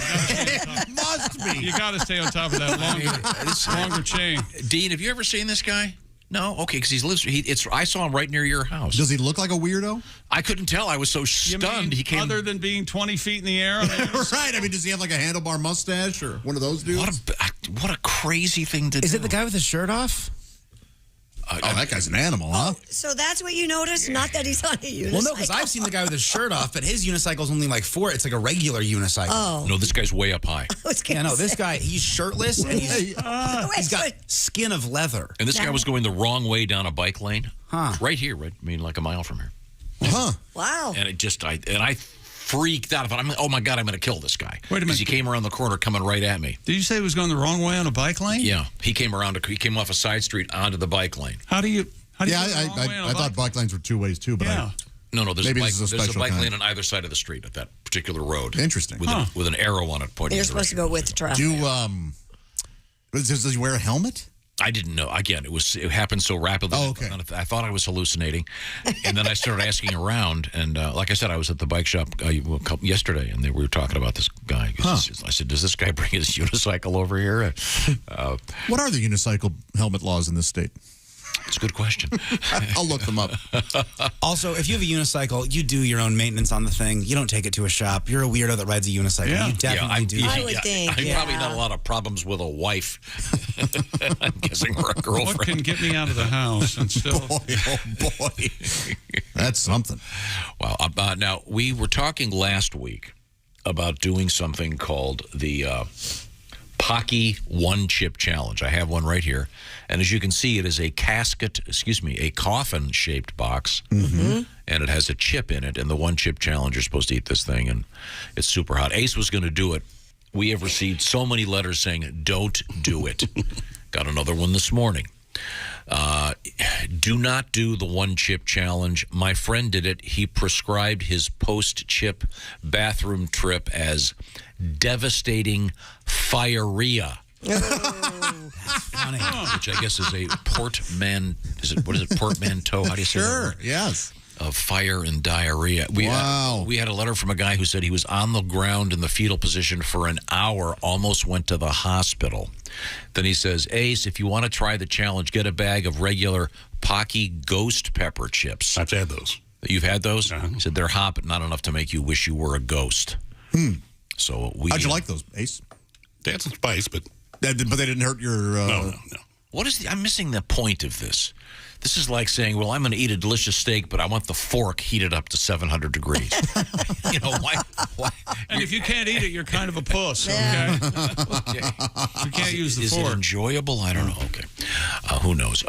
must be. You gotta stay on top of that longer chain. Dean, have you ever seen this guy? No, okay, because he lives. I saw him right near your house. Does he look like a weirdo? I couldn't tell. I was so stunned. He came. Other than being 20 feet in the air. Right. I mean, does he have like a handlebar mustache or one of those dudes? What a crazy thing to do. Is it the guy with his shirt off? That guy's an animal, huh? So that's what you noticed? Not that he's on a unicycle. Well, no, because I've seen the guy with his shirt off, but his unicycle's only like 4. It's like a regular unicycle. Oh. No, this guy's way up high. Yeah, no, this guy, he's shirtless and he's got skin of leather. And this guy was going the wrong way down a bike lane. Huh. Right here, right? I mean, like a mile from here. Huh. Wow. And I freaked out. I'm like, oh my God, I'm going to kill this guy. Wait a minute. Because he came around the corner coming right at me. Did you say he was going the wrong way on a bike lane? Yeah. He came off a side street onto the bike lane. How do you Yeah, go the wrong way on a I thought bike lanes were 2 ways too, but No, there's maybe a bike, this is a there's a special bike kind. lane on either side of the street at that particular road. Interesting. With an arrow on it pointing. You're supposed to go with the traffic. Does he wear a helmet? I didn't know. Again, it happened so rapidly. Oh, okay. I thought I was hallucinating, and then I started asking around. And like I said, I was at the bike shop yesterday, and we were talking about this guy. I said, "Does this guy bring his unicycle over here?" What are the unicycle helmet laws in this state? It's a good question. I'll look them up. Also, if you have a unicycle, you do your own maintenance on the thing. You don't take it to a shop. You're a weirdo that rides a unicycle. Yeah. You definitely do. I would think. I'm probably not a lot of problems with a wife. I'm guessing we're a girlfriend. What can get me out of the house and still? Boy, oh boy. That's something. Wow. Now, we were talking last week about doing something called the Pocky One Chip Challenge. I have one right here. And as you can see, it is a coffin-shaped box. Mm-hmm. And it has a chip in it. And the One Chip Challenge, you're supposed to eat this thing. And it's super hot. Ace was going to do it. We have received so many letters saying, don't do it. Got another one this morning. Do not do the One Chip Challenge. My friend did it. He prescribed his post-chip bathroom trip as devastating firea. Funny. Which I guess is a portmanteau? How do you say that? Sure, yes. Of fire and diarrhea. We had a letter from a guy who said he was on the ground in the fetal position for an hour, almost went to the hospital. Then he says, Ace, if you want to try the challenge, get a bag of regular Pocky ghost pepper chips. I've had those. You've had those? He said they're hot, but not enough to make you wish you were a ghost. So How'd you like those, Ace? They had some spice, but they didn't hurt your... No. What is I'm missing the point of this. This is like saying, well, I'm going to eat a delicious steak, but I want the fork heated up to 700 degrees. You know, why? And if you can't eat it, you're kind of a puss, okay? You can't use the fork. Is it enjoyable? I don't know. Okay. Who knows?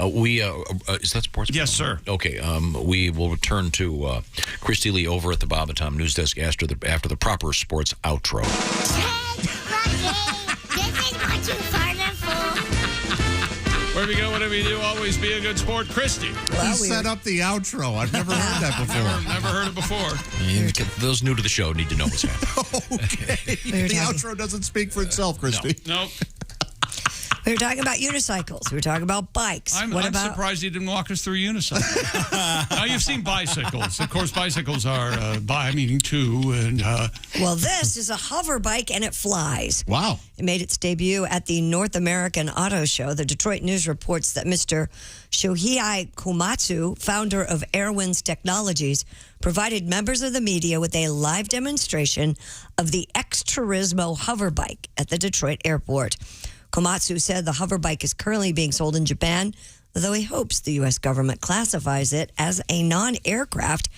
Is that sports? Yes, sir. Okay. We will return to Christy Lee over at the Bob and Tom News Desk after the proper sports outro. Wherever you go, whatever you do, always be a good sport. Christy. He set up the outro. I've never heard that before. Never heard it before. Those new to the show need to know what's happening. Okay. The outro doesn't speak for itself, Christy. Nope. We were talking about unicycles. We were talking about bikes. I'm surprised you didn't walk us through unicycles. Now, you've seen bicycles. Of course, bicycles are, meaning two. And, well, this is a hover bike, and it flies. Wow. It made its debut at the North American Auto Show. The Detroit News reports that Mr. Shohei Komatsu, founder of Airwinds Technologies, provided members of the media with a live demonstration of the X-Turismo hover bike at the Detroit airport. Komatsu said the hover bike is currently being sold in Japan, though he hopes the U.S. government classifies it as a non-aircraft.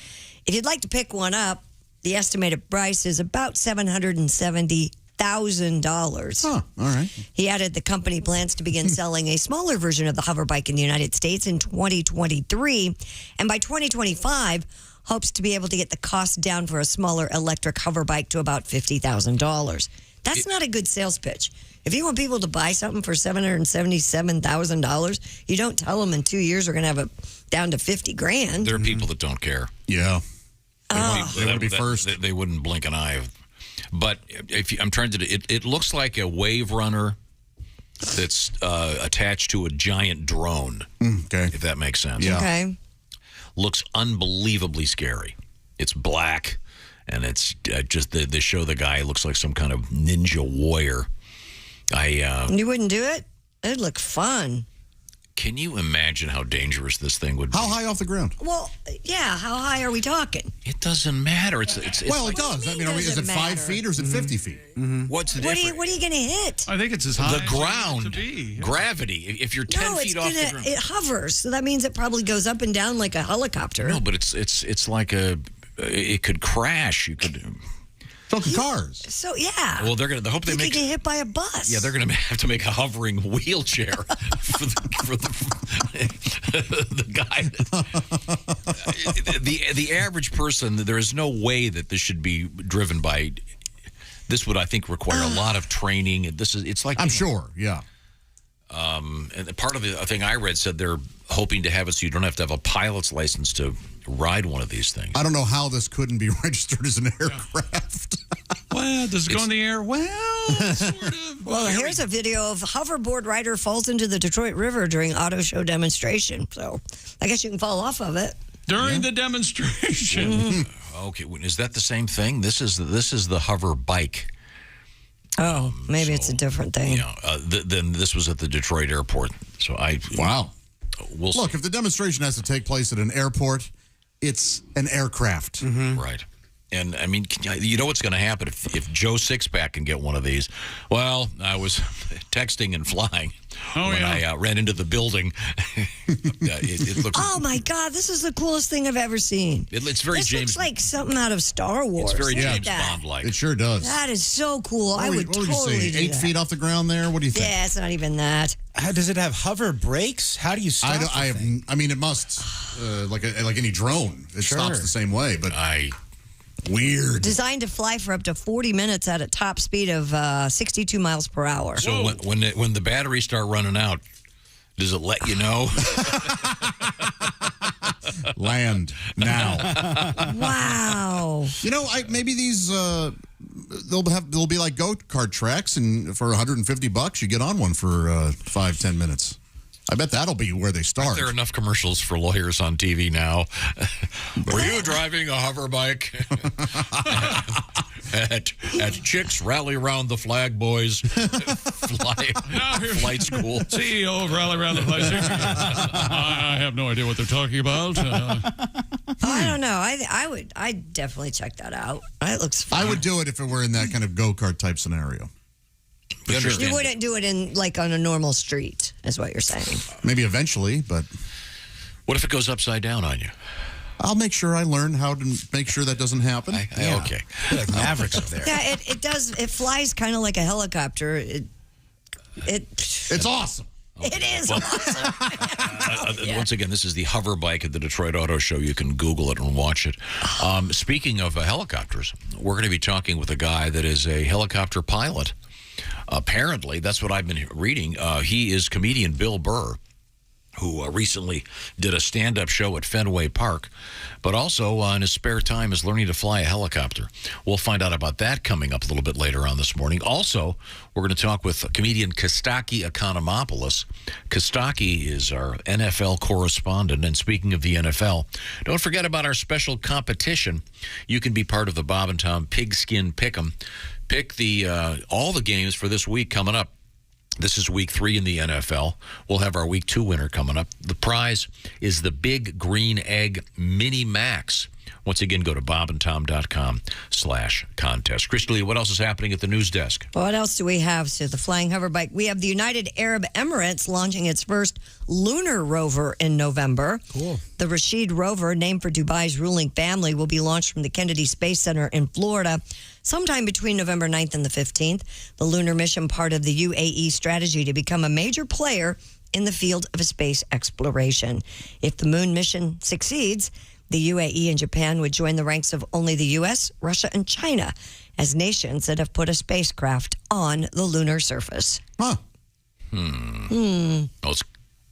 If you'd like to pick one up, the estimated price is about $770,000. Huh, all right. He added the company plans to begin selling a smaller version of the hover bike in the United States in 2023, and by 2025, hopes to be able to get the cost down for a smaller electric hover bike to about $50,000. That's not a good sales pitch. If you want people to buy something for $777,000, you don't tell them in 2 years we're going to have it down to $50,000. There are people that don't care. Yeah. They want to be first. They wouldn't blink an eye. But I'm trying to. It looks like a wave runner that's attached to a giant drone. Okay. If that makes sense. Yeah. Okay. Looks unbelievably scary. It's black, and it's just they show the guy looks like some kind of ninja warrior. You wouldn't do it? It'd look fun. Can you imagine how dangerous this thing would be? How high off the ground? Well, yeah. How high are we talking? It doesn't matter. It's well, it does. I mean, is it 5 feet or is it 50 feet? What's the difference? What are you going to hit? I think it's as high the as ground, to be. gravity. If you're 10 feet off the ground, it hovers. So that means it probably goes up and down like a helicopter. No, but it's like it could crash. You could. So can cars. So yeah. Well, they hope they could get hit by a bus. Yeah, they're going to have to make a hovering wheelchair for the guy. The average person, there is no way that this should be driven by. This would, I think, require a lot of training. It's like I'm sure. Yeah. And part of the thing I read said they're hoping to have it so you don't have to have a pilot's license to ride one of these things. I don't know how this couldn't be registered as an aircraft. Well, does it go in the air? Well, sort of. Well, here's a video of hoverboard rider falls into the Detroit River during auto show demonstration. So I guess you can fall off of it. During the demonstration. Okay, is that the same thing? This is the hover bike. Oh, maybe it's a different thing. Yeah, then this was at the Detroit airport. So wow. we'll Look, see. if the demonstration has to take place at an airport, it's an aircraft. Right. And, I mean, you know what's going to happen if Joe Sixpack can get one of these. Well, I was texting and flying when I ran into the building. It looks... Oh, my God. This is the coolest thing I've ever seen. It's very this James... looks like something out of Star Wars. It's very Look at James that. Bond-like. It sure does. That is so cool. I would what would totally you say, do 8 that. feet off the ground there? What do you think? Yeah, it's not even that. Does it have hover brakes? How do you stop I mean, it must, like any drone. It stops the same way, but weird. Designed to fly for up to 40 minutes at a top speed of 62 miles per hour. So when the batteries start running out, does it let you know? Land now. Wow. You know, maybe these they'll be like go-kart tracks, and for $150 you get on one for 5-10 minutes. I bet that'll be where they start. Aren't there enough commercials for lawyers on TV now? Were you driving a hover bike at Chicks Rally Round the Flag Boys flight school? CEO of Rally Round the Flag. I have no idea what they're talking about. I don't know. I'd definitely check that out. It looks fun. I would do it if it were in that kind of go-kart type scenario. You wouldn't do it on a normal street, is what you're saying. Maybe eventually, but... What if it goes upside down on you? I'll make sure I learn how to make sure that doesn't happen. Okay. Like Mavericks up there. Yeah, it does. It flies kind of like a helicopter. It's awesome. It is awesome. Once again, this is the hover bike at the Detroit Auto Show. You can Google it and watch it. Speaking of helicopters, we're going to be talking with a guy that is a helicopter pilot. Apparently, that's what I've been reading. He is comedian Bill Burr, who recently did a stand-up show at Fenway Park, but also in his spare time is learning to fly a helicopter. We'll find out about that coming up a little bit later on this morning. Also, we're going to talk with comedian Kostaki Economopoulos. Kostaki is our NFL correspondent, and speaking of the NFL, don't forget about our special competition. You can be part of the Bob and Tom Pigskin Pick'em. Pick all the games for this week coming up. This is week 3 in the NFL. We'll have our week 2 winner coming up. The prize is the Big Green Egg Mini Max. Once again, go to bobandtom.com/contest. Crystal Lee, what else is happening at the news desk? What else do we have? So the flying hover bike. We have the United Arab Emirates launching its first Lunar Rover in November. Cool. The Rashid Rover, named for Dubai's ruling family, will be launched from the Kennedy Space Center in Florida sometime between November 9th and the 15th. The lunar mission, part of the UAE strategy to become a major player in the field of space exploration. If the moon mission succeeds, the UAE and Japan would join the ranks of only the U.S., Russia, and China as nations that have put a spacecraft on the lunar surface. Huh. Well, it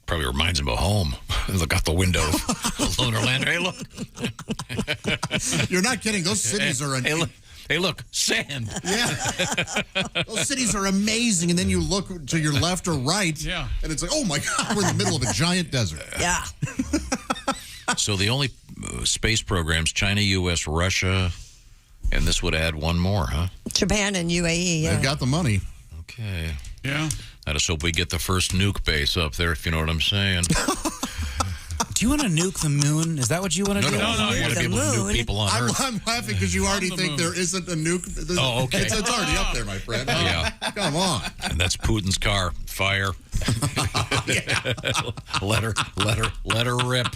probably reminds him of home. Look out the window. Lunar lander. Hey, look. You're not kidding. Those cities are... Hey, look, sand. Yeah. Those cities are amazing. And then you look to your left or right, and it's like, oh, my God, we're in the middle of a giant desert. Yeah. So the only space programs, China, U.S., Russia, and this would add one more, huh? Japan and UAE, yeah. They've got the money. Okay. Yeah. I just hope we get the first nuke base up there, if you know what I'm saying. Do you want to nuke the moon? Is that what you want to do? No, I want to be able to nuke people on Earth. I'm laughing because you already think there isn't a nuke. Oh, okay. It's already up there, my friend. Yeah. Come on. And that's Putin's car. Fire. Let her rip.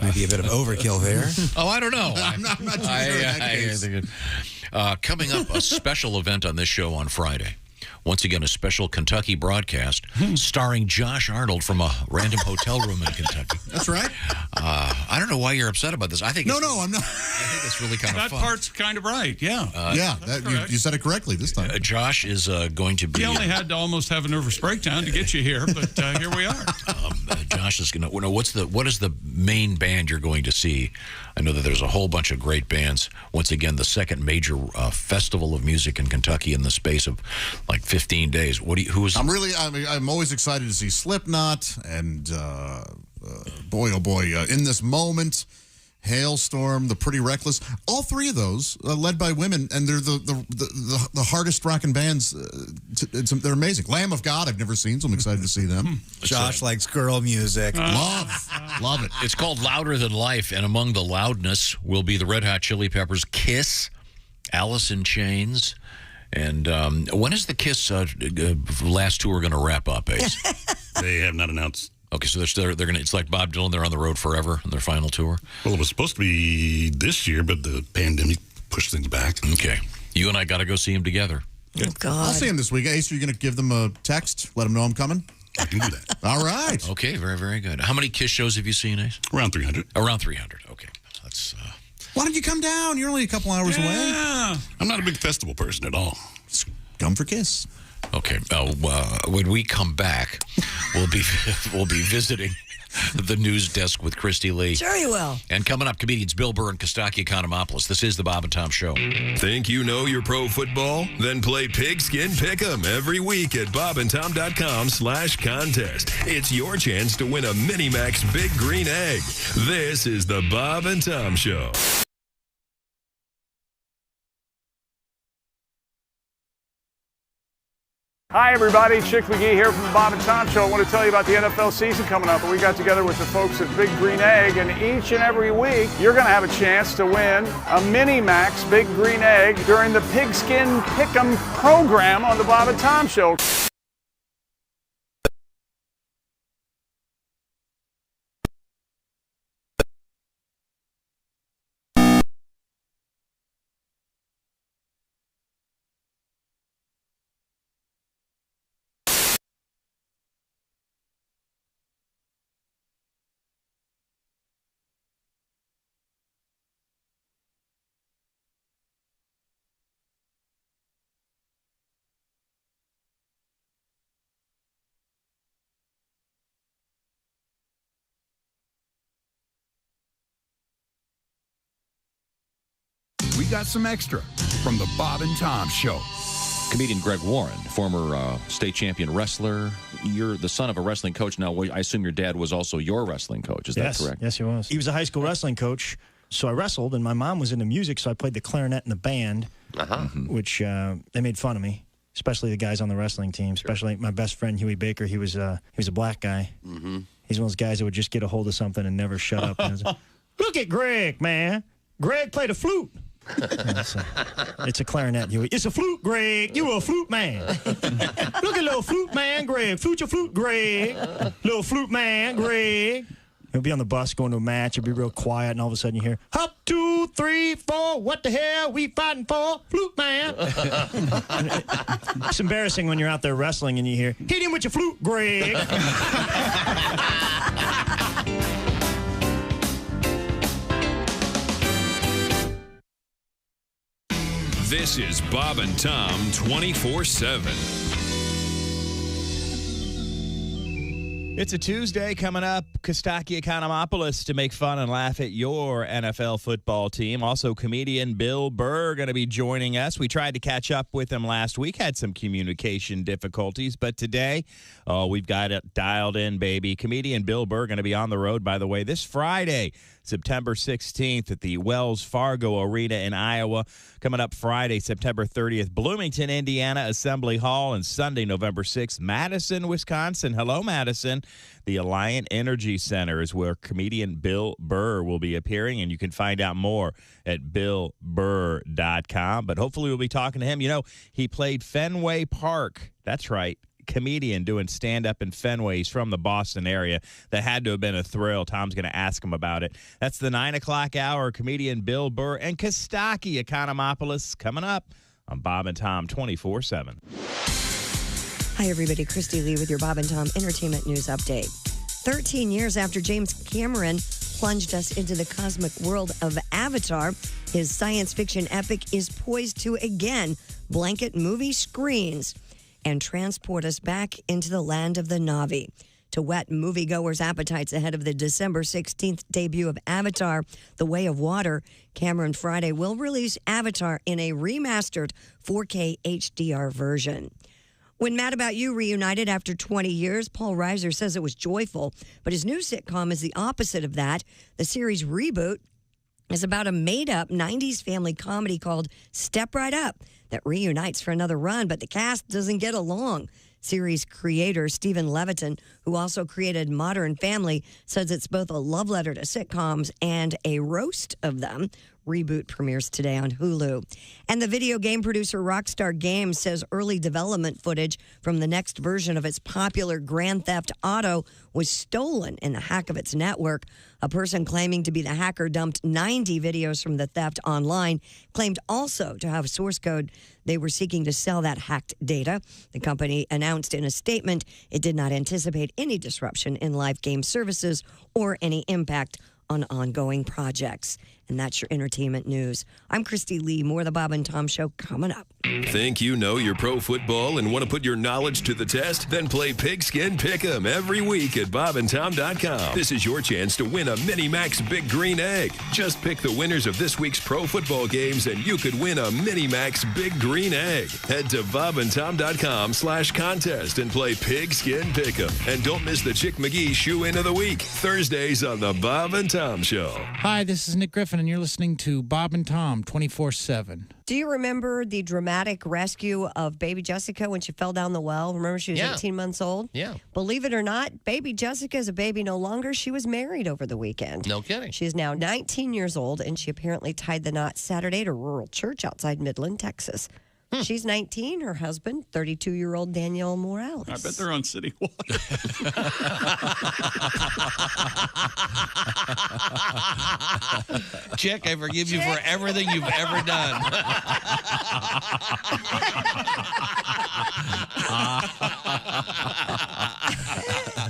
Maybe a bit of overkill there. Oh, I don't know. I'm not too sure in that case. Coming up, a special event on this show on Friday. Once again, a special Kentucky broadcast starring Josh Arnold from a random hotel room in Kentucky. That's right. I don't know why you're upset about this. I think I'm not. I think it's really kind of that fun. That part's kind of right, yeah. You said it correctly this time. Josh is going to be... He only had to almost have a nervous breakdown to get you here, but here we are. Josh is going to... What is the main band you're going to see? I know that there's a whole bunch of great bands. Once again, the second major festival of music in Kentucky in the space of like 15 days. I'm always excited to see Slipknot and boy, oh boy, In This Moment. Hailstorm, The Pretty Reckless. All three of those led by women, and they're the hardest rocking bands. They're amazing. Lamb of God, I've never seen, so I'm excited to see them. Josh likes girl music. Love it. It's called Louder Than Life, and among the loudness will be the Red Hot Chili Peppers, Kiss, Alice in Chains. And when is the Kiss last tour going to wrap up, Ace? They have not announced. Okay, so they're going to. It's like Bob Dylan. They're on the road forever in their final tour. Well, it was supposed to be this year, but the pandemic pushed things back. Okay, you and I got to go see him together. Oh, God. I'll see him this week. Ace, are you going to give them a text? Let them know I'm coming? I can do that. All right. Okay, very, very good. How many Kiss shows have you seen, Ace? Around 300. Around 300. Okay, that's. Why don't you come down? You're only a couple hours away. I'm not a big festival person at all. Come for Kiss. Okay. When we come back, we'll be visiting the news desk with Christy Lee. Sure you will. And coming up, comedians Bill Burr and Kostaki Economopoulos. This is the Bob and Tom Show. Think you know your pro football? Then play Pigskin Pick'em every week at bobandtom.com/contest. It's your chance to win a Minimax Big Green Egg. This is the Bob and Tom Show. Hi, everybody. Chick McGee here from the Bob and Tom Show. I want to tell you about the NFL season coming up. We got together with the folks at Big Green Egg, and each and every week, you're going to have a chance to win a Mini-Max Big Green Egg during the Pigskin Pick'em program on the Bob and Tom Show. We got some extra from the Bob and Tom Show. Comedian Greg Warren, former state champion wrestler. You're the son of a wrestling coach. Now, I assume your dad was also your wrestling coach. Is that correct? Yes, he was. He was a high school wrestling coach, so I wrestled, and my mom was into music, so I played the clarinet in the band, which they made fun of me, especially the guys on the wrestling team, especially my best friend, Huey Baker. He was a black guy. He's one of those guys that would just get a hold of something and never shut up. And look at Greg, man. Greg played a flute. It's a clarinet, Huey. It's a flute, Greg. You a flute man. Look at little flute man, Greg. Flute your flute, Greg. Little flute man, Greg. He'll be on the bus going to a match. He'll be real quiet, and all of a sudden you hear, "Up, 2, 3, 4. What the hell we fighting for? Flute man." It's embarrassing when you're out there wrestling and you hear, "Hit him with your flute, Greg." This is Bob and Tom 24/7. It's a Tuesday coming up. Kostaki Economopoulos to make fun and laugh at your NFL football team. Also, comedian Bill Burr going to be joining us. We tried to catch up with him last week, had some communication difficulties, but today, we've got it dialed in, baby. Comedian Bill Burr going to be on the road, by the way, this Friday, September 16th at the Wells Fargo Arena in Iowa. Coming up Friday, September 30th, Bloomington, Indiana, Assembly Hall, and Sunday, November 6th, Madison, Wisconsin. Hello, Madison. The Alliant Energy Center is where comedian Bill Burr will be appearing, and you can find out more at BillBurr.com. But hopefully we'll be talking to him. You know, he played Fenway Park. That's right. Comedian doing stand-up in Fenway. He's from the Boston area. That had to have been a thrill. Tom's going to ask him about it. That's the 9 o'clock hour. Comedian Bill Burr and Kostaki Economopoulos coming up on Bob and Tom 24/7. Hi, everybody. Christy Lee with your Bob and Tom Entertainment News Update. 13 years after James Cameron plunged us into the cosmic world of Avatar, his science fiction epic is poised to again blanket movie screens and transport us back into the land of the Na'vi. To whet moviegoers' appetites ahead of the December 16th debut of Avatar, The Way of Water, Cameron Friday will release Avatar in a remastered 4K HDR version. When Mad About You reunited after 20 years, Paul Reiser says it was joyful, but his new sitcom is the opposite of that. The series reboot is about a made-up 90s family comedy called Step Right Up that reunites for another run, but the cast doesn't get along. Series creator Stephen Levitan, who also created Modern Family, says it's both a love letter to sitcoms and a roast of them. Reboot premieres today on Hulu. And the video game producer Rockstar Games says early development footage from the next version of its popular Grand Theft Auto was stolen in the hack of its network. A person claiming to be the hacker dumped 90 videos from the theft online, claimed also to have source code they were seeking to sell that hacked data. The company announced in a statement it did not anticipate any disruption in live game services or any impact on ongoing projects. And that's your entertainment news. I'm Christy Lee. More of the Bob and Tom Show coming up. Think you know your pro football and want to put your knowledge to the test? Then play Pigskin Pick'em every week at bobandtom.com. This is your chance to win a Mini Max Big Green Egg. Just pick the winners of this week's pro football games and you could win a Mini Max Big Green Egg. Head to bobandtom.com/contest and play Pigskin Pick'em. And don't miss the Chick McGee Shoe-In of the Week, Thursdays on the Bob and Tom Show. Hi, this is Nick Griffin, and you're listening to Bob and Tom 24/7. Do you remember the dramatic rescue of baby Jessica when she fell down the well? Remember she was 18 months old? Yeah. Believe it or not, baby Jessica is a baby no longer. She was married over the weekend. No kidding. She is now 19 years old, and she apparently tied the knot Saturday at a rural church outside Midland, Texas. She's 19. Her husband, 32-year-old Daniel Morales. I bet they're on City Walk. Chick, I forgive you for everything you've ever done.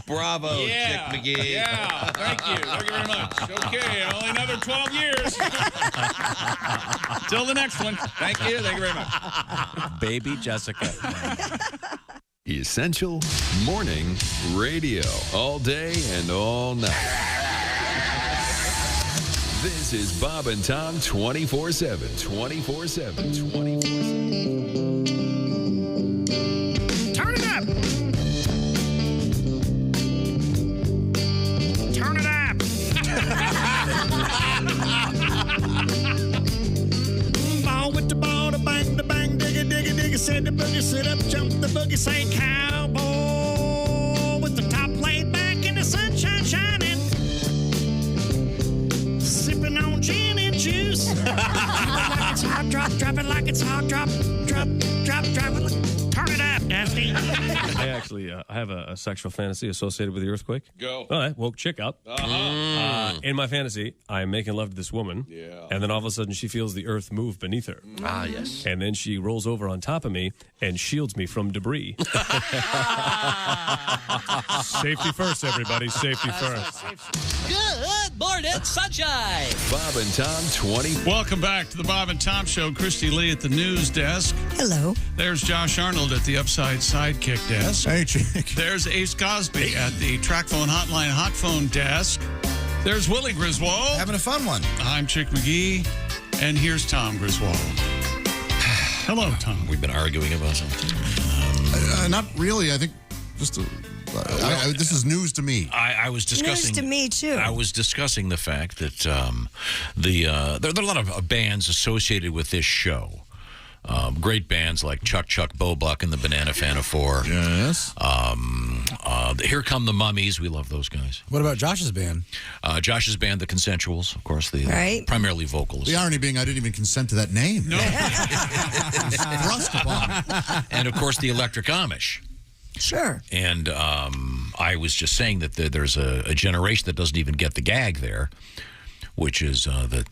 Bravo, Chick McGee. Yeah, thank you. Thank you very much. Okay, only another 12 years. Till the next one. Thank you. Thank you very much. Baby Jessica. Essential Morning Radio. All day and all night. This is Bob and Tom 24/7. 24/7. 24/7. Turn it up. Turn it up. Ball with the ball, the bang, digga, digga, digga. Said the boogie, sit up, jump the boogie, say cowboy. With the top laid back and the sunshine shining. Sipping on gin and juice. Drop it like it's hot, drop it like it's hot, drop it like, turn it up, Daphne. I actually have a sexual fantasy associated with the earthquake. Go. Well, I woke Chick up. In my fantasy, I'm making love to this woman. Yeah. And then all of a sudden, she feels the earth move beneath her. Ah, yes. And then she rolls over on top of me and shields me from debris. Safety first, everybody. Safety first. Good morning, sunshine. Bob and Tom 20. Welcome back to the Bob and Tom Show. Christy Lee at the news desk. Hello. There's Josh Arnold at the Upside Sidekick desk. Hey, Chick. There's Ace Cosby at the Track Phone Hotline Hot Phone desk. There's Willie Griswold. Having a fun one. I'm Chick McGee. And here's Tom Griswold. Hello, Tom. We've been arguing about something. Not really. I think just this is news to me. I was discussing. News to me, too. I was discussing the fact that there are a lot of bands associated with this show. Great bands like Chuck Bobuck and the Banana Fana 4. Yes. Here Come the Mummies. We love those guys. What about Josh's band? Josh's band, the Consensuals, of course, the Right. primarily vocalists. The irony being I didn't even consent to that name. No. Thrust upon. And, of course, the Electric Amish. Sure. And I was just saying that there's a generation that doesn't even get the gag there, which is that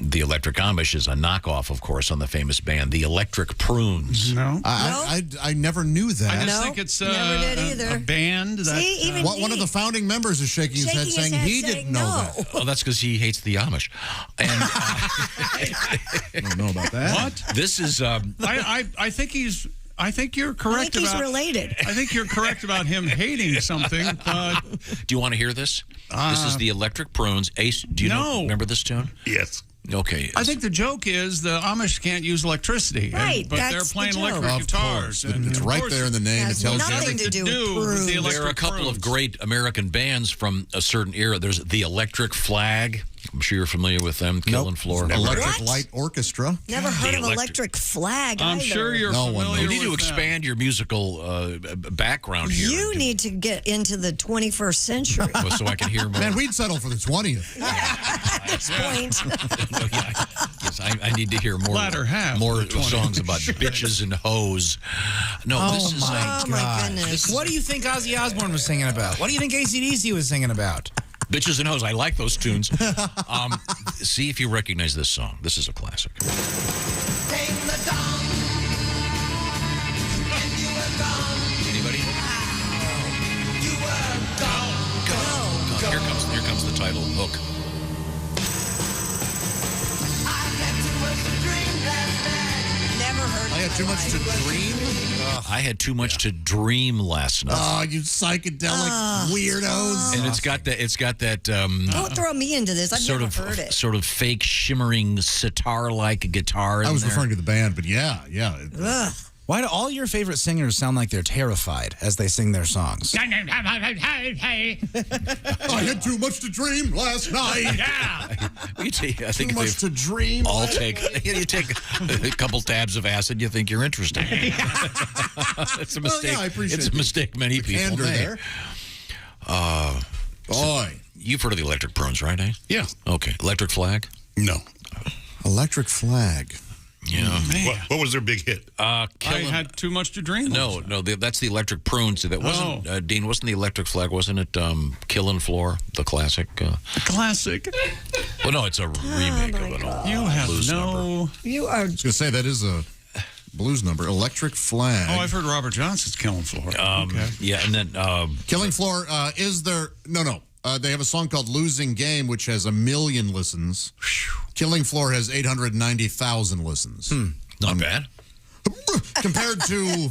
the Electric Amish is a knockoff, of course, on the famous band, the Electric Prunes. No. I never knew that. I just think it's never did either. a band that... See, even one of the founding members is shaking his head saying he didn't know that. Well, that's because he hates the Amish. And I don't know about that. What? This is... I think he's... I think you're correct I think about... he's related. I think you're correct about him hating something, but... Do you want to hear this? This is the Electric Prunes. Ace, do you know? Remember this tune? Yes. Okay. I think the joke is the Amish can't use electricity. Right, But they're that's the playing joke. electric Of guitars. course. It's right there in the name. It Has tells you nothing everything. to do with with the prunes. There are a couple of great American bands from a certain era. There's the Electric Flag. I'm sure you're familiar with them. Killing Floor. Electric Light Orchestra. Never heard of Electric- Electric Flag. I'm either. sure you're No one familiar You need to with them. expand your musical background here. You need to get into the 21st century. So I can hear more. Man, we'd settle for the 20th. At this point. Yes, I need to hear more. Latter half more of the 20th. songs about bitches and hoes. No, this is. Oh, my goodness. What do you think Ozzy Osbourne was singing about? What do you think AC/DC was singing about? Bitches and Hoes. I like those tunes. See if you recognize this song. This is a classic. Anybody? Go. Here comes the title hook. Never heard I had too much to dream. I had too much to dream last night. Oh, you psychedelic weirdos. And it's got that Don't throw me into this. I've sort never of heard it. sort of fake shimmering sitar-like guitar. I was in there. referring to the band, but yeah. Ugh. Why do all your favorite singers sound like they're terrified as they sing their songs? I had too much to dream last night. I think Too much to dream. All take you take a couple tabs of acid, you think you're interesting. It's a mistake. Well, yeah, I appreciate it's a mistake many people candor make. there. Boy, you've heard of the Electric Prunes, right? Eh? Yeah. Okay, Electric Flag. No. Electric Flag. Yeah. What was their big hit? I had too much to dream. No, that's the Electric Prunes. That wasn't Dean. Wasn't the Electric Flag? Wasn't it Killin' Floor, the classic? Classic. Well, no, it's a remake of an old You have blues no. number. You are. I was going to say that is a blues number. Electric Flag. Oh, I've heard Robert Johnson's Killing Floor. Okay. Yeah, and then Killing Floor. Is there? No. They have a song called "Losing Game," which has 1 million listens. Killing Floor has 890,000 listens. Not bad. Compared to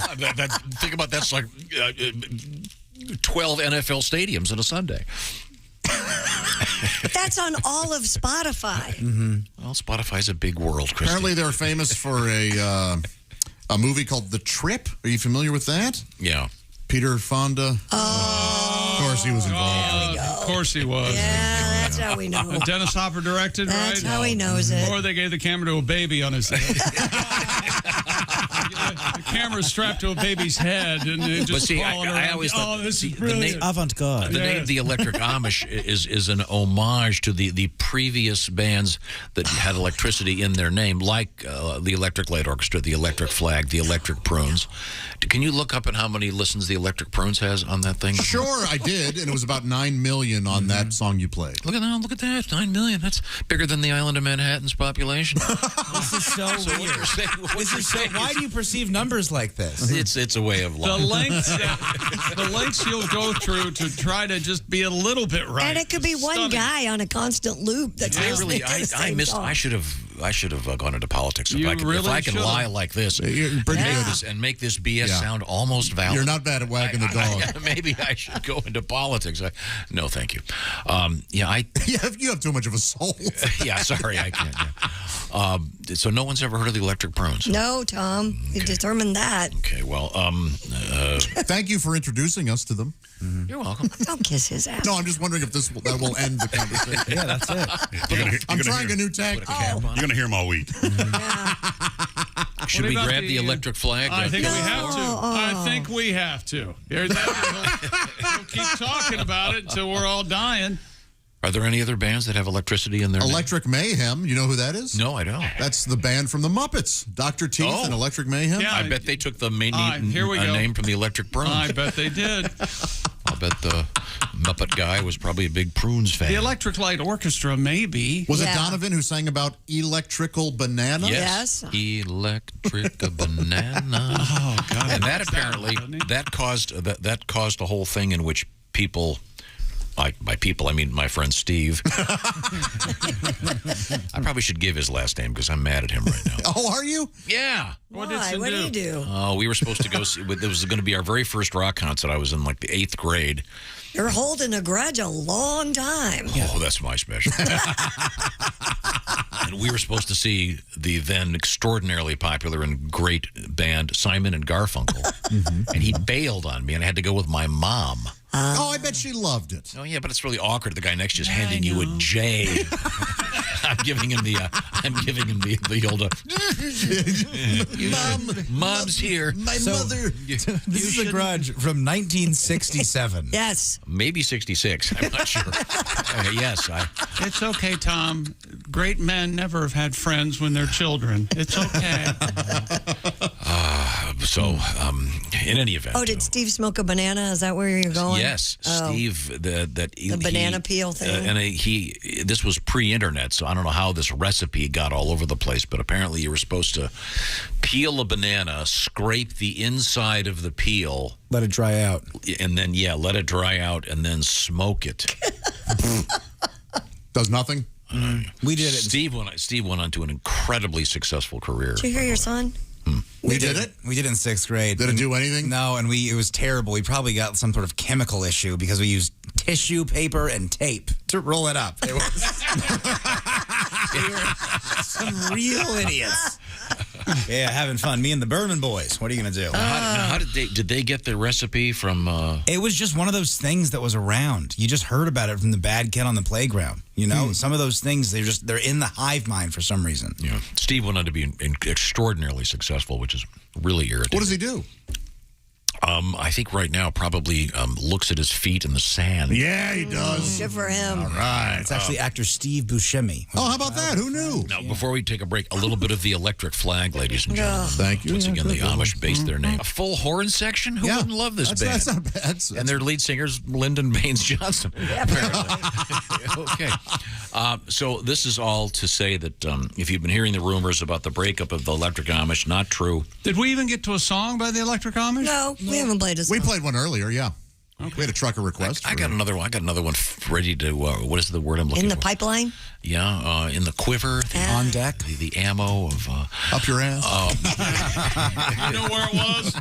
think about that's like 12 NFL stadiums in a Sunday. But that's on all of Spotify. Well, Spotify's a big world, Christy. apparently they're famous for a movie called The Trip. Are you familiar with that? Yeah. Peter Fonda. Of course he was involved. Of course he was. Yeah, that's how we know. Dennis Hopper directed, That's right? how he knows it. Or they gave the camera to a baby on his head. The camera's strapped to a baby's head, and it just But see, crawling around. I always thought this is the name, brilliant. Avant-garde. the name The Electric Amish is an homage to the previous bands that had electricity in their name, like the Electric Light Orchestra, the Electric Flag, the Electric Prunes. Can you look up at how many listens the Electric Prunes has on that thing? Sure, I did, and it was about 9 million on that song you played. Look at that! Look at that! 9 million. That's bigger than the island of Manhattan's population. This is so weird. This is so. Why do you perceive numbers like this? It's a way of The life. lengths you'll go through to try to just be a little bit right. And it could be one guy on a constant loop that's listening to the same song. I should have gone into politics. If You I can really lie should've. like this, You're pretty good. and make this BS Yeah. sound almost valid. You're not bad at wagging the dog. Maybe I should go into politics. No, thank you. You have too much of a soul. Yeah, sorry, I can't. Yeah. So no one's ever heard of the Electric Prunes? No, Tom. You determined that. Okay, well, Thank you for introducing us to them. You're welcome. Don't kiss his ass. No, I'm just wondering if that will end the conversation. Yeah, that's it. I'm trying a new tactic. You're going to hear them all week. Should we about grab the Electric Flag? I think we have to. No. I think we have to. We'll keep talking about it until we're all dying. Are there any other bands that have electricity in their name? Electric Mayhem. You know who that is? No, I don't. That's the band from the Muppets. Dr. Teeth and Electric Mayhem. Yeah. I bet they took the main Here we go. name from the Electric Prunes. I bet they did. I'll bet the Muppet guy was probably a big Prunes fan. The Electric Light Orchestra, maybe. Was Yeah. it Donovan who sang about Electrical Banana? Yes. Electric banana. Oh God! And that apparently that caused a whole thing in which people. By people, I mean my friend Steve. I probably should give his last name because I'm mad at him right now. Oh, are you? Yeah. Why? What do you do? Oh, we were supposed to go see. It was going to be our very first rock concert. I was in like the 8th grade. You're holding a grudge a long time. Oh, that's my special. And we were supposed to see the then extraordinarily popular and great band Simon and Garfunkel. And he bailed on me, and I had to go with my mom. I bet she loved it. Oh, yeah, but it's really awkward. The guy next to you is handing you a J. I'm giving him the old, Mom's here. My mother. This is a grudge from 1967. Yes. Maybe 66. I'm not sure. Yes. It's okay, Tom. Great men never have had friends when they're children. It's okay. In any event. Oh, did Steve smoke a banana? Is that where you're going? Yes, Steve. The banana peel thing. And this was pre-internet, so I don't know how this recipe got all over the place. But apparently, you were supposed to peel a banana, scrape the inside of the peel, let it dry out, and then let it dry out, and then smoke it. Does nothing. We did it. Steve went on to an incredibly successful career. Did you hear your son? We did it. We did it in 6th grade. Did it do anything? No, and it was terrible. We probably got some sort of chemical issue because we used tissue paper and tape to roll it up. It was we were some real idiots. Yeah, having fun. Me and the Berman boys. What are you going to do? How did they get the recipe from? It was just one of those things that was around. You just heard about it from the bad kid on the playground. You know, some of those things they're in the hive mind for some reason. Yeah, Steve went on to be extraordinarily successful, which is really irritating. What does he do? I think right now probably looks at his feet in the sand. Yeah, he does. Good for him. All right. It's actually actor Steve Buscemi. Oh, how about that? Who knew? Now, before we take a break, a little bit of the electric flag, ladies and gentlemen. Thank you. Once again, the Amish based their name. A full horn section? Who wouldn't love this band? That's not bad. And their lead singer's Lyndon Baines Johnson. Okay. So this is all to say that if you've been hearing the rumors about the breakup of the Electric Amish, not true. Did we even get to a song by the Electric Amish? No, we haven't played a song. We played one earlier, yeah. Okay. We had a trucker request. I got another one. I got another one ready to. What is the word I'm looking for? In the pipeline? Yeah, in the quiver, on deck, the ammo of up your ass. You know where it was?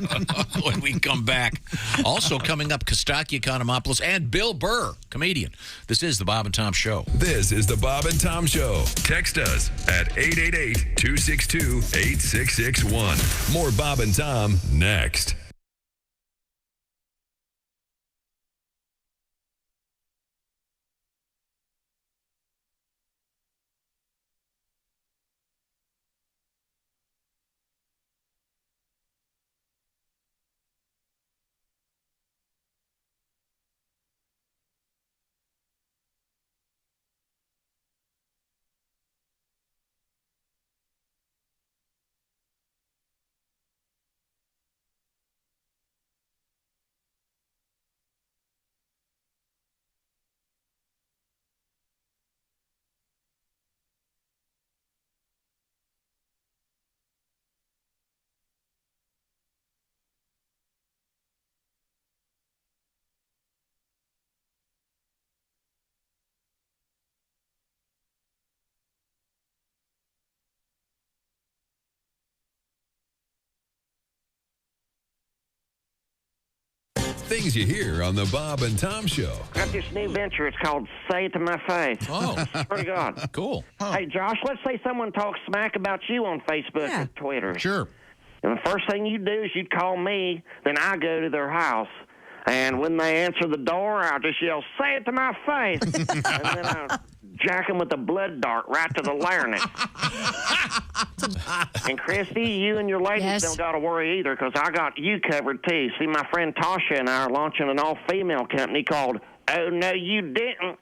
When we come back. Also coming up, Kostaki Economopoulos and Bill Burr, comedian. This is the Bob and Tom Show. This is the Bob and Tom Show. Text us at 888-262-8661. More Bob and Tom next. Things you hear on the Bob and Tom Show. Got this new venture. It's called Say It to My Face. Oh. Pretty good. Cool. Hey, Josh, let's say someone talks smack about you on Facebook or Twitter. Sure. And the first thing you do is you call me, then I go to their house. And when they answer the door, I'll just yell, say it to my face. And then I'll jack them with a blood dart right to the larynx. And Christy, you and your ladies don't got to worry either, because I got you covered too. See, my friend Tosh and I are launching an all-female company called Oh, No, You Didn't.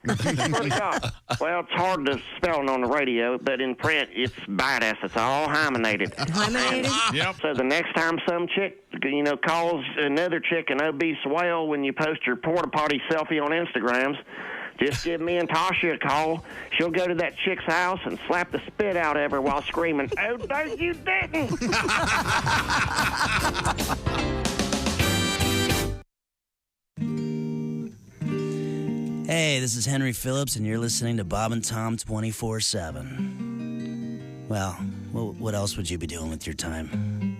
Well, it's hard to spell on the radio, but in print, it's badass. It's all hymenated. Hymenated? Yep. So the next time some chick, calls another chick an obese whale when you post your porta potty selfie on Instagrams, just give me and Tasha a call. She'll go to that chick's house and slap the spit out of her while screaming, Oh, no, you didn't. Hey, this is Henry Phillips, and you're listening to Bob and Tom 24/7. Well, what else would you be doing with your time?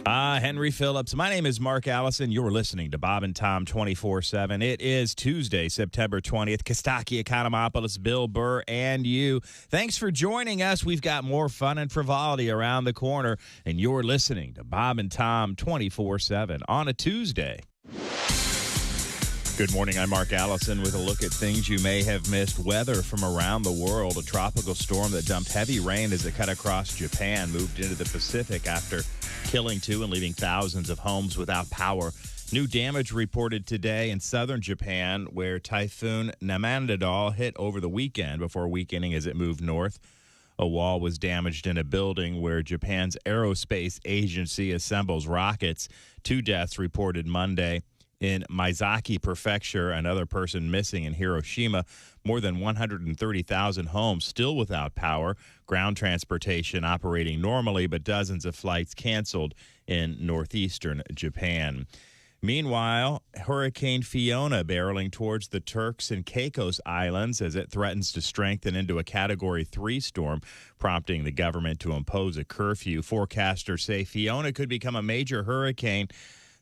Henry Phillips. My name is Mark Allison. You're listening to Bob and Tom 24/7. It is Tuesday, September 20th. Kostaki, Economopoulos, Bill Burr, and you. Thanks for joining us. We've got more fun and frivolity around the corner, and you're listening to Bob and Tom 24/7 on a Tuesday. Good morning. I'm Mark Allison with a look at things you may have missed. Weather from around the world. A tropical storm that dumped heavy rain as it cut across Japan moved into the Pacific after killing 2 and leaving thousands of homes without power. New damage reported today in southern Japan, where Typhoon Namandadal hit over the weekend before weakening as it moved north. A wall was damaged in a building where Japan's aerospace agency assembles rockets. 2 deaths reported Monday. In Miyazaki Prefecture, another person missing in Hiroshima. More than 130,000 homes still without power. Ground transportation operating normally, but dozens of flights canceled in northeastern Japan. Meanwhile, Hurricane Fiona barreling towards the Turks and Caicos Islands as it threatens to strengthen into a Category 3 storm, prompting the government to impose a curfew. Forecasters say Fiona could become a major hurricane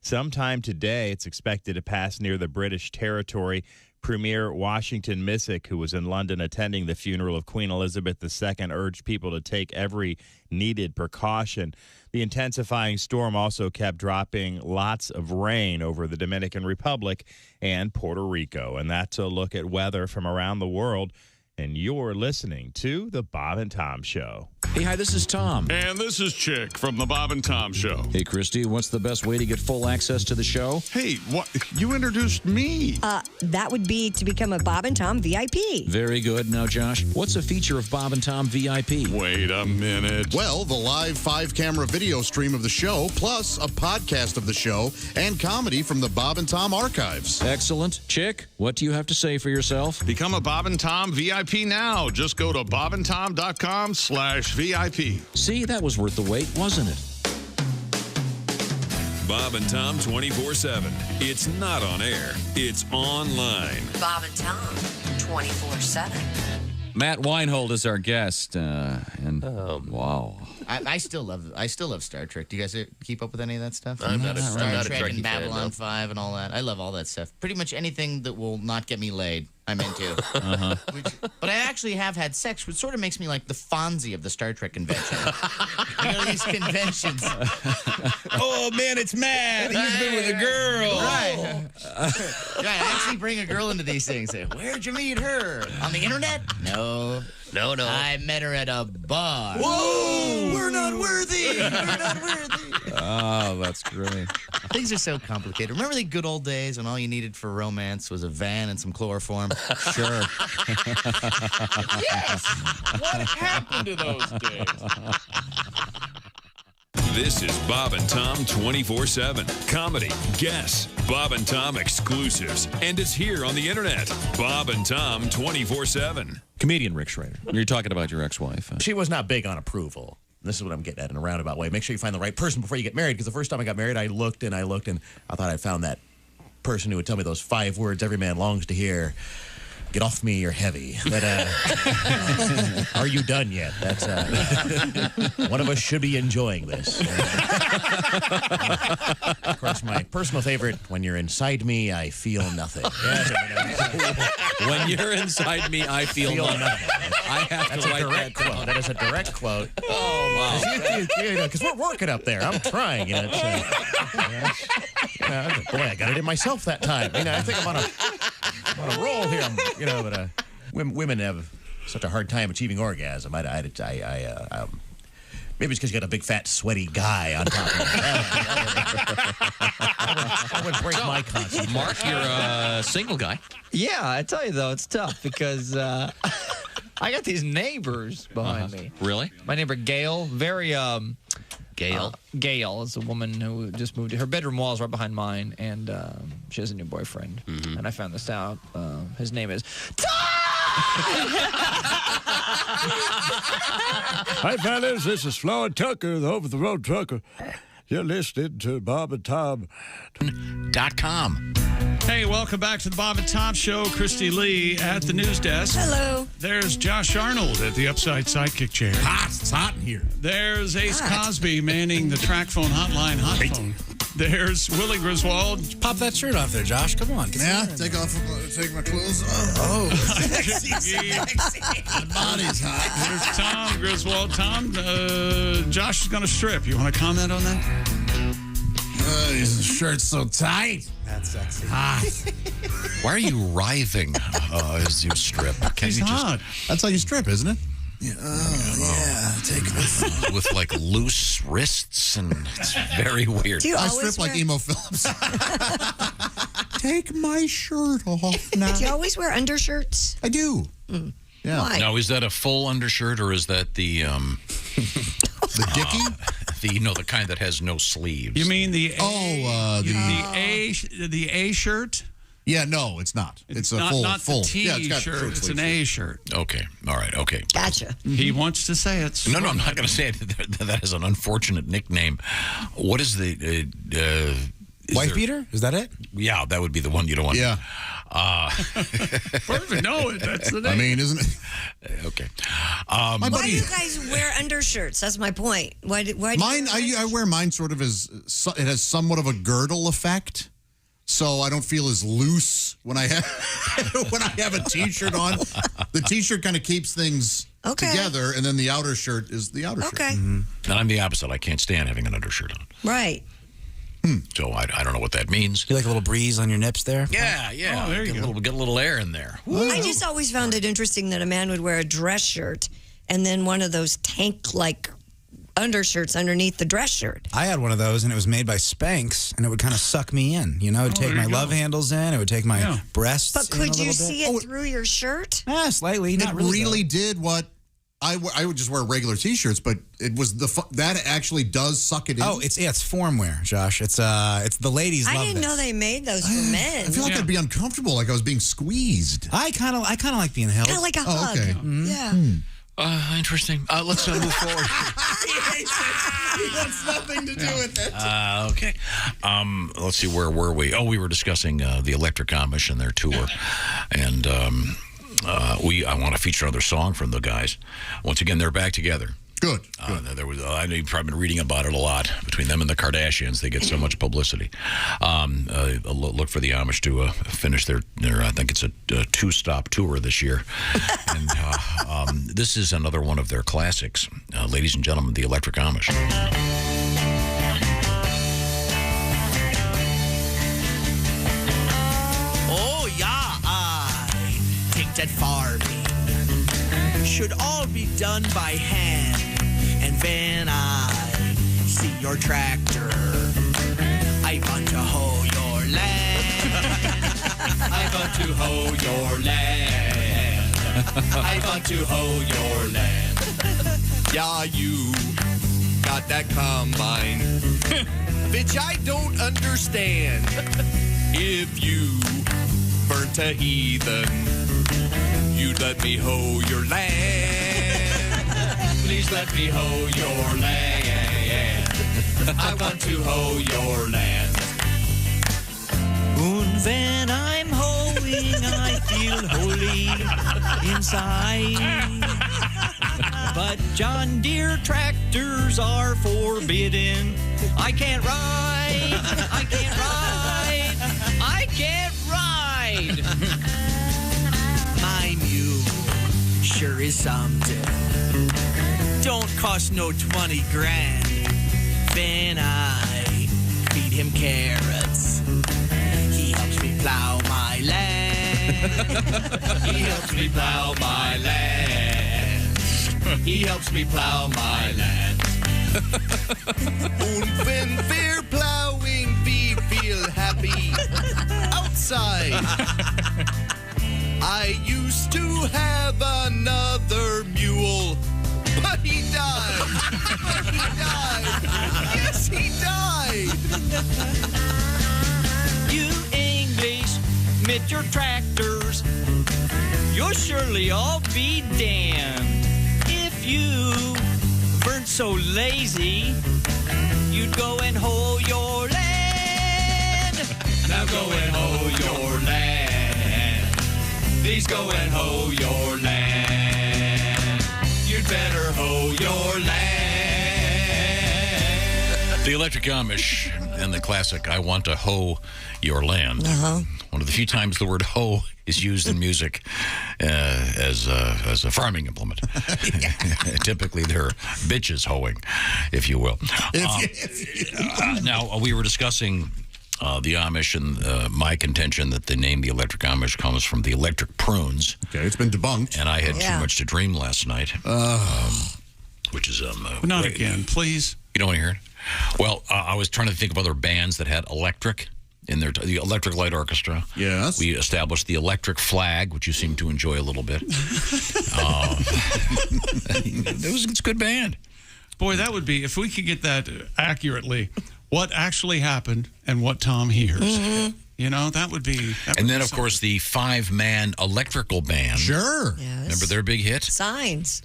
sometime today. It's expected to pass near the British territory. Premier Washington Missick, who was in London attending the funeral of Queen Elizabeth II, urged people to take every needed precaution. The intensifying storm also kept dropping lots of rain over the Dominican Republic and Puerto Rico. And that's a look at weather from around the world. And you're listening to The Bob and Tom Show. Hey, hi, this is Tom. And this is Chick from the Bob and Tom Show. Hey, Christy, what's the best way to get full access to the show? Hey, what? You introduced me. That would be to become a Bob and Tom VIP. Very good. Now, Josh, what's a feature of Bob and Tom VIP? Wait a minute. Well, the live 5-camera video stream of the show, plus a podcast of the show and comedy from the Bob and Tom archives. Excellent. Chick, what do you have to say for yourself? Become a Bob and Tom VIP now. Just go to bobandtom.com/VIP. See, that was worth the wait, wasn't it? Bob and Tom 24/7. It's not on air. It's online. Bob and Tom 24/7. Matt Weinhold is our guest, wow. I still love Star Trek. Do you guys keep up with any of that stuff? I'm not a Star Trek Trekkie and Babylon fan, no. 5 and all that. I love all that stuff. Pretty much anything that will not get me laid, I'm into. But I actually have had sex, which sort of makes me like the Fonzie of the Star Trek convention. You know, these conventions. Oh, man, it's Matt. He's been with a girl. Right. Yeah, I actually bring a girl into these things. Say, where'd you meet her? On the internet? No. No. I met her at a bar. Whoa! We're not worthy. We're not worthy. Oh, that's great. Things are so complicated. Remember the good old days when all you needed for romance was a van and some chloroform? Sure. Yes! What happened to those days? This is Bob and Tom 24/7. Comedy, guests, Bob and Tom exclusives, and it's here on the internet. Bob and Tom 24/7. Comedian Rick Schrader. You're talking about your ex-wife. She was not big on approval. This is what I'm getting at in a roundabout way. Make sure you find the right person before you get married, because the first time I got married, I looked and I thought I found that person who would tell me those 5 words every man longs to hear. Get off me, you're heavy. But, are you done yet? That's one of us should be enjoying this. Of course, my personal favorite, when you're inside me, I feel nothing. When you're inside me, I feel nothing. I have That's to a write direct that quote. down. That is a direct quote. Oh, wow. Because we're working up there. I'm trying. You know, boy, I got it in myself that time. You know, I think I'm on a roll here. But women have such a hard time achieving orgasm. Maybe it's because you got a big, fat, sweaty guy on top of you. That would break my concentration. Mark, you're a single guy. Yeah, I tell you, though, it's tough because I got these neighbors behind me. Really? My neighbor, Gail, very... Gail? Gail is a woman who just moved. Her bedroom wall is right behind mine, and she has a new boyfriend. Mm-hmm. And I found this out. His name is Hi, fellas. This is Floyd Tucker, the over-the-road trucker. You're listening to Bob and Tom. .com. Hey, welcome back to the Bob and Tom Show. Christy Lee at the news desk. Hello. There's Josh Arnold at the Upside Sidekick chair. It's hot in here. There's Ace Cosby manning the track phone hotline hot phone. There's Willie Griswold. Pop that shirt off there, Josh. Come on. Take my clothes off. Oh, My body's hot. There's Tom Griswold. Tom, Josh is going to strip. You want to comment on that? His shirt's so tight. That's sexy. Hot. Why are you writhing as you strip? He's hot. That's how you strip, isn't it? Take with like loose wrists, and it's very weird. I strip like Emo Phillips. Take my shirt off now. Do you always wear undershirts? I do. Yeah. Why? Now, is that a full undershirt, or is that the the dicky? The kind that has no sleeves? You mean the the A shirt? Yeah, no, it's not. It's a not, full. Not full. the T yeah, it's shirt. It's an A shirt. Okay. All right. Okay. Gotcha. He wants to say it. No, I'm not going to say it. That is an unfortunate nickname. What is the wife beater? Is that it? Yeah, that would be the one you don't want. Yeah. Perfect. No, that's the name. I mean, isn't it? Okay. Why do you guys wear undershirts? That's my point. Why mine? I wear mine sort of as it has somewhat of a girdle effect. So I don't feel as loose when I have a T-shirt on. The T-shirt kind of keeps things together, and then the outer shirt is the outer shirt. Okay. And I'm the opposite. I can't stand having an undershirt on. Right. So I don't know what that means. You like a little breeze on your nips there? Yeah. Oh, there you go. Get a little air in there. I just always found it interesting that a man would wear a dress shirt and then one of those tank-like undershirts underneath the dress shirt. I had one of those, and it was made by Spanx, and it would kind of suck me in. You know, it would take my love handles in. It would take my breasts But in a could you little see bit. it through your shirt? Slightly. It Not really did what I would just wear regular T-shirts, but it was that actually does suck it in. Oh, it's form wear, Josh. It's the ladies love I didn't this. know they made those for men. I feel like I'd be uncomfortable, like I was being squeezed. I kind of like being held. Kind of like a hug. Okay. Yeah. Interesting. Let's move forward. He wants nothing to do with it. Okay. Let's see, where were we? Oh, we were discussing the Electric Amish and their tour. And I want to feature another song from the guys. Once again, they're back together. Good. I know you've probably been reading about it a lot. Between them and the Kardashians, they get so much publicity. Look for the Amish to finish their I think it's a 2-stop tour this year. And this is another one of their classics. Ladies and gentlemen, the Electric Amish. Oh, yeah, I think that farming should all be done by hand. And when I see your tractor, I want to hoe your land. I want to hoe your land. I want to hoe your land. Yeah, you got that combine, which I don't understand. If you burnt a heathen, you'd let me hoe your land. Please let me hoe your land. I want to hoe your land. And when I'm hoeing, I feel holy inside. But John Deere tractors are forbidden. I can't ride. I can't ride. I can't ride. My mule sure is something. Don't cost no 20 grand. Then I feed him carrots. He helps me plow my land. He helps me plow my land. He helps me plow my land. And when we're plowing, we feel happy outside. I used to have another mule, but he died. He died. Yes, he died. You English with your tractors, you'll surely all be damned. If you weren't so lazy, you'd go and hoe your land. Now go and hoe your land. Please go and hoe your land. You'd better hoe your land. The Electric Amish and the classic "I Want to Hoe Your Land." One of the few times the word "hoe" is used in music as a farming implement. Typically, they're bitches hoeing, if you will. Now, we were discussing the Amish and my contention that the name the Electric Amish comes from the electric prunes. Okay, it's been debunked. And I had too much to dream last night. Which is not again, please. You don't want to hear it? Well, I was trying to think of other bands that had electric in their the Electric Light Orchestra. Yes. We established the Electric Flag, which you seem to enjoy a little bit. It's a good band. Boy, that would be, if we could get that accurately, what actually happened and what Tom hears. You know, that would be. And then, of course, the 5-man electrical band. Sure. Yes. Remember their big hit? Signs.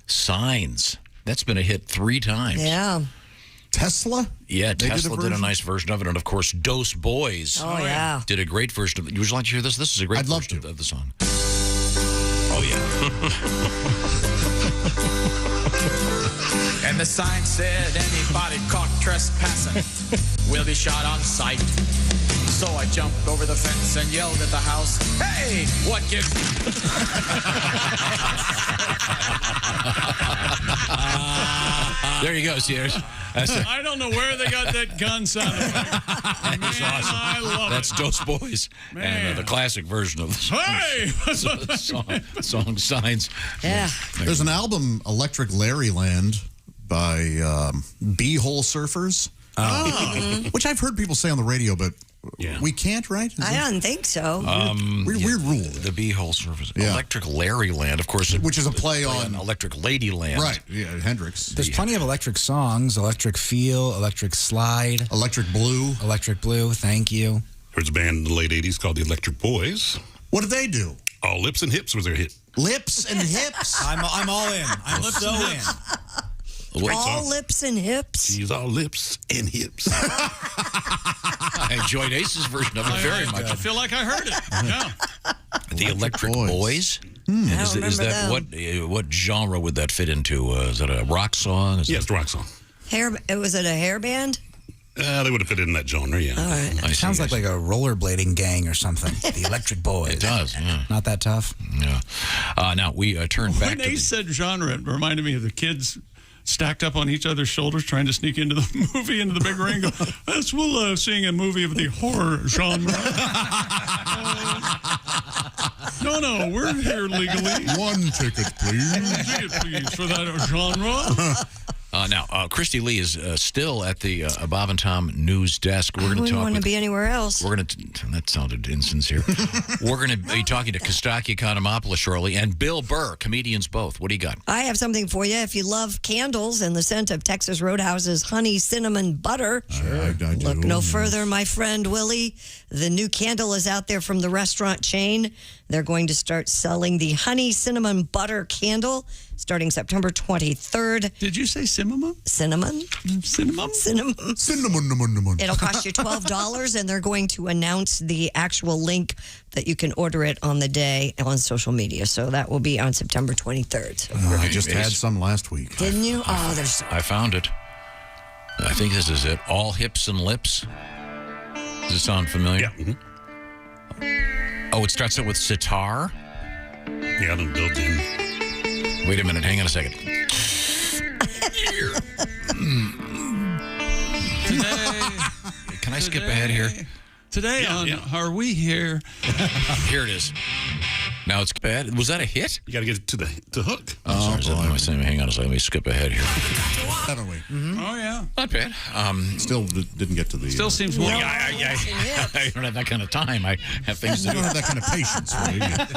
That's been a hit 3 times. Yeah. Tesla? Yeah, They Tesla did a nice version of it. And, of course, Dos Boys did a great version of it. Would you like to hear this? This is a great version of the song. Oh, yeah. And the sign said, anybody caught trespassing will be shot on sight. So I jumped over the fence and yelled at the house, hey, what gives... There you go, Sears. I don't know where they got that gun sound effect. That's awesome. I love That's it. Dos Boys. And the classic version of the song Signs. Yeah. There's an album, Electric Larryland, by Beehole Surfers. Which I've heard people say on the radio, but we can't, right? I don't think so. Weird rule. The Beehole Surfers. Yeah. Electric Larryland, of course. Which is a play on Electric Ladyland. Right, yeah, Hendrix. There's plenty of electric songs, Electric Feel, Electric Slide. Electric Blue. Electric Blue, thank you. There's a band in the late 80s called the Electric Boys. What did they do? All Lips and Hips was their hit. Lips and Hips? I'm all in. I'm so in. All lips and hips. She's all lips and hips. I enjoyed Ace's version of it very much. I feel like I heard it. Yeah. The Electric Boys. I Is don't remember that them. what genre would that fit into? Is that a rock song? Yes, it's a rock song. Was it a hair band? They would have fit in that genre, yeah. All right. It sounds like a rollerblading gang or something. The Electric Boys. It does, yeah. Not that tough. Yeah. Now, we turn back When to Ace said genre, it reminded me of the kids stacked up on each other's shoulders trying to sneak into the movie, into the big ring. Go, yes, we'll seeing a movie of the horror genre. No, we're here legally. One ticket, please. Ticket, please, for that genre. Now, Christy Lee is still at the Bob and Tom news desk. We're going to We talk. don't want to be anywhere else. We're going to. That sounded insincere. We're going to be talking to Kostaki Economopoulos shortly, and Bill Burr, comedians both. What do you got? I have something for you. If you love candles and the scent of Texas Roadhouse's honey cinnamon butter, I do. look no further, my friend Willie. The new candle is out there from the restaurant chain. They're going to start selling the honey cinnamon butter candle starting September 23rd. Did you say cinnamon? Cinnamon. Cinnamon? Cinnamon. Cinnamon. It'll cost you $12, and they're going to announce the actual link that you can order it on the day on social media. So that will be on September 23rd. So I just had some last week. didn't you? Oh, there's. I found it. I think this is it. All Hips and Lips. Does it sound familiar? Yeah. Oh, it starts out with sitar. Yeah, then built in. Wait a minute. Hang on a second. Can I skip ahead here? Today Are We Here? Here it is. Now it's bad. Was that a hit? You got to get to the hook. Oh, sorry. Hang on a second. Let me skip ahead here. Haven't we? Oh, yeah. Not bad. Still didn't get to the... Still seems more... I don't have that kind of time. I have things to I do. don't have that kind of patience.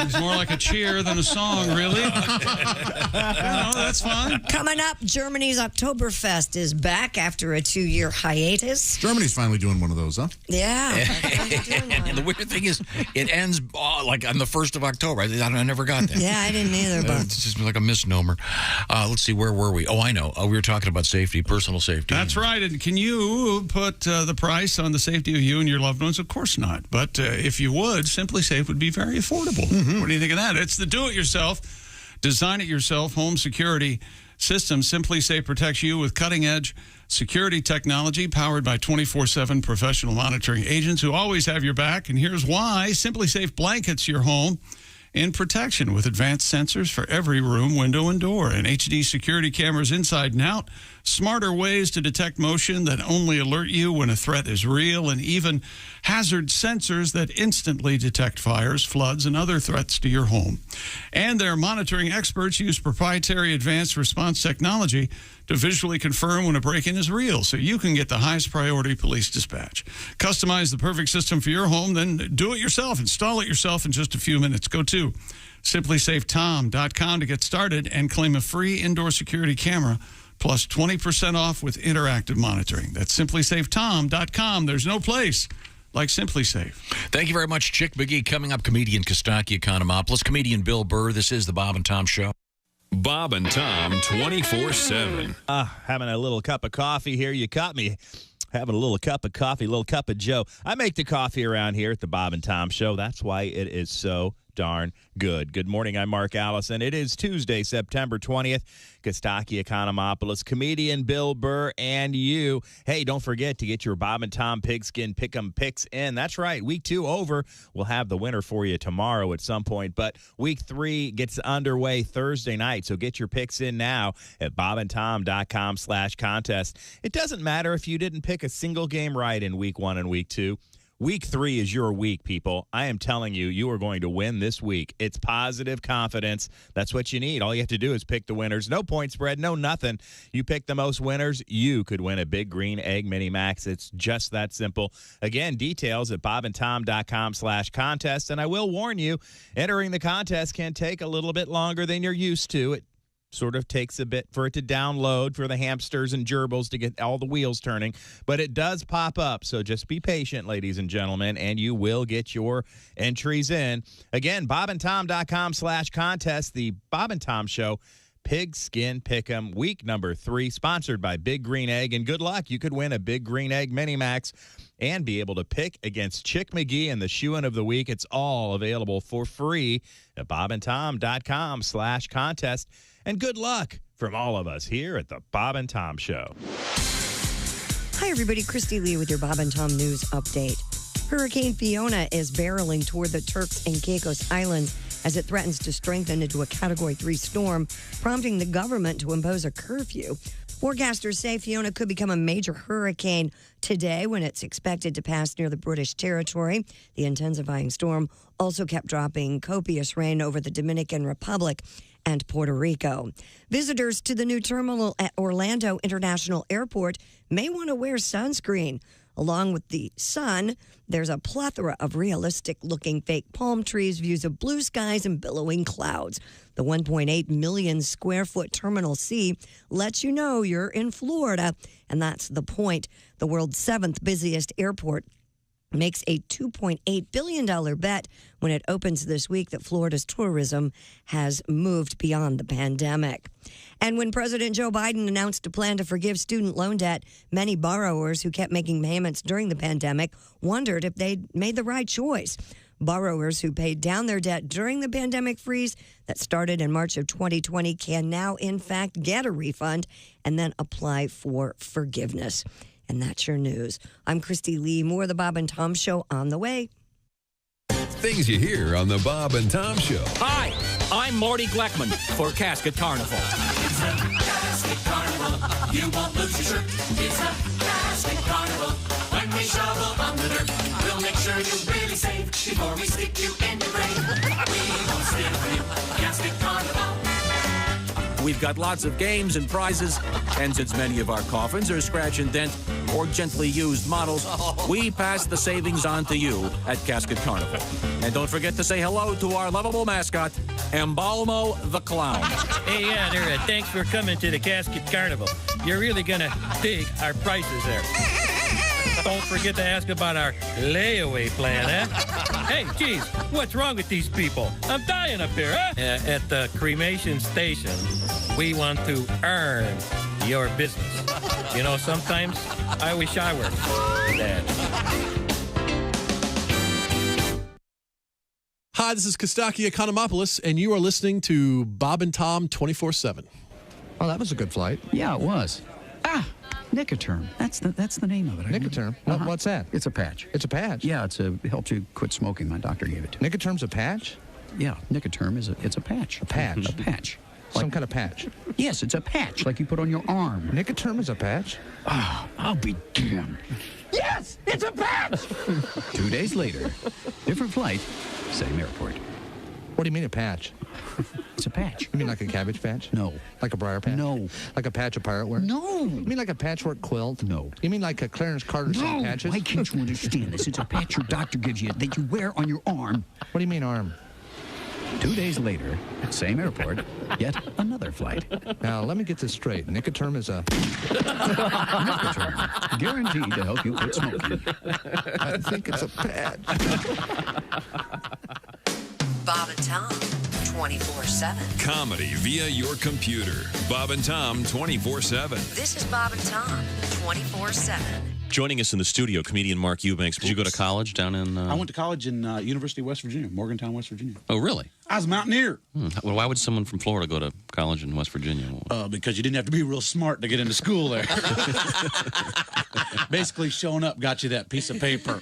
It's more like a cheer than a song, really. That's fun. Coming up, Germany's Oktoberfest is back after a 2-year hiatus. Germany's finally doing one of those, huh? Yeah. And the weird thing is, it ends like on the 1st of October. right? I never got that. Yeah, I didn't either. But it's just like a misnomer. Let's see, where were we? Oh, I know. We were talking about safety, personal safety. That's right. And can you put the price on the safety of you and your loved ones? Of course not. But if you would, Simply Safe would be very affordable. What do you think of that? It's the do-it-yourself, design-it-yourself home security system. Simply Safe protects you with cutting-edge security technology powered by 24/7 professional monitoring agents who always have your back. And here's why. Simply Safe blankets your home in protection with advanced sensors for every room, window, and door, and HD security cameras inside and out, smarter ways to detect motion that only alert you when a threat is real, and even hazard sensors that instantly detect fires, floods, and other threats to your home. And their monitoring experts use proprietary advanced response technology to visually confirm when a break-in is real, so you can get the highest priority police dispatch. Customize the perfect system for your home, then do it yourself. Install it yourself in just a few minutes. Go to simplysafetom.com to get started and claim a free indoor security camera plus 20% off with interactive monitoring. That's simplysafetom.com. There's no place like Simply Safe. Thank you very much, Chick McGee. Coming up, comedian Kostaki Economopoulos, comedian Bill Burr. This is the Bob and Tom Show. Bob and Tom 24/7. Having a little cup of coffee here. You caught me having a little cup of coffee, a little cup of Joe. I make the coffee around here at the Bob and Tom Show. That's why it is so darn good. Good morning. I'm Mark Allison. It is Tuesday, September 20th. Kostaki Economopoulos, comedian Bill Burr, and you. Hey, don't forget to get your Bob and Tom Pigskin Pick'em picks in. That's right. Week 2 over. We'll have the winner for you tomorrow at some point, but week 3 gets underway Thursday night, so get your picks in now at bobandtom.com/contest. It doesn't matter if you didn't pick a single game right in week 1 and week 2. Week 3 is your week, people. I am telling you, you are going to win this week. It's positive confidence. That's what you need. All you have to do is pick the winners. No point spread, no nothing. You pick the most winners, you could win a Big Green Egg Mini Max. It's just that simple. Again, details at bobandtom.com/contest. And I will warn you, entering the contest can take a little bit longer than you're used to. It sort of takes a bit for it to download for the hamsters and gerbils to get all the wheels turning, but it does pop up. So just be patient, ladies and gentlemen, and you will get your entries in. Again, bobandtom.com/contest, the Bob and Tom Show Pigskin Pick'em, week number 3, sponsored by Big Green Egg. And good luck. You could win a Big Green Egg Mini Max and be able to pick against Chick McGee and the shoe-in of the week. It's all available for free at bobandtom.com/contest. And good luck from all of us here at the Bob and Tom Show. Hi, everybody. Christy Lee with your Bob and Tom News Update. Hurricane Fiona is barreling toward the Turks and Caicos Islands as it threatens to strengthen into a Category 3 storm, prompting the government to impose a curfew. Forecasters say Fiona could become a major hurricane today when it's expected to pass near the British territory. The intensifying storm also kept dropping copious rain over the Dominican Republic and Puerto Rico. Visitors to the new terminal at Orlando International Airport may want to wear sunscreen. Along with the sun, there's a plethora of realistic-looking fake palm trees, views of blue skies, and billowing clouds. The 1.8 million square foot Terminal C lets you know you're in Florida, and that's the point. The world's 7th busiest airport makes a $2.8 billion bet when it opens this week that Florida's tourism has moved beyond the pandemic. And when President Joe Biden announced a plan to forgive student loan debt, many borrowers who kept making payments during the pandemic wondered if they'd made the right choice. Borrowers who paid down their debt during the pandemic freeze that started in March of 2020 can now, in fact, get a refund and then apply for forgiveness. And that's your news. I'm Christy Lee. More of the Bob and Tom Show on the way. Things you hear on the Bob and Tom Show. Hi, I'm Marty Gleckman for Casket Carnival. It's a Casket Carnival. You won't lose your shirt. It's a Casket Carnival. When we shovel on the dirt, we'll make sure you really save before we stick you in the grave. We won't steal from you. Casket Carnival. We've got lots of games and prizes, and since many of our coffins are scratch and dent or gently used models, we pass the savings on to you at Casket Carnival. And don't forget to say hello to our lovable mascot, Embalmo the Clown. Hey, yeah, there. Thanks for coming to the Casket Carnival. You're really going to dig our prices there. Don't forget to ask about our layaway plan, huh? Hey, geez, what's wrong with these people? I'm dying up here, huh? At the cremation station, we want to earn your business. You know, sometimes I wish I were dead. Hi, this is Kostaki Economopoulos, and you are listening to Bob and Tom 24/7. Oh, that was a good flight. Yeah, it was. Nicoterm. That's the name of it. Nicoterm? What's that? It's a patch. It's a patch? Yeah, it helps you quit smoking. My doctor gave it to me. Nicoterm's a patch? Yeah, Nicoterm it's a patch. A patch? A patch. Some kind of patch? Yes, it's a patch like you put on your arm. Nicoterm is a patch? I'll be damned. Yes, it's a patch! 2 days later, different flight, same airport. What do you mean a patch? It's a patch. You mean like a cabbage patch? No. Like a briar patch? No. Like a patch of pirate wear? No. You mean like a patchwork quilt? No. You mean like a Clarence Carter No. patches? Why can't you understand this? It's a patch your doctor gives you that you wear on your arm. What do you mean arm? 2 days later, same airport, yet another flight. Now, let me get this straight. Nicoterm is a... Nicoterm, guaranteed to help you quit smoking. I think it's a patch. Bob and Tom, 24/7. Comedy via your computer. Bob and Tom 24/7. This is Bob and Tom, 24/7. Joining us in the studio, comedian Mark Eubanks. Did you go to college down in... I went to college in University of West Virginia, Morgantown, West Virginia. Oh, really? I was a mountaineer. Well, why would someone from Florida go to college in West Virginia? Because you didn't have to be real smart to get into school there. Basically, showing up got you that piece of paper.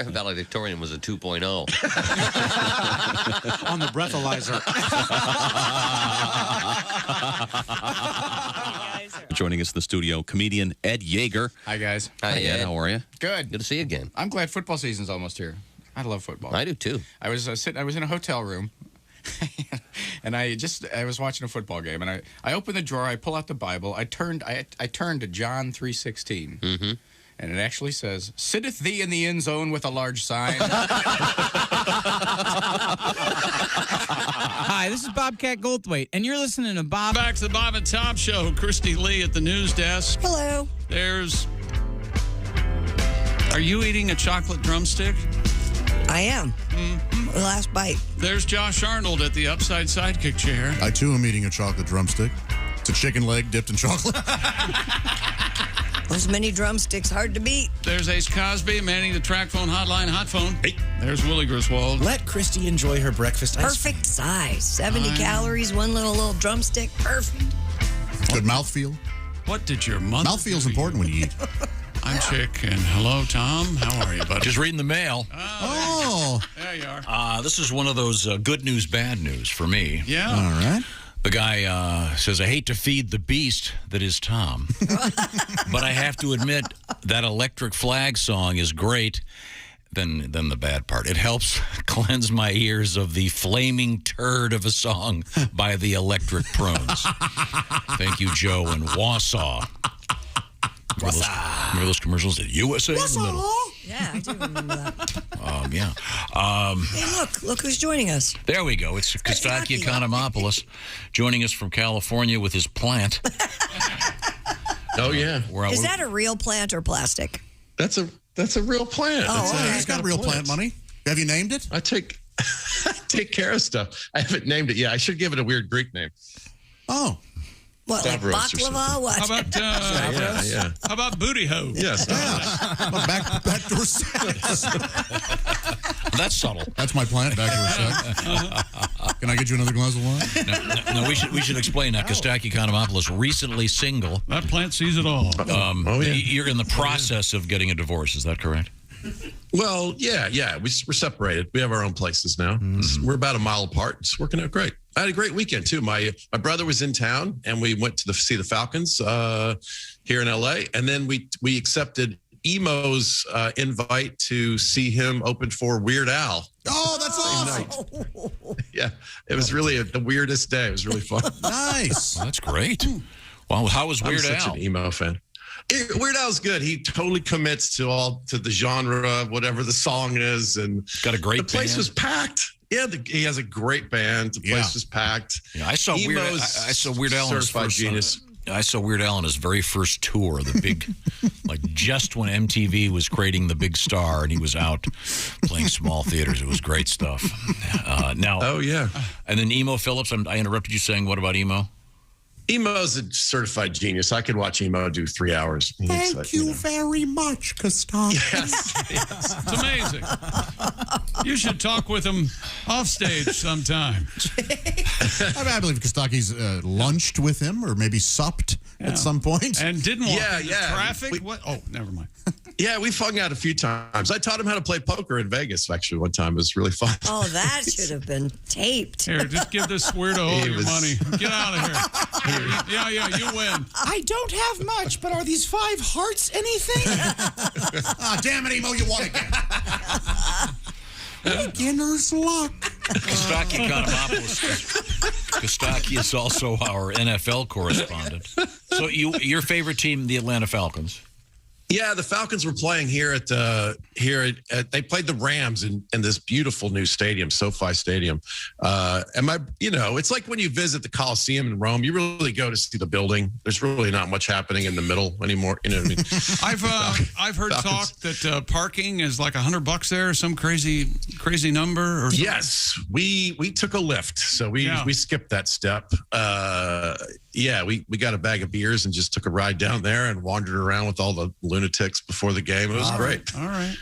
Valedictorian was a 2.0. On the breathalyzer. Joining us in the studio, comedian Ed Yeager. Hi, guys. Hi, Ed. How are you? Good. Good to see you again. I'm glad football season's almost here. I love football. I do, too. I was I was in a hotel room, and I was watching a football game, and I opened the drawer, I pull out the Bible, I turned to John 3:16. Mm-hmm. And it actually says, "Sitteth thee in the end zone with a large sign." Hi, this is Bobcat Goldthwait, and you're listening to Bob. Back to the Bob and Tom Show. Christy Lee at the news desk. Hello. Are you eating a chocolate drumstick? I am. The last bite. There's Josh Arnold at the upside sidekick chair. I, too, am eating a chocolate drumstick. It's a chicken leg dipped in chocolate. Those many drumsticks, hard to beat. There's Ace Cosby manning the track phone hotline, hot phone. Hey. There's Willie Griswold. Let Christy enjoy her breakfast ice Perfect size. 70 calories, one little drumstick. Perfect. Good mouthfeel. What did your mother Mouthfeel's important when you eat. I'm Chick, and hello, Tom. How are you, buddy? Just reading the mail. Oh. There you are. This is one of those good news, bad news for me. Yeah. All right. The guy says, I hate to feed the beast that is Tom, but I have to admit that Electric Flag song is great. Then the bad part. It helps cleanse my ears of the flaming turd of a song by the Electric Prunes. Thank you, Joe in Wausau. Remember those commercials at USA in the middle? Yeah, I do remember that. Yeah. Hey, look who's joining us. There we go. It's Kostaki Economopoulos joining us from California with his plant. Oh, yeah. Is that a real plant or plastic? That's a real plant. Oh, He's got real plant money. Have you named it? I take care of stuff. I haven't named it yet. I should give it a weird Greek name. Oh. What, like Stavros or baklava? What? How about how about booty hoe? Yes. Backdoor sex. That's subtle. That's my plant, backdoor sex. Can I get you another glass of wine? No, we should explain that. Kostaki Economopoulos, recently single. That plant sees it all. You're in the process of getting a divorce. Is that correct? Well, yeah. We're separated. We have our own places now. We're about a mile apart. It's working out great. I had a great weekend too. My brother was in town, and we went to see the Falcons here in LA, and then we accepted Emo's invite to see him open for Weird Al. Oh, that's awesome! Yeah, it was really the weirdest day. It was really fun. Nice. Well, that's great. Well, how was Weird I'm Al? such an emo fan. Weird Al's good. He totally commits to the genre, whatever the song is, and got a great. The place band. was packed. Yeah, he has a great band. The place was packed. Yeah, I saw Weird Al on his certified first genius. I saw Weird Al on his very first tour, the big, like just when MTV was creating the big star and he was out playing small theaters. It was great stuff. Now, Oh, yeah. and then Emo Phillips, I interrupted you saying, what about Emo? Emo's a certified genius. I could watch Emo do 3 hours. Thank you very much, Kostaki. Yes. It's amazing. You should talk with him off stage sometime. I believe Kostaki's lunched with him or maybe supped at some point. And didn't walk Yeah, into yeah. traffic? What? Oh, never mind. Yeah, we've hung out a few times. I taught him how to play poker in Vegas, actually, one time. It was really fun. Oh, that should have been taped. Here, just give this weirdo all your money. Get out of here. Yeah, you win. I don't have much, but are these 5 hearts anything? Damn it, Emo, you won again. Beginner's luck. Kostaki Economopoulos. Kostaki is also our NFL correspondent. So your favorite team, the Atlanta Falcons? Yeah, the Falcons were playing here at they played the Rams in this beautiful new stadium, SoFi Stadium. It's like when you visit the Coliseum in Rome, you really go to see the building. There's really not much happening in the middle anymore. You know what I mean? I've heard Falcons. talk that parking is like $100 there, some crazy number. Or something. Yes, we took a lift, so we skipped that step. We got a bag of beers and just took a ride down there and wandered around with all the lunatics before the game. It was great. All right.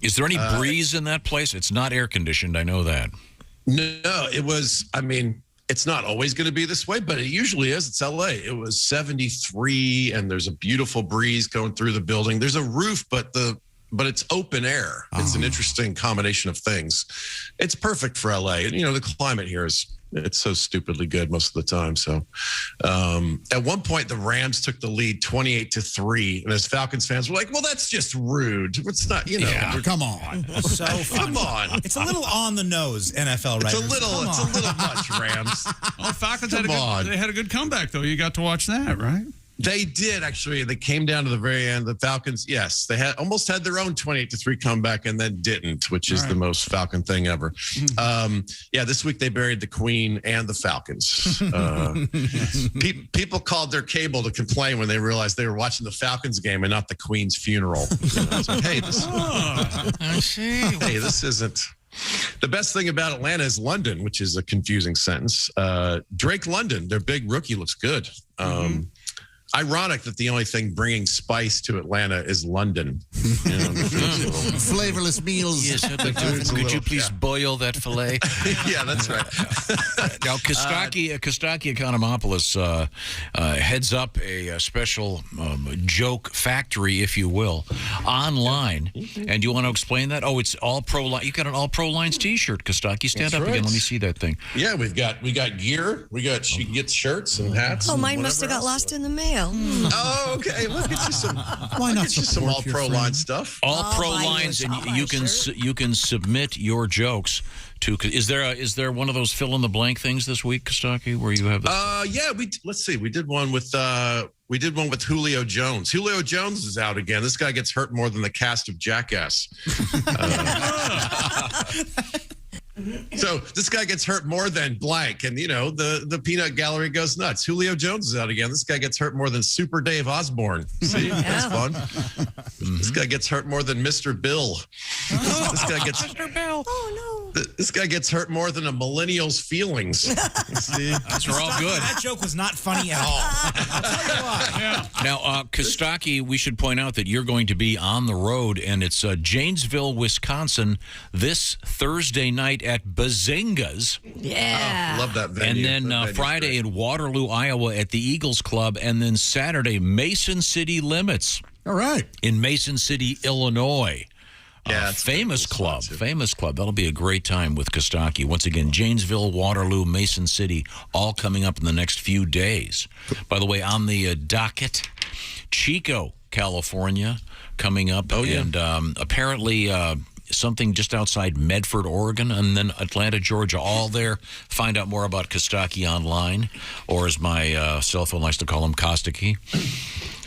Is there any breeze in that place? It's not air conditioned. I know that. No, it was. I mean, it's not always going to be this way, but it usually is. It's LA. It was 73, and there's a beautiful breeze going through the building. There's a roof, but it's open air. It's an interesting combination of things. It's perfect for LA. And, the climate here it's so stupidly good most of the time. So at one point, the Rams took the lead 28-3. And as Falcons fans, we're like, well, that's just rude. It's not, Come on. So fun. Come on. It's a little on the nose, NFL writers. It's a little much, Rams. Oh, Falcons had a good comeback, though. You got to watch that, right? They did, actually. They came down to the very end. The Falcons, yes, they almost had their own 28-3 comeback and then didn't, which is the most Falcon thing ever. This week they buried the Queen and the Falcons. People called their cable to complain when they realized they were watching the Falcons game and not the Queen's funeral. I was like, hey, this isn't. The best thing about Atlanta is London, which is a confusing sentence. Drake London, their big rookie, looks good. Ironic that the only thing bringing spice to Atlanta is London. Flavorless meals. Yes, could you please boil that filet? Yeah, that's right. Now, Kostaki Economopoulos heads up a special joke factory, if you will, online. And you want to explain that? Oh, it's all pro line. You got an all pro lines T-shirt, Kostaki. Stand up again. Let me see that thing. Yeah, we got gear. She gets shirts and hats. Oh, and mine must have got lost in the mail. Oh, okay. We'll get you some. Why not some all pro line stuff? All pro lines, and you can submit your jokes to. Is there one of those fill in the blank things this week, Kostaki, where you have? Let's see. We did one with Julio Jones. Julio Jones is out again. This guy gets hurt more than the cast of Jackass. So this guy gets hurt more than blank, and the peanut gallery goes nuts. Julio Jones is out again. This guy gets hurt more than Super Dave Osborne. See, that's fun. This guy gets hurt more than Mr. Bill. This guy gets Mr. Bill. Oh no. This guy gets hurt more than a millennial's feelings. See, those are all good. That joke was not funny at all. I'll tell you what. Yeah. Now, Kostaki, we should point out that you're going to be on the road, and it's Janesville, Wisconsin, this Thursday night at Bazinga's. Yeah. Love that venue. And then Friday in Waterloo, Iowa at the Eagles Club, and then Saturday, Mason City Limits. All right. In Mason City, Illinois. Yeah, famous club. That'll be a great time with Kostaki. Once again, Janesville, Waterloo, Mason City, all coming up in the next few days. By the way, on the docket, Chico, California, coming up. Oh, yeah. And apparently something just outside Medford, Oregon, and then Atlanta, Georgia, all there. Find out more about Kostaki online, or as my cell phone likes to call him, Kostaki.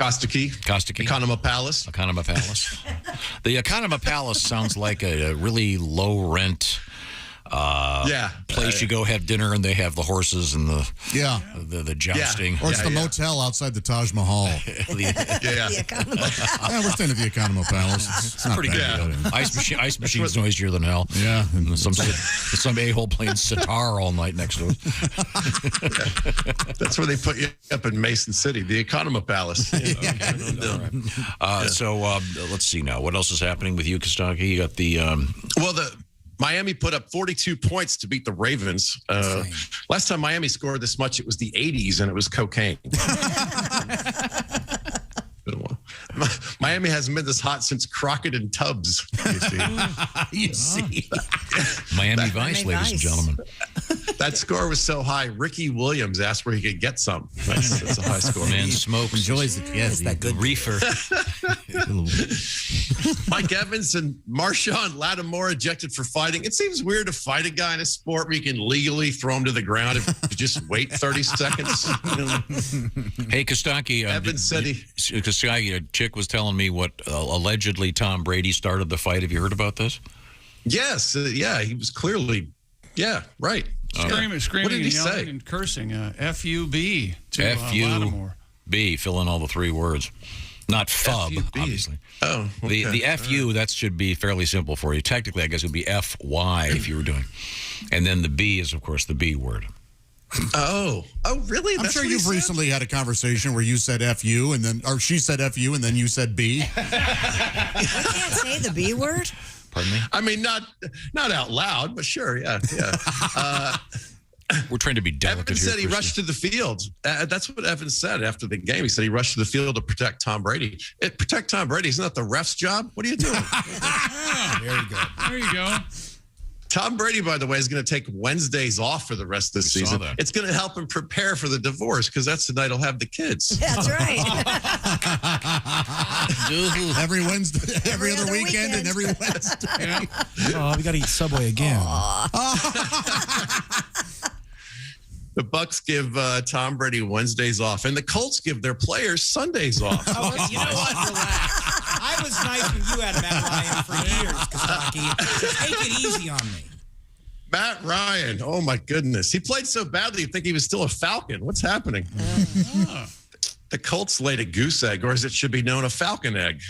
Economo Palace. The Economo Palace sounds like a really low-rent place you go have dinner, and they have the horses and the jousting. Or it's the motel outside the Taj Mahal. The Economo Palace. We're staying at the Economo Palace. It's not pretty bad. good. Ice machine's noisier than hell. Yeah. And some a-hole playing sitar all night next to it. That's where they put you up in Mason City, the Economo Palace. So let's see now. What else is happening with you, Kostaki? You got the... the Miami put up 42 points to beat the Ravens. Last time Miami scored this much, it was the 80s, and it was cocaine. Miami hasn't been this hot since Crockett and Tubbs. You see. Miami Vice, ladies and gentlemen. That score was so high, Ricky Williams asked where he could get some. That's a high score. Man smokes. Enjoys it. Yes, that good reefer. Mike Evans and Marshawn Lattimore ejected for fighting. It seems weird to fight a guy in a sport where you can legally throw him to the ground if you just wait 30 seconds. Hey, Kostaki. Evans said Kostaki, a chick was telling me what allegedly Tom Brady started the fight. Have you heard about this? Yes. He was clearly, right. Screaming What did he and yelling say? and cursing. F-U-B to Lattimore. F-U-B. Fill in all the three words. Not FUB, F-U-B. obviously. Oh, okay. The F-U, that should be fairly simple for you. Technically, I guess it would be F-Y if you were doing. And then the B is, of course, the B word. Oh, really? I'm sure you've recently had a conversation where you said F-U, or she said F-U, and then you said B. I can't say the B word. Pardon me? I mean, not out loud, but sure, yeah. We're trying to be delicate. Evans said he rushed to the field. That's what Evans said after the game. He said he rushed to the field to protect Tom Brady. Protect Tom Brady, isn't that the ref's job? What are you doing? There you go. Tom Brady, by the way, is going to take Wednesdays off for the rest of the season. It's going to help him prepare for the divorce because that's the night he'll have the kids. That's right. Every Wednesday, every other weekend, and every Wednesday. Yeah. Oh, we got to eat Subway again. The Bucks give Tom Brady Wednesdays off, and the Colts give their players Sundays off. Oh, you know what? Relax. I was nice when you had Matt Ryan for years, Kostaki. Take it easy on me. Matt Ryan, oh my goodness. He played so badly you'd think he was still a Falcon. What's happening? The Colts laid a goose egg, or as it should be known, a falcon egg.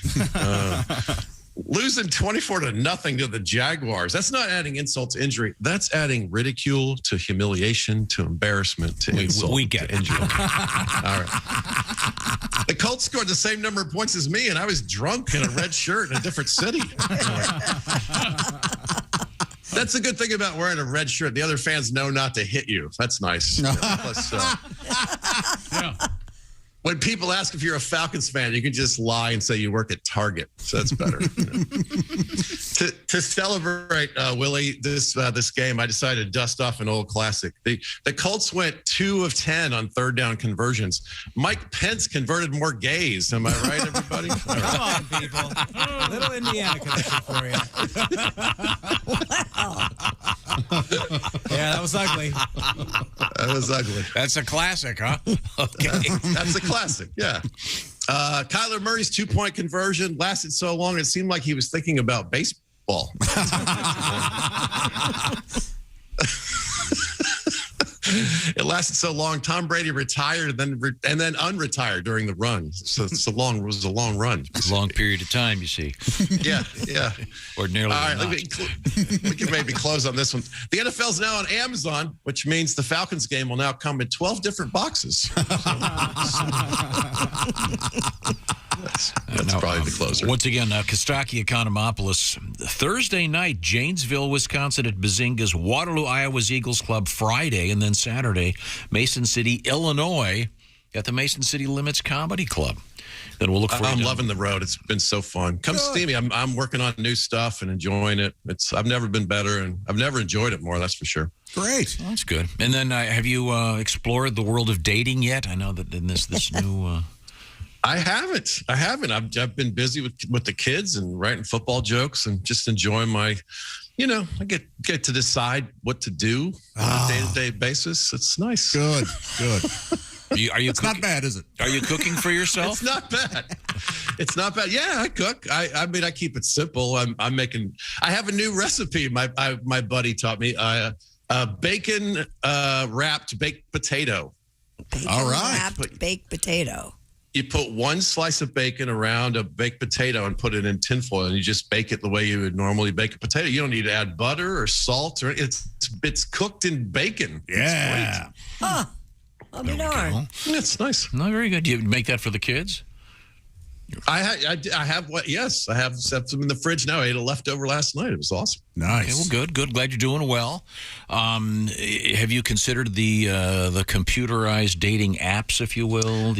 Losing 24-0 to the Jaguars. That's not adding insult to injury. That's adding ridicule to humiliation to embarrassment to insult we get to injury. All right. The Colts scored the same number of points as me, and I was drunk in a red shirt in a different city. That's the good thing about wearing a red shirt. The other fans know not to hit you. That's nice. Plus, when people ask if you're a Falcons fan, you can just lie and say you work at Target. So that's better. To celebrate, Willie, this game, I decided to dust off an old classic. The Colts went 2 of 10 on third down conversions. Mike Pence converted more gays. Am I right, everybody? Come on, people. A little Indiana connection for you. Yeah, that was ugly. That was ugly. That's a classic, huh? Okay. That's a classic, yeah. Kyler Murray's 2-point conversion lasted so long it seemed like he was thinking about baseball. It lasted so long. Tom Brady retired and then unretired during the run. So it was a long run. Long period of time, you see. Yeah. Ordinarily. All right, we can maybe close on this one. The NFL's now on Amazon, which means the Falcons game will now come in 12 different boxes. That's probably the closer. Once again, Kostaki Economopoulos. Thursday night, Janesville, Wisconsin at Bazinga's, Waterloo, Iowa's Eagles Club Friday, and then Saturday, Mason City, Illinois at the Mason City Limits Comedy Club. Then we'll look for. I'm loving the road. It's been so fun. Come see me. I'm working on new stuff and enjoying it. I've never been better, and I've never enjoyed it more. That's for sure. Great. Well, that's good. And then have you explored the world of dating yet? I know that in this new. I haven't. I've been busy with the kids and writing football jokes and just enjoying my, I get to decide what to do on a day-to-day basis. It's nice. Good. Are you it's not bad, is it? Are you cooking for yourself? It's not bad. It's not bad. Yeah, I cook. I mean, I keep it simple. I'm making. I have a new recipe. My buddy taught me. Bacon wrapped baked potato. All right. Wrapped baked potato. You put one slice of bacon around a baked potato and put it in tinfoil, and you just bake it the way you would normally bake a potato. You don't need to add butter or salt, or it's cooked in bacon. Yeah. It's great. I'll be darned. That's nice. No, very good. Do you make that for the kids? I have what? Yes, I have some in the fridge now. I ate a leftover last night. It was awesome. Nice. Okay, well, good. Glad you're doing well. Have you considered the computerized dating apps, if you will?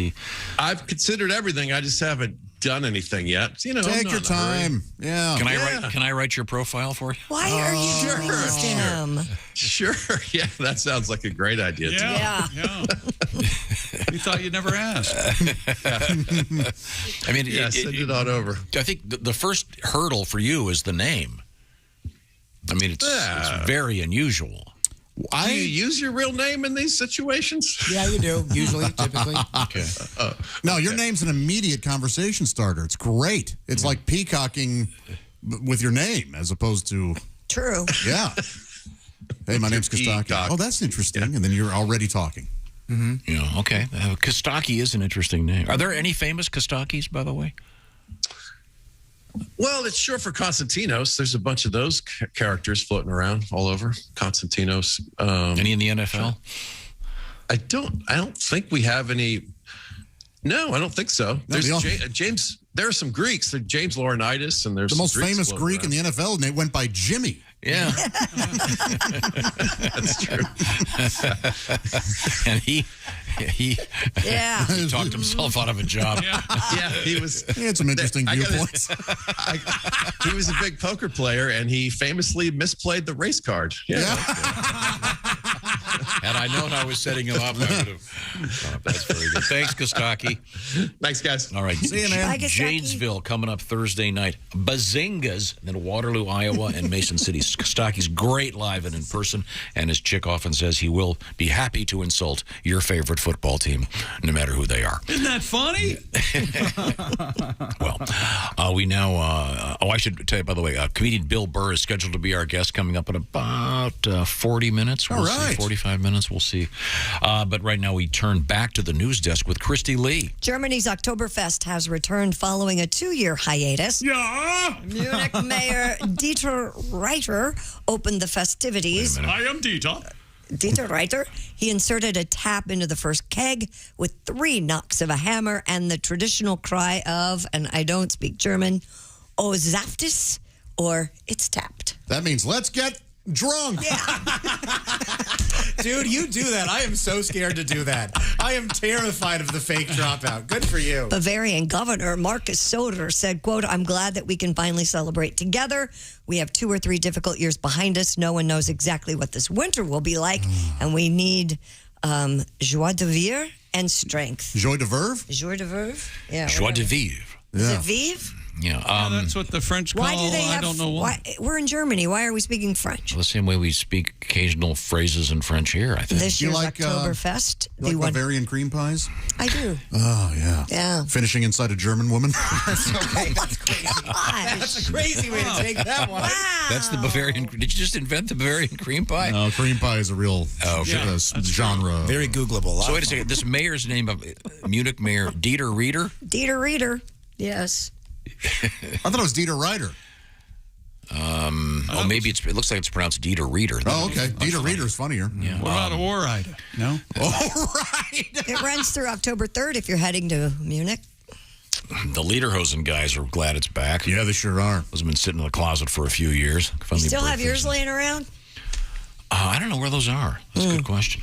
I've considered everything. I just haven't done anything yet. You know, take your time. Yeah. Can I write your profile for you? Why are you doing this to him? Sure. Yeah, that sounds like a great idea. Yeah. You thought you'd never ask. I mean, send it on over. I think the first hurdle for you is the name. I mean, it's very unusual. Do you use your real name in these situations? Yeah, you do. Usually, typically. Okay. No, your name's an immediate conversation starter. It's great. It's like peacocking with your name as opposed to... True. Yeah. Hey, my name's Kostaki. Oh, that's interesting. And then you're already talking. Mm-hmm. Yeah, okay. Kostaki is an interesting name. Are there any famous Kostakis, by the way? Well, it's short for Konstantinos. There's a bunch of those characters floating around all over. Konstantinos. Any in the NFL? I don't think we have any. No, I don't think so. There's James. There are some Greeks. There's James Laurinaitis, and there's the most Greeks famous Greek around. in the NFL, and they went by Jimmy. Yeah. That's true. And he talked himself out of a job. Yeah, he was. He had some interesting viewpoints. He was a big poker player, and he famously misplayed the race card. Yeah. Had I known I was setting him up, I would have. That's very good. Thanks, Kostaki. Thanks, guys. All right. See you, man. Bye, Kostaki. Janesville coming up Thursday night. Bazingas, then Waterloo, Iowa, and Mason City. Kostaki's great live and in person, and his chick often says he will be happy to insult your favorite football team, no matter who they are. Isn't that funny? Well, we now, I should tell you, by the way, comedian Bill Burr is scheduled to be our guest coming up in about 40 minutes. We'll see, 45 minutes, we'll see. But right now we turn back to the news desk with Christy Lee. Germany's Oktoberfest has returned following a 2-year hiatus. Yeah. Munich Mayor Dieter Reiter opened the festivities. I am Dieter. Dieter Reiter. He inserted a tap into the first keg with 3 knocks of a hammer and the traditional cry of, and I don't speak German, "Oh, Saftis," or "It's tapped." That means let's get drunk. Yeah. Dude, you do that. I am so scared to do that. I am terrified of the fake dropout. Good for you. Bavarian Governor Markus Söder said, quote, "I'm glad that we can finally celebrate together. We have 2 or 3 difficult years behind us. No one knows exactly what this winter will be like, and we need joie de vivre and strength." Joie de verve? Joie de vivre? Yeah. Joie de whatever. vivre. Is it vive? Yeah. That's what the French call. Why do they have? I don't know why. We're in Germany. Why are we speaking French? The same way we speak occasional phrases in French here, I think. This Do you year's like, Oktoberfest. You like Bavarian cream pies? I do. Oh, yeah. Yeah. Finishing inside a German woman? That's a crazy way to take that one. Wow. That's the Bavarian. Did you just invent the Bavarian cream pie? No, cream pie is a real genre. Very Googleable. So wait a second. This mayor's name of Munich Mayor Dieter Reiter? Dieter Reiter. Yes. I thought it was Dieter Reiter. Well, maybe it looks like it's pronounced Dieter Reiter. Oh, okay. Dieter Reiter is funnier. Yeah. What about Ohrreiter? No? All right. It runs through October 3rd if you're heading to Munich. The Lederhosen guys are glad it's back. Yeah, they sure are. Those have been sitting in the closet for a few years. You Finally still have birthed yours those. laying around? I don't know where those are. That's a good question.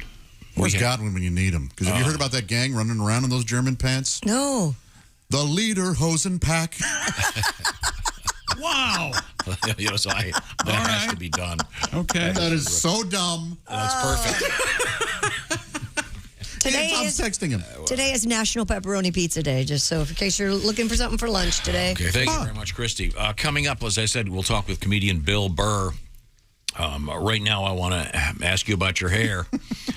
Where's Godwin when you need him? Because have you heard about that gang running around in those German pants? No. The Lederhosen pack. Wow. So that has to be done. Okay. That is so dumb. That's perfect. Tom's texting him. Today is National Pepperoni Pizza Day, just so in case you're looking for something for lunch today. Okay, thank you very much, Christy. Coming up, as I said, we'll talk with comedian Bill Burr. Right now, I want to ask you about your hair.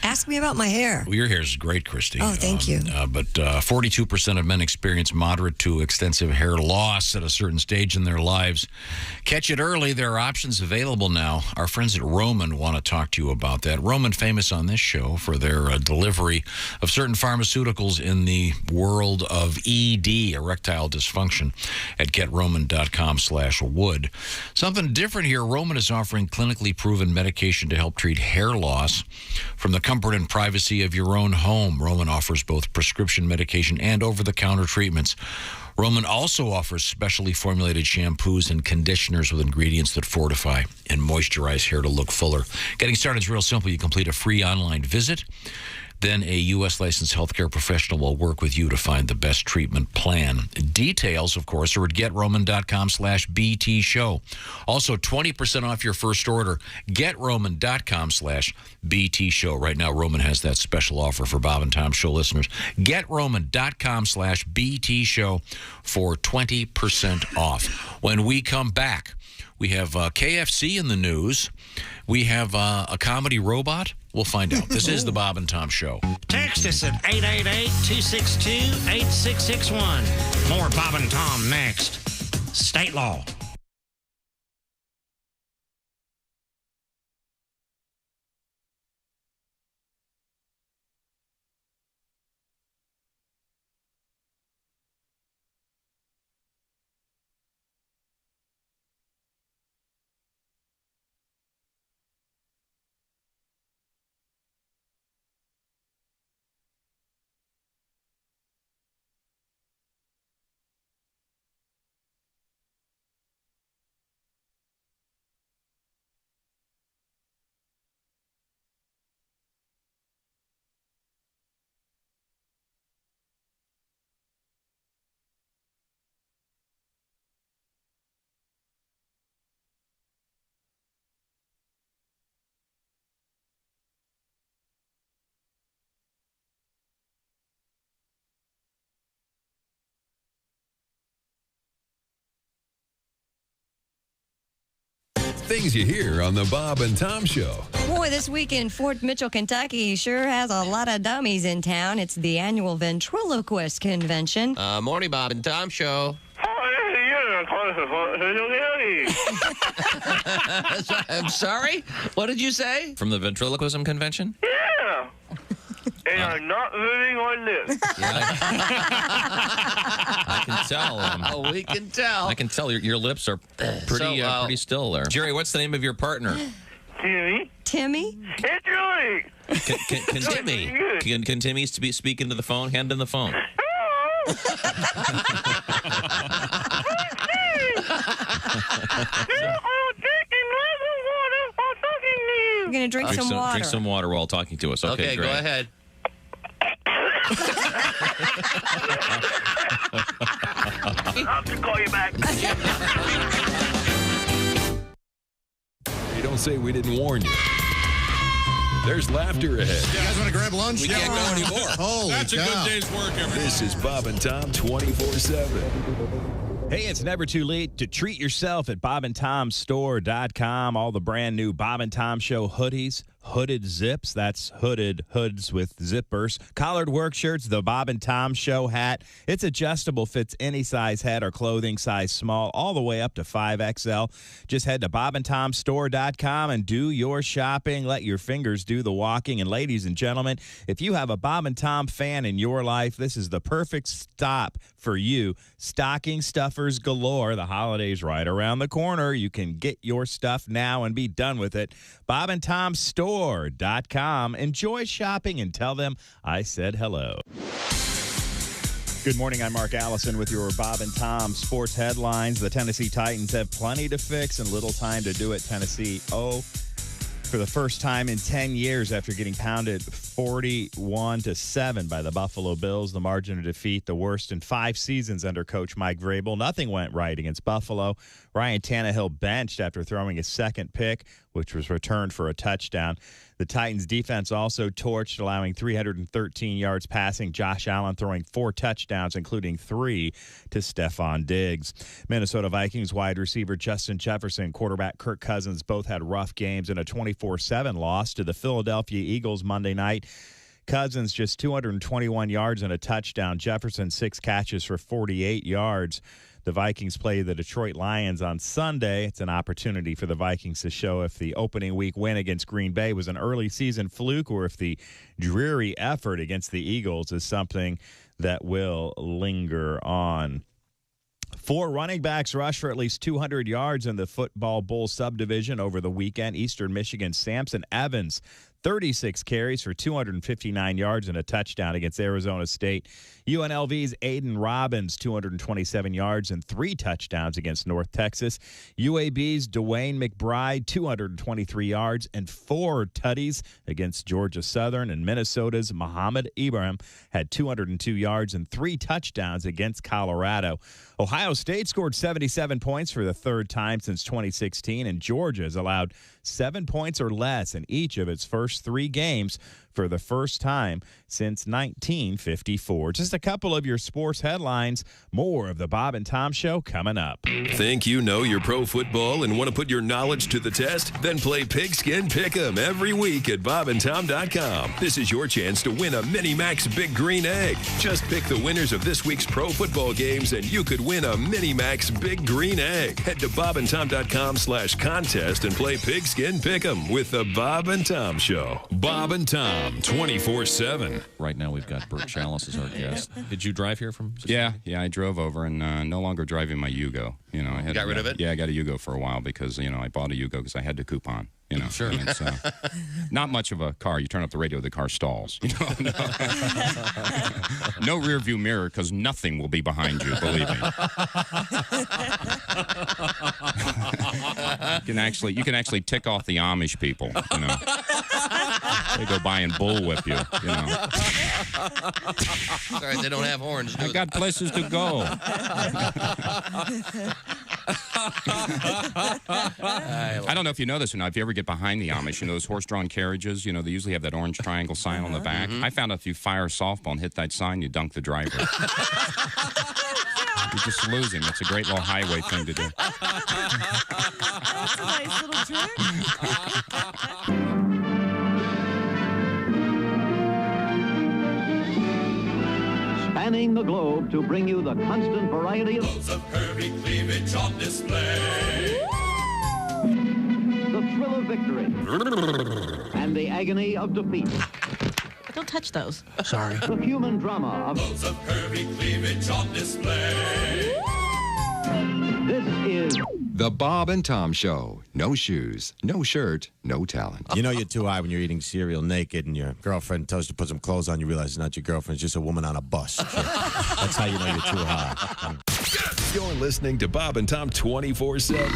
Ask me about my hair. Well, your hair is great, Christy. Oh, thank you. But 42% of men experience moderate to extensive hair loss at a certain stage in their lives. Catch it early. There are options available now. Our friends at Roman want to talk to you about that. Roman, famous on this show for their delivery of certain pharmaceuticals in the world of ED, erectile dysfunction, at GetRoman.com/wood. Something different here. Roman is offering clinically proven medication to help treat hair loss from the comfort and privacy of your own home. Roman offers both prescription medication and over-the-counter treatments. Roman also offers specially formulated shampoos and conditioners with ingredients that fortify and moisturize hair to look fuller. Getting started is real simple. You complete a free online visit. Then a U.S. licensed healthcare professional will work with you to find the best treatment plan. Details, of course, are at GetRoman.com/BT show. Also, 20% off your first order. GetRoman.com/BT show. Right now, Roman has that special offer for Bob and Tom Show listeners. GetRoman.com/BT show for 20% off. When we come back, we have KFC in the news. We have a comedy robot. We'll find out. This is the Bob and Tom Show. Text us at 888-262-8661. More Bob and Tom next. State law. Things you hear on the Bob and Tom Show. Boy, this week in Fort Mitchell, Kentucky sure has a lot of dummies in town. It's the annual ventriloquist convention. Morning, Bob and Tom Show. I'm sorry? What did you say? From the ventriloquism convention? Yeah. And I'm not moving on this. I can tell. We can tell. I can tell your lips are pretty still there. Jerry, what's the name of your partner? Timmy. Timmy? It's Julie. Can Timmy? Can Timmy speak into the phone? Hand in the phone. You're going to drink some water. Drink some water while talking to us. Okay, great. Go ahead. I'll have to call you back. Hey, don't say we didn't warn you. There's laughter ahead. You guys want to grab lunch? We can't go anymore. Holy That's cow. a good day's work, everybody. This is Bob and Tom 24/7. Hey, it's never too late to treat yourself at BobandTomStore.com. All the brand new Bob and Tom Show hoodies, hooded zips, that's hooded hoods with zippers, collared work shirts, the Bob and Tom Show hat. It's adjustable, fits any size hat or clothing, size small, all the way up to 5XL. Just head to BobandTomStore.com and do your shopping. Let your fingers do the walking. And ladies and gentlemen, if you have a Bob and Tom fan in your life, this is the perfect stop for you. Stocking stuffers galore. The holidays right around the corner. You can get your stuff now and be done with it. BobandTomStore.com. Enjoy shopping and tell them I said hello. Good morning. I'm Mark Allison with your Bob and Tom sports headlines. The Tennessee Titans have plenty to fix and little time to do it. Tennessee, for the first time in 10 years after getting pounded 41-7 by the Buffalo Bills. The margin of defeat, the worst in 5 seasons under Coach Mike Vrabel. Nothing went right against Buffalo. Ryan Tannehill benched after throwing his second pick, which was returned for a touchdown. The Titans' defense also torched, allowing 313 yards passing. Josh Allen throwing 4 touchdowns, including 3 to Stephon Diggs. Minnesota Vikings wide receiver Justin Jefferson, quarterback Kirk Cousins both had rough games in a 24-7 loss to the Philadelphia Eagles Monday night. Cousins just 221 yards and a touchdown. Jefferson 6 catches for 48 yards. The Vikings play the Detroit Lions on Sunday. It's an opportunity for the Vikings to show if the opening week win against Green Bay was an early season fluke or if the dreary effort against the Eagles is something that will linger on. 4 running backs rushed for at least 200 yards in the Football Bowl subdivision over the weekend. Eastern Michigan's Samson Evans, 36 carries for 259 yards and a touchdown against Arizona State. UNLV's Aiden Robbins, 227 yards and 3 touchdowns against North Texas. UAB's Dwayne McBride, 223 yards and 4 tutties against Georgia Southern. And Minnesota's Muhammad Ibrahim had 202 yards and 3 touchdowns against Colorado. Ohio State scored 77 points for the 3rd time since 2016, and Georgia has allowed 7 points or less in each of its first 3 games for the first time since 1954. Just a couple of your sports headlines. More of the Bob and Tom Show coming up. Think you know your pro football and want to put your knowledge to the test? Then play Pigskin Pick'em every week at bobandtom.com. This is your chance to win a Mini Max Big Green Egg. Just pick the winners of this week's pro football games and you could win a Mini Max Big Green Egg. Head to bobandtom.com/contest and play Pigskin Pick'em with the Bob and Tom Show. Bob and Tom 24/7. Right now we've got Burt Chalice as our guest. Did you drive here from? Yeah, I drove over and no longer driving my Yugo. You know, I had got rid of it. Yeah, I got a Yugo for a while because I bought a Yugo because I had the coupon. Sure. And it's not much of a car. You turn up the radio, the car stalls. No rear view mirror because nothing will be behind you. Believe me. You can actually tick off the Amish people. They go by and bullwhip you. Sorry, they don't have horns. I got places to go. I don't know if you know this or not. If you ever get behind the Amish, those horse-drawn carriages, they usually have that orange triangle sign on the back. I found out if you fire a softball and hit that sign, you dunk the driver. You just lose him. It's a great little highway thing to do. That's a nice little trick. Spanning the globe to bring you the constant variety of curvy cleavage on display. The thrill of victory and the agony of defeat. Don't touch those. Sorry. The human drama of curvy cleavage on display. This is The Bob and Tom Show. No shoes, no shirt, no talent. You know you're too high when you're eating cereal naked and your girlfriend tells you to put some clothes on. You realize it's not your girlfriend. It's just a woman on a bus. That's how you know you're too high. You're listening to Bob and Tom 24/7.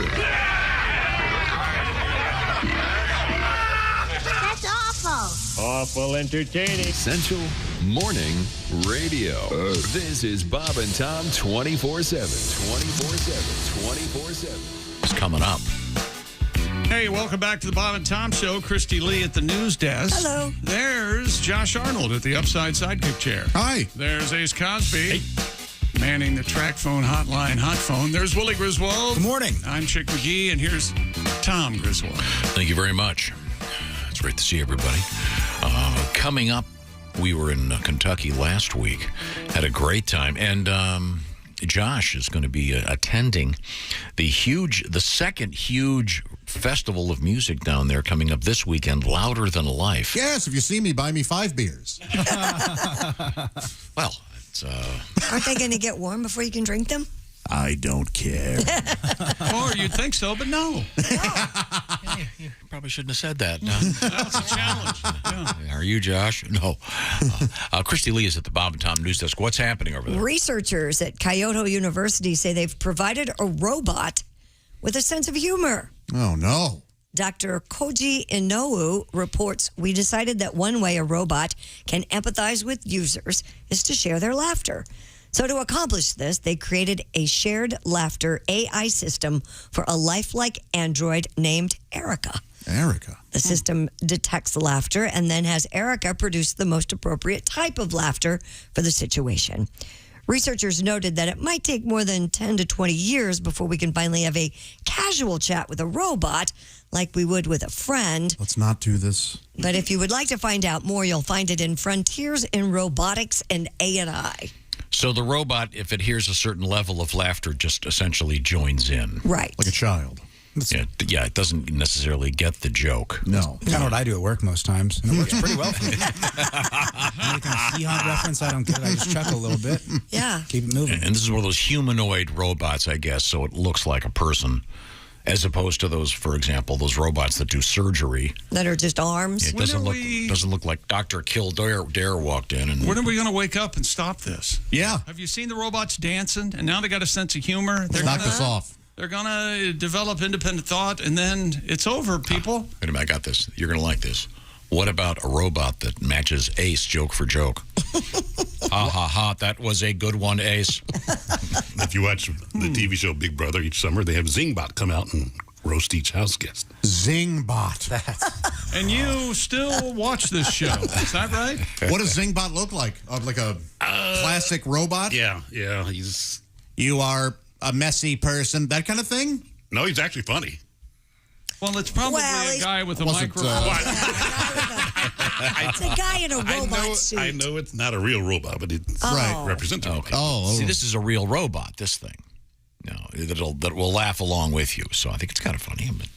That's awful. Awful entertaining. Central Morning Radio. This is Bob and Tom 24/7. 24/7. 24/7. It's coming up. Hey, welcome back to the Bob and Tom Show. Christy Lee at the news desk. Hello. There's Josh Arnold at the upside sidekick chair. Hi. There's Ace Cosby. Hey. Manning the track phone hotline hot phone. There's Willie Griswold. Good morning. I'm Chick McGee, and here's Tom Griswold. Thank you very much. It's great to see everybody. Coming up, we were in Kentucky last week. Had a great time. And Josh is going to be attending the second huge festival of music down there coming up this weekend, Louder Than Life. Yes, if you see me, buy me 5 beers. Well, it's... Aren't they going to get warm before you can drink them? I don't care. Or you'd think so, but no. Yeah, you probably shouldn't have said that. That's a challenge. Yeah. Are you, Josh? No. Christy Lee is at the Bob and Tom News Desk. What's happening over there? Researchers at Kyoto University say they've provided a robot with a sense of humor. Oh, no. Dr. Koji Inoue reports, we decided that one way a robot can empathize with users is to share their laughter. So to accomplish this, they created a shared laughter AI system for a lifelike android named Erica. Erica. The system detects laughter and then has Erica produce the most appropriate type of laughter for the situation. Researchers noted that it might take more than 10 to 20 years before we can finally have a casual chat with a robot like we would with a friend. Let's not do this. But if you would like to find out more, you'll find it in Frontiers in Robotics and A&I. So the robot, if it hears a certain level of laughter, just essentially joins in. Right. Like a child. Yeah, it doesn't necessarily get the joke. No. Kind of what I do at work most times. And it works pretty well for me. Any kind of Seahawk reference I don't get, I just chuckle a little bit. Yeah. Keep it moving. And this is one of those humanoid robots, I guess, so it looks like a person, as opposed to those, for example, those robots that do surgery. That are just arms. It doesn't look like Dr. Kildare walked in. And when are we going to wake up and stop this? Yeah. Have you seen the robots dancing? And now they got a sense of humor. Knock this off. They're going to develop independent thought, and then it's over, people. Wait a minute, I got this. You're going to like this. What about a robot that matches Ace joke for joke? Ha ha ha, that was a good one, Ace. If you watch the TV show Big Brother each summer, they have Zingbot come out and roast each house guest. Zingbot. And you still watch this show. Is that right? What does Zingbot look like? Like a classic robot? Yeah. You are a messy person, that kind of thing? No, he's actually funny. Well, it's probably a guy with a microphone. It's a guy in a robot suit. I know it's not a real robot, but it's representative. Okay. See, this is a real robot, this thing. That will laugh along with you. So I think it's kind of funny. But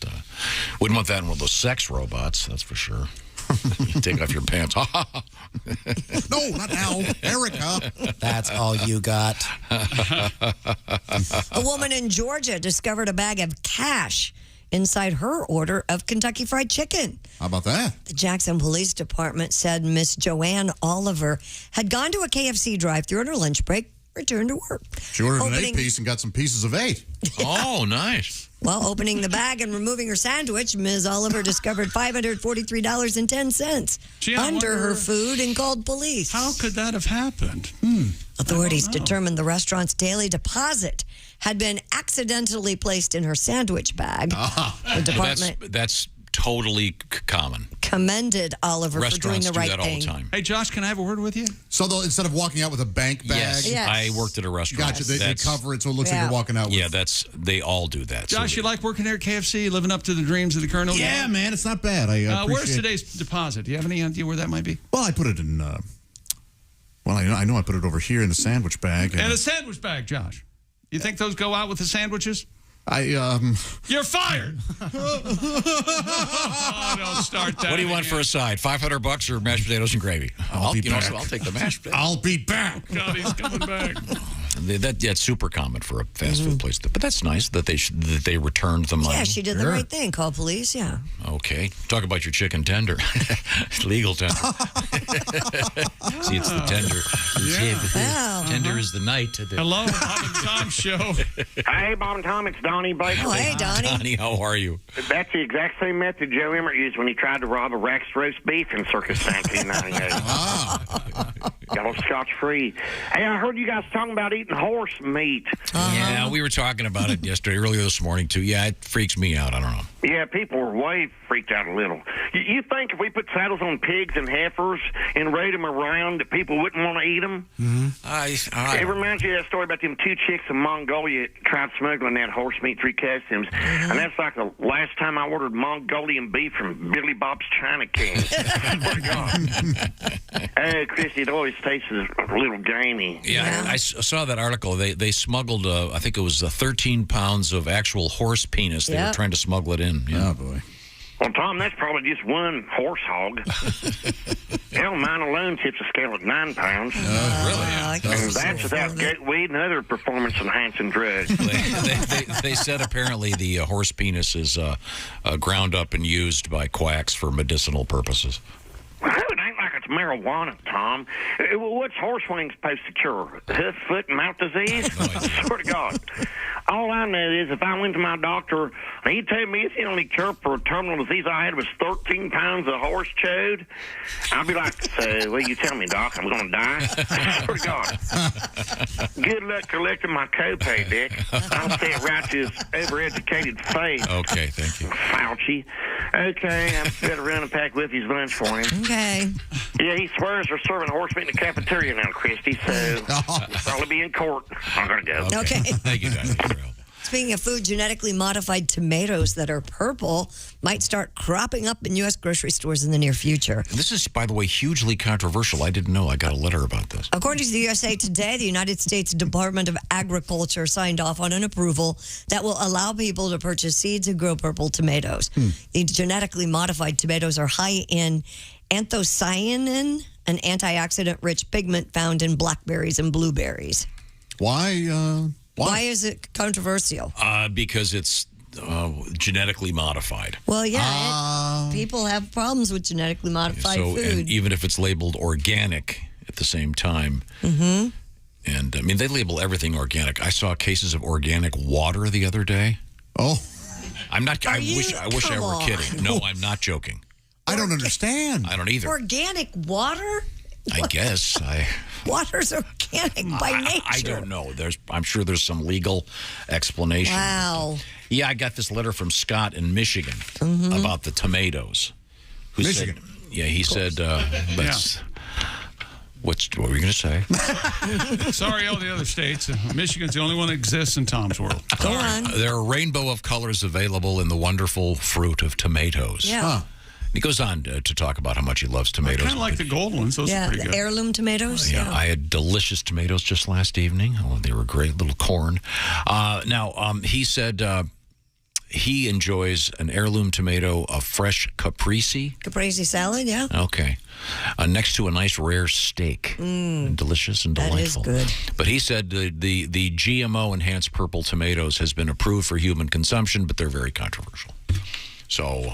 wouldn't want that in one of those sex robots, that's for sure. You take off your pants. No, not now. Erica. That's all you got. A woman in Georgia discovered a bag of cash inside her order of Kentucky Fried Chicken. How about that? The Jackson Police Department said Miss Joanne Oliver had gone to a KFC drive-thru on her lunch break, returned to work. She ordered an 8-piece and got some pieces of 8. Oh, nice. While opening the bag and removing her sandwich, Ms. Oliver discovered $543.10 under her food and called police. How could that have happened? Authorities determined the restaurant's daily deposit had been accidentally placed in her sandwich bag. The department that's totally common. commended Oliver for doing the right thing. All the time. Hey, Josh, can I have a word with you? So instead of walking out with a bank bag, yes. I worked at a restaurant. Gotcha. They cover it so it looks like you're walking out with. Yeah, they all do that. Josh, you like working there at KFC, living up to the dreams of the Colonel? Yeah, man, it's not bad. Where's today's deposit? Do you have any idea where that might be? Well, I put it in. I know I put it over here in the sandwich bag. And a sandwich bag, Josh. You think those go out with the sandwiches? You're fired. Don't start that. What do you want for a side? $500 or mashed potatoes and gravy? I'll be back. I'll take the mashed potatoes. I'll be back. God, he's coming back. That's super common for a fast food place, but that's nice that they returned the money. Yeah, she did the right thing. Call police. Yeah. Okay, talk about your chicken tender, legal tender. See, it's the tender. Wow. Tender is the night. Hello, Bob and Tom show. Hey, Bob and Tom, it's Donnie Blake. Oh, hey, Donnie. Donnie, how are you? That's the exact same method Joe Emirates used when he tried to rob a Rex roast beef in Circus 1998. Got off scotch-free. Hey, I heard you guys talking about eating horse meat. Yeah, we were talking about it earlier this morning, too. Yeah, it freaks me out. I don't know. Yeah, people were way freaked out a little. You think if we put saddles on pigs and heifers and rode them around that people wouldn't want to eat them? Mm-hmm. It reminds you of that story about them two chicks in Mongolia tried smuggling that horse meat through customs. And that's like the last time I ordered Mongolian beef from Billy Bob's China King. Swear to God. Oh, Christy, it always tastes a little gamey. Yeah, I saw that article. They smuggled, I think it was 13 pounds of actual horse penis. They were trying to smuggle it in. Yeah. Oh, boy. Well, Tom, that's probably just one horse hog. Hell, mine alone tips a scale of 9 pounds. Really? And that's without goat weed and other performance-enhancing drugs. They said apparently the horse penis is ground up and used by quacks for medicinal purposes. Well, it ain't like it's marijuana, Tom. What's horse wings supposed to cure? Hoof, foot, and mouth disease? I swear to God. All I know is if I went to my doctor and he told me the only cure for a terminal disease I had was 13 pounds of horse chode, I'd be like, so what you tell me, Doc? I'm going to die? I swear to God. Good luck collecting my copay, Dick. I'll say it right to his overeducated face. Okay, thank you. Fauci. Okay, I'm better run and pack Whippy's lunch for him. Okay. Yeah, he swears they're serving horse meat in the cafeteria now, Christy, so we'll probably be in court. I'm going to go. Okay. Thank you, guys. Speaking of food, genetically modified tomatoes that are purple might start cropping up in U.S. grocery stores in the near future. This is, by the way, hugely controversial. I didn't know. I got a letter about this. According to the USA Today, the United States Department of Agriculture signed off on an approval that will allow people to purchase seeds and grow purple tomatoes. The genetically modified tomatoes are high in anthocyanin, an antioxidant-rich pigment found in blackberries and blueberries. Why is it controversial? Because it's genetically modified. Well, yeah, people have problems with genetically modified food. And even if it's labeled organic at the same time. Mm-hmm. And, I mean, they label everything organic. I saw cases of organic water the other day. Oh. I'm not, I wish I were kidding. No, I'm not joking. I don't understand. I don't either. Organic water? I guess. Water's organic by nature. I don't know. I'm sure there's some legal explanation. Wow. Yeah, I got this letter from Scott in Michigan about the tomatoes. Michigan. He said, what were you going to say? Sorry, all the other states. Michigan's the only one that exists in Tom's world. Go on. There are a rainbow of colors available in the wonderful fruit of tomatoes. Yeah. Huh. He goes on to talk about how much he loves tomatoes. I kind of like the gold ones. Those are pretty good. Heirloom tomatoes. Yeah, I had delicious tomatoes just last evening. Oh, they were great, little corn. He said he enjoys an heirloom tomato, a fresh caprese. Caprese salad, yeah. Okay. Next to a nice rare steak. Delicious and delightful. That is good. But he said the GMO-enhanced purple tomatoes has been approved for human consumption, but they're very controversial. So...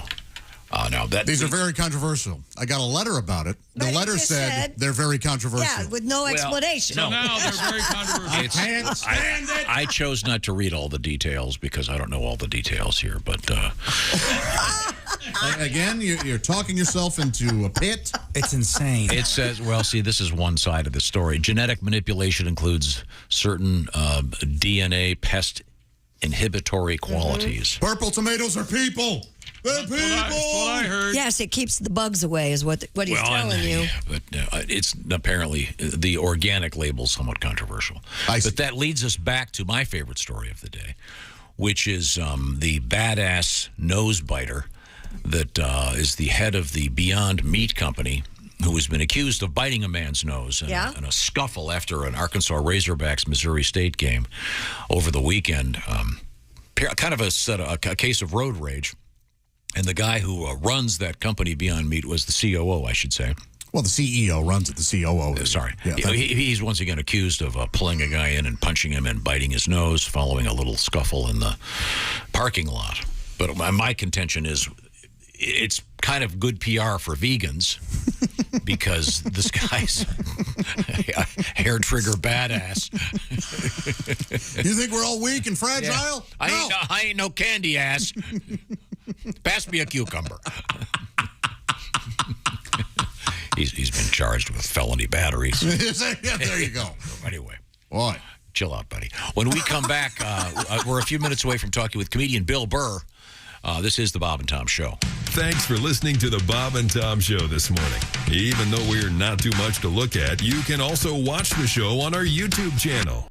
These are very controversial. I got a letter about it. The letter said they're very controversial. Yeah, with no explanation. So now they're very controversial. I can't stand it. I chose not to read all the details because I don't know all the details here. But again, you're talking yourself into a pit. It's insane. It says, well, see, this is one side of the story. Genetic manipulation includes certain DNA pest inhibitory qualities. Purple tomatoes are people. They're people. That's what I heard. Yes, it keeps the bugs away, is what he's telling you. Yeah, but it's apparently the organic label somewhat controversial. But that leads us back to my favorite story of the day, which is the badass nose biter that is the head of the Beyond Meat Company, who has been accused of biting a man's nose in a scuffle after an Arkansas Razorbacks Missouri State game over the weekend. Kind of a case of road rage. And the guy who runs that company, Beyond Meat, was the COO, I should say. Well, the CEO runs it. The COO. Sorry. Yeah, he's once again accused of pulling a guy in and punching him and biting his nose following a little scuffle in the parking lot. But my contention is it's kind of good PR for vegans because this guy's hair trigger badass. You think we're all weak and fragile? Yeah. No. I ain't no candy ass. Pass me a cucumber. He's been charged with felony batteries. Yeah, there you go. Anyway. Boy. Chill out, buddy. When we come back, we're a few minutes away from talking with comedian Bill Burr. This is the Bob and Tom Show. Thanks for listening to the Bob and Tom Show this morning. Even though we're not too much to look at, you can also watch the show on our YouTube channel.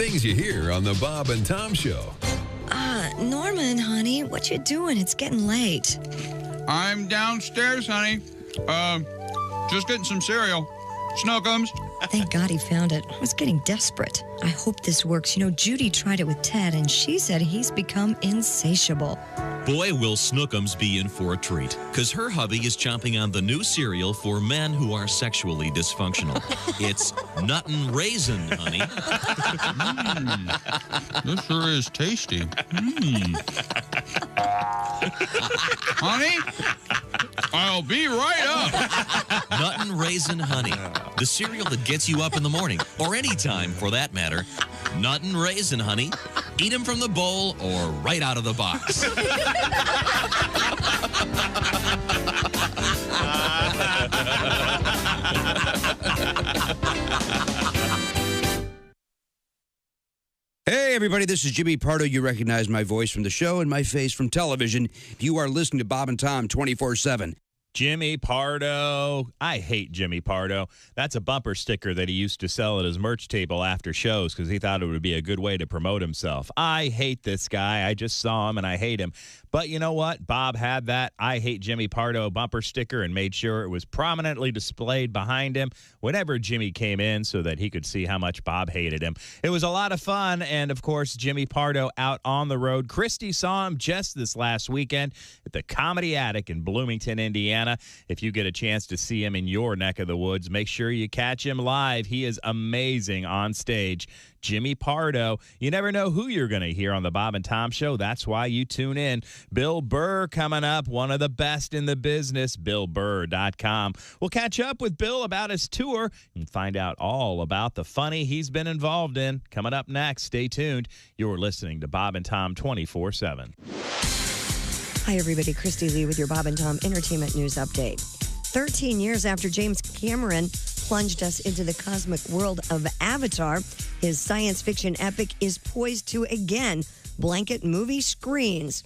things you hear on the Bob and Tom Show. Norman, honey, what you doing? It's getting late. I'm downstairs, honey. Just getting some cereal. Snookums. Thank God he found it. I was getting desperate. I hope this works. You know, Judy tried it with Ted, and she said he's become insatiable. Boy, will Snookums be in for a treat, because her hubby is chomping on the new cereal for men who are sexually dysfunctional. It's Nuttin' Raisin, honey. This sure is tasty. Honey, I'll be right up. Nuttin' Raisin Honey, the cereal that gets you up in the morning, or any time for that matter. Nuttin' Raisin Honey. Eat them from the bowl or right out of the box. Hey, everybody, this is Jimmy Pardo. You recognize my voice from the show and my face from television. You are listening to Bob and Tom 24/7. Jimmy Pardo. I hate Jimmy Pardo. That's a bumper sticker that he used to sell at his merch table after shows because he thought it would be a good way to promote himself. I hate this guy. I just saw him and I hate him. But you know what? Bob had that I hate Jimmy Pardo bumper sticker and made sure it was prominently displayed behind him whenever Jimmy came in so that he could see how much Bob hated him. It was a lot of fun. And of course, Jimmy Pardo out on the road. Christy saw him just this last weekend at the Comedy Attic in Bloomington, Indiana. If you get a chance to see him in your neck of the woods, make sure you catch him live. He is amazing on stage. Jimmy Pardo. You never know who you're going to hear on the Bob and Tom Show. That's why you tune in. Bill Burr coming up, one of the best in the business, BillBurr.com. We'll catch up with Bill about his tour and find out all about the funny he's been involved in. Coming up next, stay tuned. You're listening to Bob and Tom 24/7. Hi, everybody. Christy Lee with your Bob and Tom Entertainment News Update. 13 years after James Cameron plunged us into the cosmic world of Avatar, his science fiction epic is poised to again blanket movie screens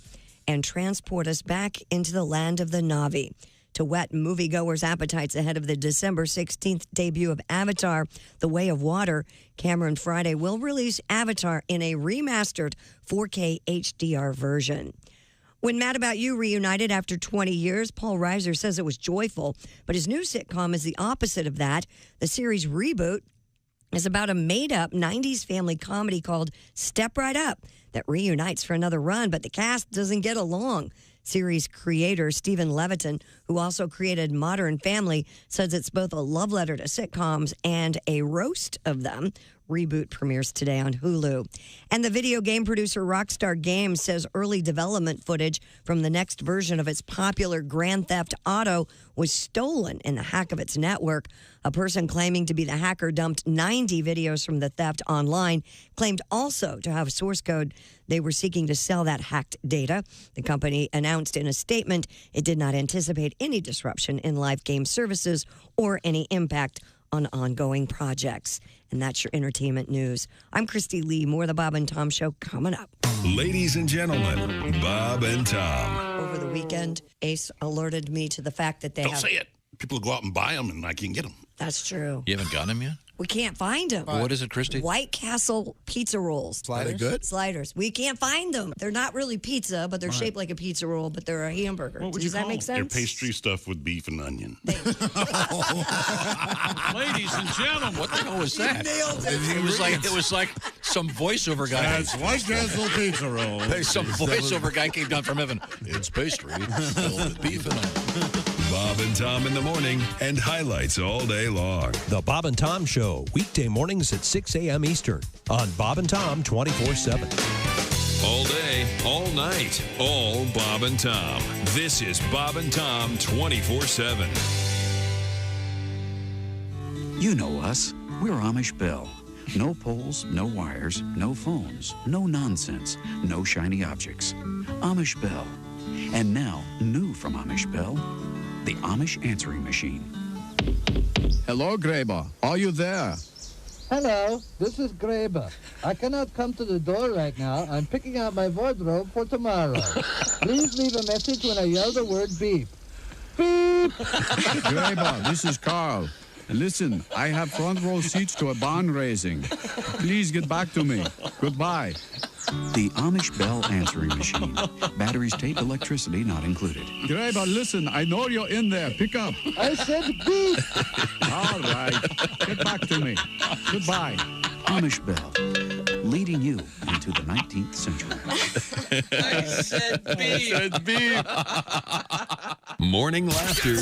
and transport us back into the land of the Na'vi. To whet moviegoers' appetites ahead of the December 16th debut of Avatar, The Way of Water, Cameron Friday will release Avatar in a remastered 4K HDR version. When Mad About You reunited after 20 years, Paul Reiser says it was joyful, but his new sitcom is the opposite of that. The series reboot is about a made-up 90s family comedy called Step Right Up that reunites for another run, but the cast doesn't get along. Series creator Stephen Levitan, who also created Modern Family, says it's both a love letter to sitcoms and a roast of them. Reboot premieres today on Hulu. And the video game producer Rockstar Games says early development footage from the next version of its popular Grand Theft Auto was stolen in the hack of its network. A person claiming to be the hacker dumped 90 videos from the theft online, claimed also to have source code they were seeking to sell that hacked data. The company announced in a statement it did not anticipate any disruption in live game services or any impact on ongoing projects. And that's your entertainment news. I'm Christy Lee. More of the Bob and Tom Show coming up. Ladies and gentlemen, Bob and Tom. Over the weekend, Ace alerted me to the fact that they Don't have... say it. People go out and buy them, and I can't get them. That's true. You haven't gotten them yet? We can't find them. What is it, Christy? White Castle pizza rolls. Sliders? Are they good? Sliders. We can't find them. They're not really pizza, but they're Right. shaped like a pizza roll, but they're a hamburger. What would Does you that call make them? sense? They're pastry stuffed with beef and onion. Ladies and gentlemen. What the hell was that? You nailed it. It was like some voiceover guy. That's White Castle pizza roll. Hey, some voiceover guy came down from heaven. It's pastry filled with beef and onion. Bob and Tom in the morning and highlights all day long. The Bob and Tom Show, weekday mornings at 6 a.m. Eastern on Bob and Tom 24/7. All day, all night, all Bob and Tom. This is Bob and Tom 24/7. You know us. We're Amish Bell. No poles, no wires, no phones, no nonsense, no shiny objects. Amish Bell. And now, new from Amish Bell, the Amish answering machine. Hello, Graber. Are you there? Hello, this is Graber. I cannot come to the door right now. I'm picking out my wardrobe for tomorrow. Please leave a message when I yell the word beep. Beep! Graber, this is Carl. Listen, I have front row seats to a barn raising. Please get back to me. Goodbye. The Amish Bell answering machine. Batteries, tape, electricity not included. Graber, listen, I know you're in there. Pick up. I said beep. All right. Get back to me. Goodbye. Amish Bell, leading you into the 19th century. I said beep. Morning laughter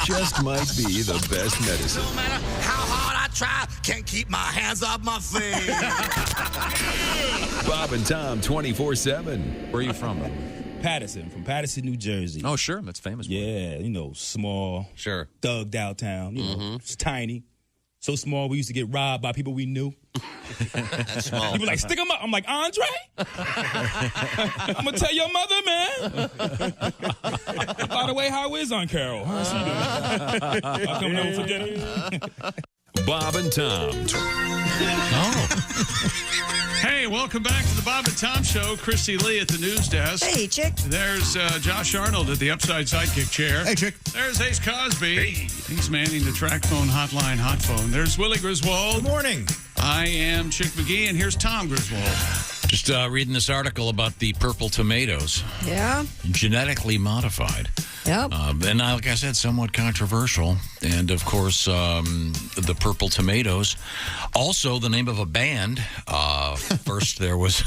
just might be the best medicine. No matter how hard I try, can't keep my hands off my face. Bob and Tom 24/7. Where are you from? Patterson, from Patterson, New Jersey. Oh, sure. That's famous. Yeah, small. Sure. Thugged out town. It's tiny. So small, we used to get robbed by people we knew. That's small. People like, stick them up. I'm like, Andre? I'm going to tell your mother, man. By the way, how is Aunt Carol? How's she doing? I'll come over for dinner. Bob and Tom. Hey, welcome back to the Bob and Tom Show. Christy Lee at the news desk. Hey, chick. There's Josh Arnold at the upside sidekick chair. Hey, chick. There's Ace Cosby. Hey. He's manning the track phone hotline hot phone. There's Willie Griswold. Good morning. I am Chick McGee, and here's Tom Griswold. Just reading this article about the purple tomatoes. Yeah. Genetically modified. Yep. And like I said, somewhat controversial. And, of course, the Purple Tomatoes. Also, the name of a band. First, there was...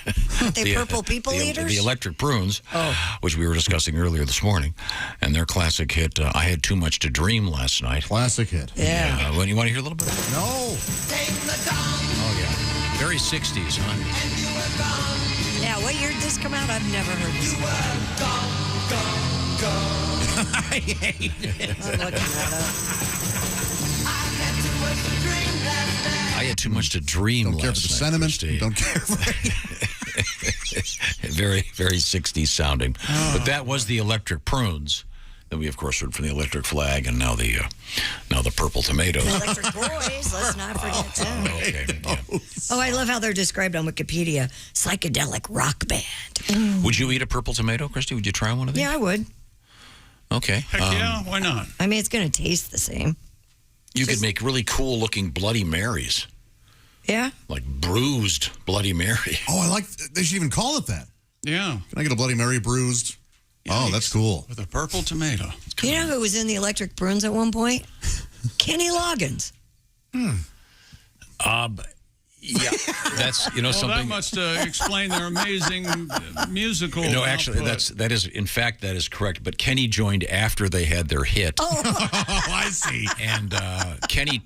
the Purple People Eaters? The Electric Prunes, which we were discussing earlier this morning. And their classic hit, I Had Too Much to Dream last night. Classic hit. Yeah. You want to hear a little bit? No. Oh, yeah. Very 60s, huh? Yeah, what year did this come out? I've never heard this. I hate it. I'm looking that up. I had too much to dream. Don't care for the sentiment. Don't care for very, very 60s sounding. But that was the Electric Prunes. Then we, of course, heard from the Electric Flag, and now the Purple Tomatoes. The Electric Boys, let's not forget them. Okay. Yeah. Oh, I love how they're described on Wikipedia. Psychedelic rock band. Would you eat a purple tomato, Christy? Would you try one of these? Yeah, I would. Okay. Heck yeah, why not? I mean, it's going to taste the same. You could make really cool-looking Bloody Marys. Yeah? Like bruised Bloody Mary. Oh, I like. They should even call it that. Yeah. Can I get a Bloody Mary bruised? Yikes. Oh, that's cool. With a purple tomato. You know who was in the Electric Prunes at one point? Kenny Loggins. Yeah, that's something. That must explain their amazing musical. No, actually, output. that is correct. But Kenny joined after they had their hit. Oh, I see. And Kenny,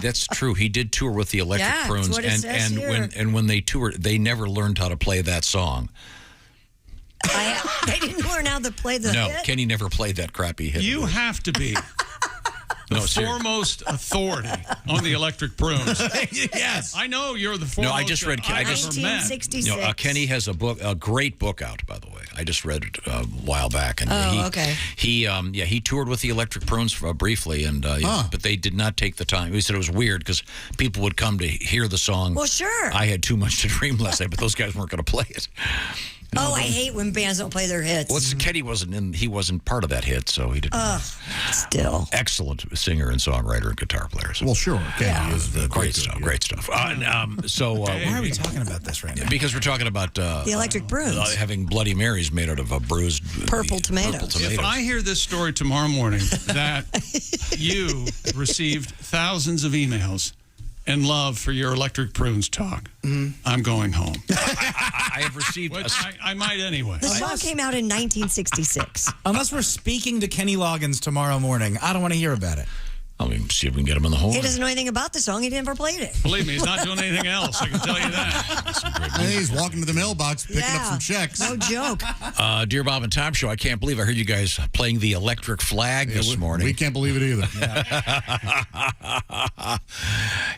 that's true. He did tour with the Electric Prunes, that's what it says here. when they toured, they never learned how to play that song. They didn't learn how to play the hit? No, Kenny never played that crappy hit. You have to be the foremost authority on the Electric Prunes. Yes. I know you're the foremost. No, I just read. 1966. Kenny has a great book out, by the way. I just read it a while back, and he toured with the Electric Prunes briefly, and but they did not take the time. He said it was weird because people would come to hear the song. Well, sure. I Had Too Much to Dream last night, but those guys weren't going to play it. I hate when bands don't play their hits. Well, Kenny wasn't part of that hit, so he didn't. Still. Excellent singer and songwriter and guitar player. So. Well, sure. Kenny is great stuff. Yeah. Great stuff. Why are we talking about this right now? Because we're talking about the Electric Prunes having Bloody Marys made out of a bruised purple tomatoes. If I hear this story tomorrow morning that you received thousands of emails and love for your Electric Prunes talk, I'm going home. I have received. I might anyway. The song came out in 1966. Unless we're speaking to Kenny Loggins tomorrow morning, I don't want to hear about it. I mean, see if we can get him in the horn. He doesn't know anything about the song. He never played it. Believe me, he's not doing anything else. I can tell you that. He's walking to the mailbox, picking up some checks. No joke. Dear Bob and Tom Show, I can't believe I heard you guys playing the Electric Flag this morning. We can't believe it either.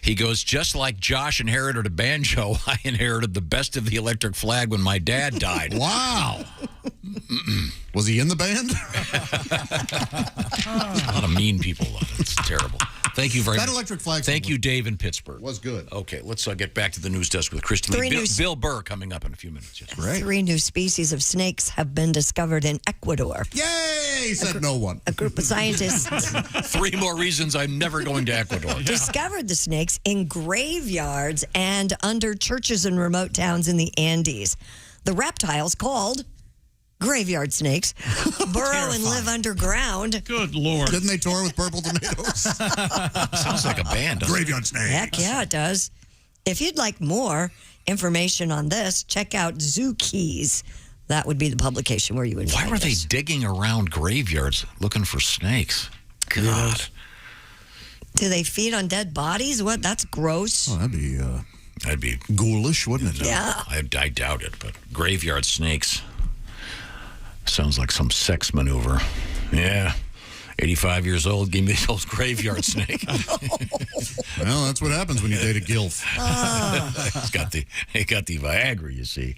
He goes, just like Josh inherited a banjo, I inherited the best of the Electric Flag when my dad died. Wow. Was he in the band? There's a lot of mean people. It's terrible. Thank you very much. That electric flag. Thank you, Dave in Pittsburgh. Was good. Okay, let's get back to the news desk with Christy Lee. Bill Burr coming up in a few minutes. Yes. Great. 3 new species of snakes have been discovered in Ecuador. Yay! Said no one. A group of scientists 3 more reasons I'm never going to Ecuador. discovered the snakes in graveyards and under churches in remote towns in the Andes. The reptiles, called graveyard snakes, burrow and live underground. Good Lord. Didn't they tour with Purple Tomatoes? Sounds like a band. Graveyard snakes. Heck yeah, it does. If you'd like more information on this, check out Zoo Keys. That would be the publication where you would Why find were they us. digging around graveyards looking for snakes? God. Do they feed on dead bodies? What? That's gross. Oh, that'd be ghoulish, wouldn't it? Yeah. I doubt it, but graveyard snakes sounds like some sex maneuver. Yeah. 85 years old, give me those graveyard snake. Well, that's what happens when you date a gilf. He got the Viagra, you see.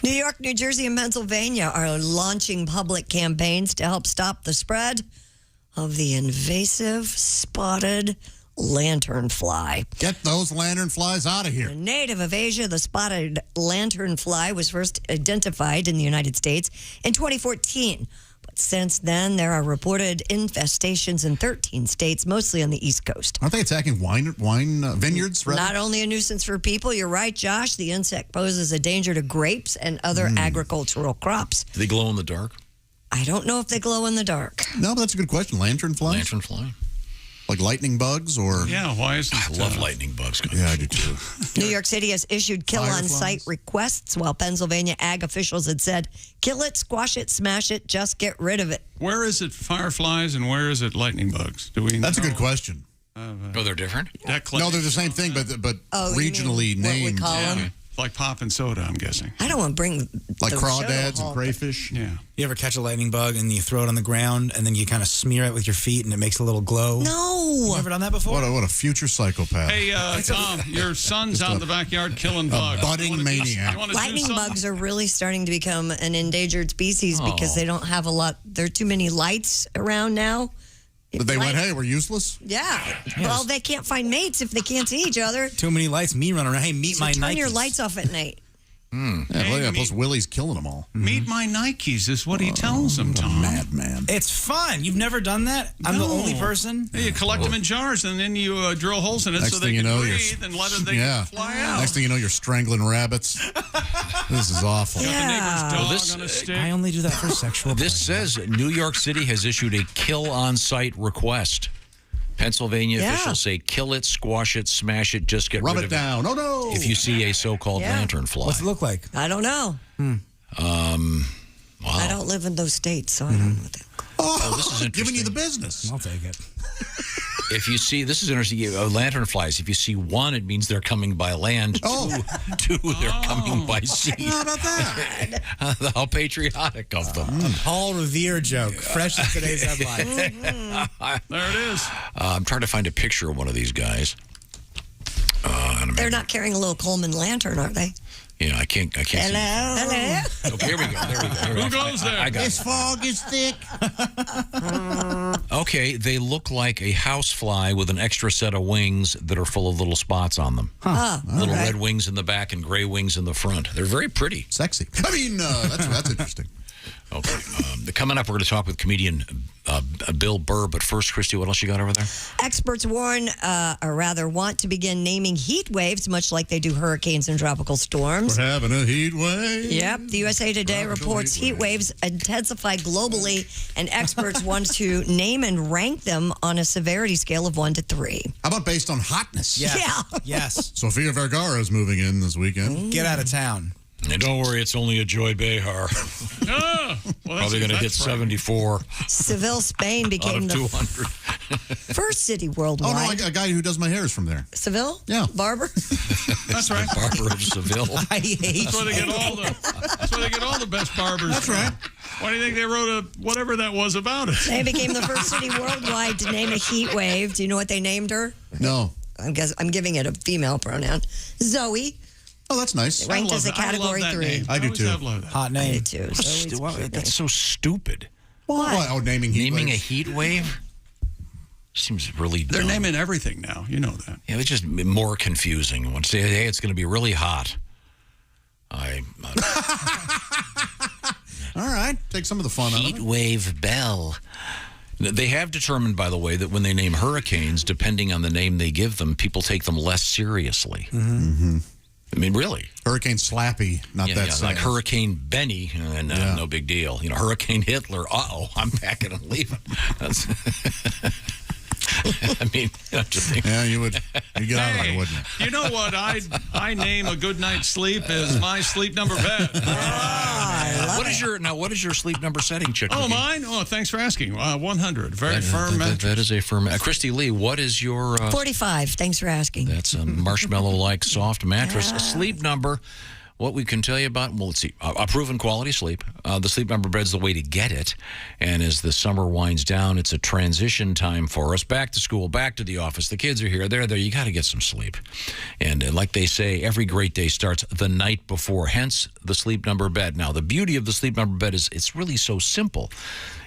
New York, New Jersey, and Pennsylvania are launching public campaigns to help stop the spread of the invasive spotted lanternfly. Get those lanternflies out of here. A native of Asia, the spotted lanternfly was first identified in the United States in 2014. But since then, there are reported infestations in 13 states, mostly on the East Coast. Aren't they attacking wine vineyards? Rather? Not only a nuisance for people, you're right, Josh, the insect poses a danger to grapes and other agricultural crops. Do they glow in the dark? I don't know if they glow in the dark. No, but that's a good question. Lanternflies? Lanternfly? Like lightning bugs or? Yeah, why isn't I love lightning bugs. Yeah, I do too. New York City has issued kill-on-site requests, while Pennsylvania ag officials had said, kill it, squash it, smash it, just get rid of it. Where is it fireflies and where is it lightning bugs? Do we? That's a good question. Oh, they're different? No, they're the same thing, but regionally named. What we call them? Like pop and soda, I'm guessing. I don't want to bring like the crawdads show and crayfish. Yeah. You ever catch a lightning bug and you throw it on the ground and then you kind of smear it with your feet and it makes a little glow? No. You ever done that before? What a future psychopath. Hey, Tom, your son's out in the backyard killing bugs. Budding maniac. Lightning bugs are really starting to become an endangered species because they don't have a lot. There are too many lights around now. But they went, hey, we're useless? Yeah. Well, they can't find mates if they can't see each other. Too many lights, me running around. Hey, meet my Turn Nikes. your lights off at night. Yeah, plus Willie's killing them all. Meet my Nikes is what he tells them, Tom. Madman. It's fun. You've never done that? I'm the only person? Hey, you collect them in jars and then you drill holes in it so they can breathe and let them fly out. Next thing you know, you're strangling rabbits. This is awful. Got the neighbor's dog on a stick. I only do that for sexual This says New York City has issued a kill on-site request. Pennsylvania officials say kill it, squash it, smash it, just get Rub rid it of down. it. Oh, no. If you see a so-called lanternfly. What's it look like? I don't know. Wow. I don't live in those states, so I don't know what that. Oh, this is interesting. giving you the business. I'll take it. If you see, this is interesting, lanternflies, if you see one, it means they're coming by land. Two, they're coming by sea. How about that? How patriotic of them. A Paul Revere joke, fresh in today's headline. There it is. I'm trying to find a picture of one of these guys. They're not carrying a little Coleman lantern, are they? Yeah, I can't see. Hello. Okay, here we go. There we go. Who goes there? I got This fog is thick. Okay, they look like a housefly with an extra set of wings that are full of little spots on them. Little red wings in the back and gray wings in the front. They're very pretty. Sexy. I mean, that's interesting. Okay. Coming up, we're going to talk with comedian Bill Burr. But first, Christy, what else you got over there? Experts warn, or rather want to begin naming heat waves, much like they do hurricanes and tropical storms. We're having a heat wave. Yep. The USA Today reports heat waves intensify globally, and experts want to name and rank them on a severity scale of 1 to 3. How about based on hotness? Yes. Yeah. Yes. Sofia Vergara is moving in this weekend. Get out of town. And don't worry, it's only a Joy Behar. Probably going to hit 74 Seville, Spain out became of the 200. first city Oh, worldwide. no, a guy who does my hair is from there. Seville? Yeah. Barber? That's right. Barber of Seville. I hate That's where they get all the best barbers. That's right. Why do you think they wrote whatever that was about it? They became the first city worldwide to name a heat wave. Do you know what they named her? No. I'm giving it a female pronoun. Zoe. Oh, that's nice. Ranked as a category 3. I do too. Hot name. I do too. Zoe's a good That's so stupid. Why? Oh, naming heat Naming waves. a heat wave? Seems really dumb. They're naming everything now. You know that. Yeah, it's just more confusing. When say, hey, it's going to be really hot. All right, take some of the fun out of it. Heat wave Bell. They have determined, by the way, that when they name hurricanes, depending on the name they give them, people take them less seriously. Mm-hmm. I mean, really. Hurricane Slappy, not that sad. Like Hurricane Benny, and no big deal. Hurricane Hitler, I'm packing and leaving. That's I mean, just think. Yeah, you get out of there, wouldn't you? You know what? I name a good night's sleep as my sleep number bed. What is your sleep number setting, Chick? Oh, mine? Oh, thanks for asking. 100. Very firm mattress. That is a firm. Christy Lee, what is your 45. Thanks for asking. That's a marshmallow-like soft mattress. A sleep number. What we can tell you about, well, let's see, a proven quality sleep. The Sleep Number bed's the way to get it. And as the summer winds down, it's a transition time for us. Back to school, back to the office. The kids are here. They're there. You got to get some sleep. And like they say, every great day starts the night before, hence the Sleep Number bed. Now, the beauty of the Sleep Number bed is it's really so simple.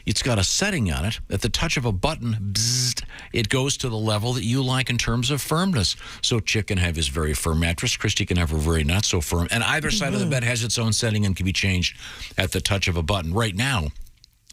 It's got a setting on it. At the touch of a button, bzzzt, it goes to the level that you like in terms of firmness. So Chick can have his very firm mattress. Christy can have her very not so firm. And either side of the bed has its own setting and can be changed at the touch of a button. Right now,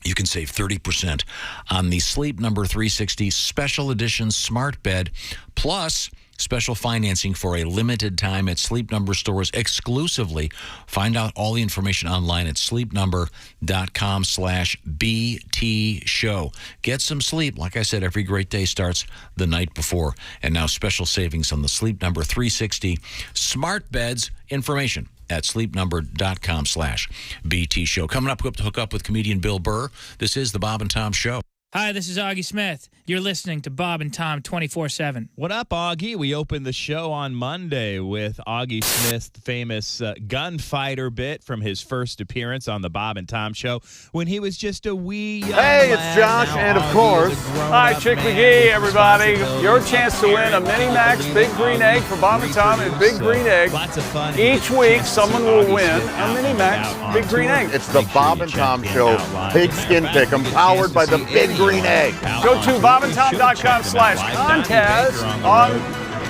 you can save 30% on the Sleep Number 360 Special Edition Smart Bed, plus special financing for a limited time at Sleep Number stores exclusively. Find out all the information online at sleepnumber.com/BT show. Get some sleep. Like I said, every great day starts the night before. And now special savings on the Sleep Number 360 Smart Beds. Information at sleepnumber.com/BT show. Coming up, to hook up with comedian Bill Burr. This is the Bob and Tom Show. Hi, this is Augie Smith. You're listening to Bob and Tom 24/7. What up, Augie? We opened the show on Monday with Augie Smith's famous gunfighter bit from his first appearance on the Bob and Tom Show when he was just a wee young Hey, it's lad. Josh, Now and of Augie course, is a grown-up hi, Chick man McGee, with everybody. responsibility, Your chance to win a caring, Mini Max Big Green Egg for Bob and Tom and Big Green Egg. Lots of fun. Each week, someone will win a Mini Max Big Green Egg. It's the Bob and Tom Show Pigskin Pick'em, powered by the Big Green Egg. Go to bobandtom.com/contest on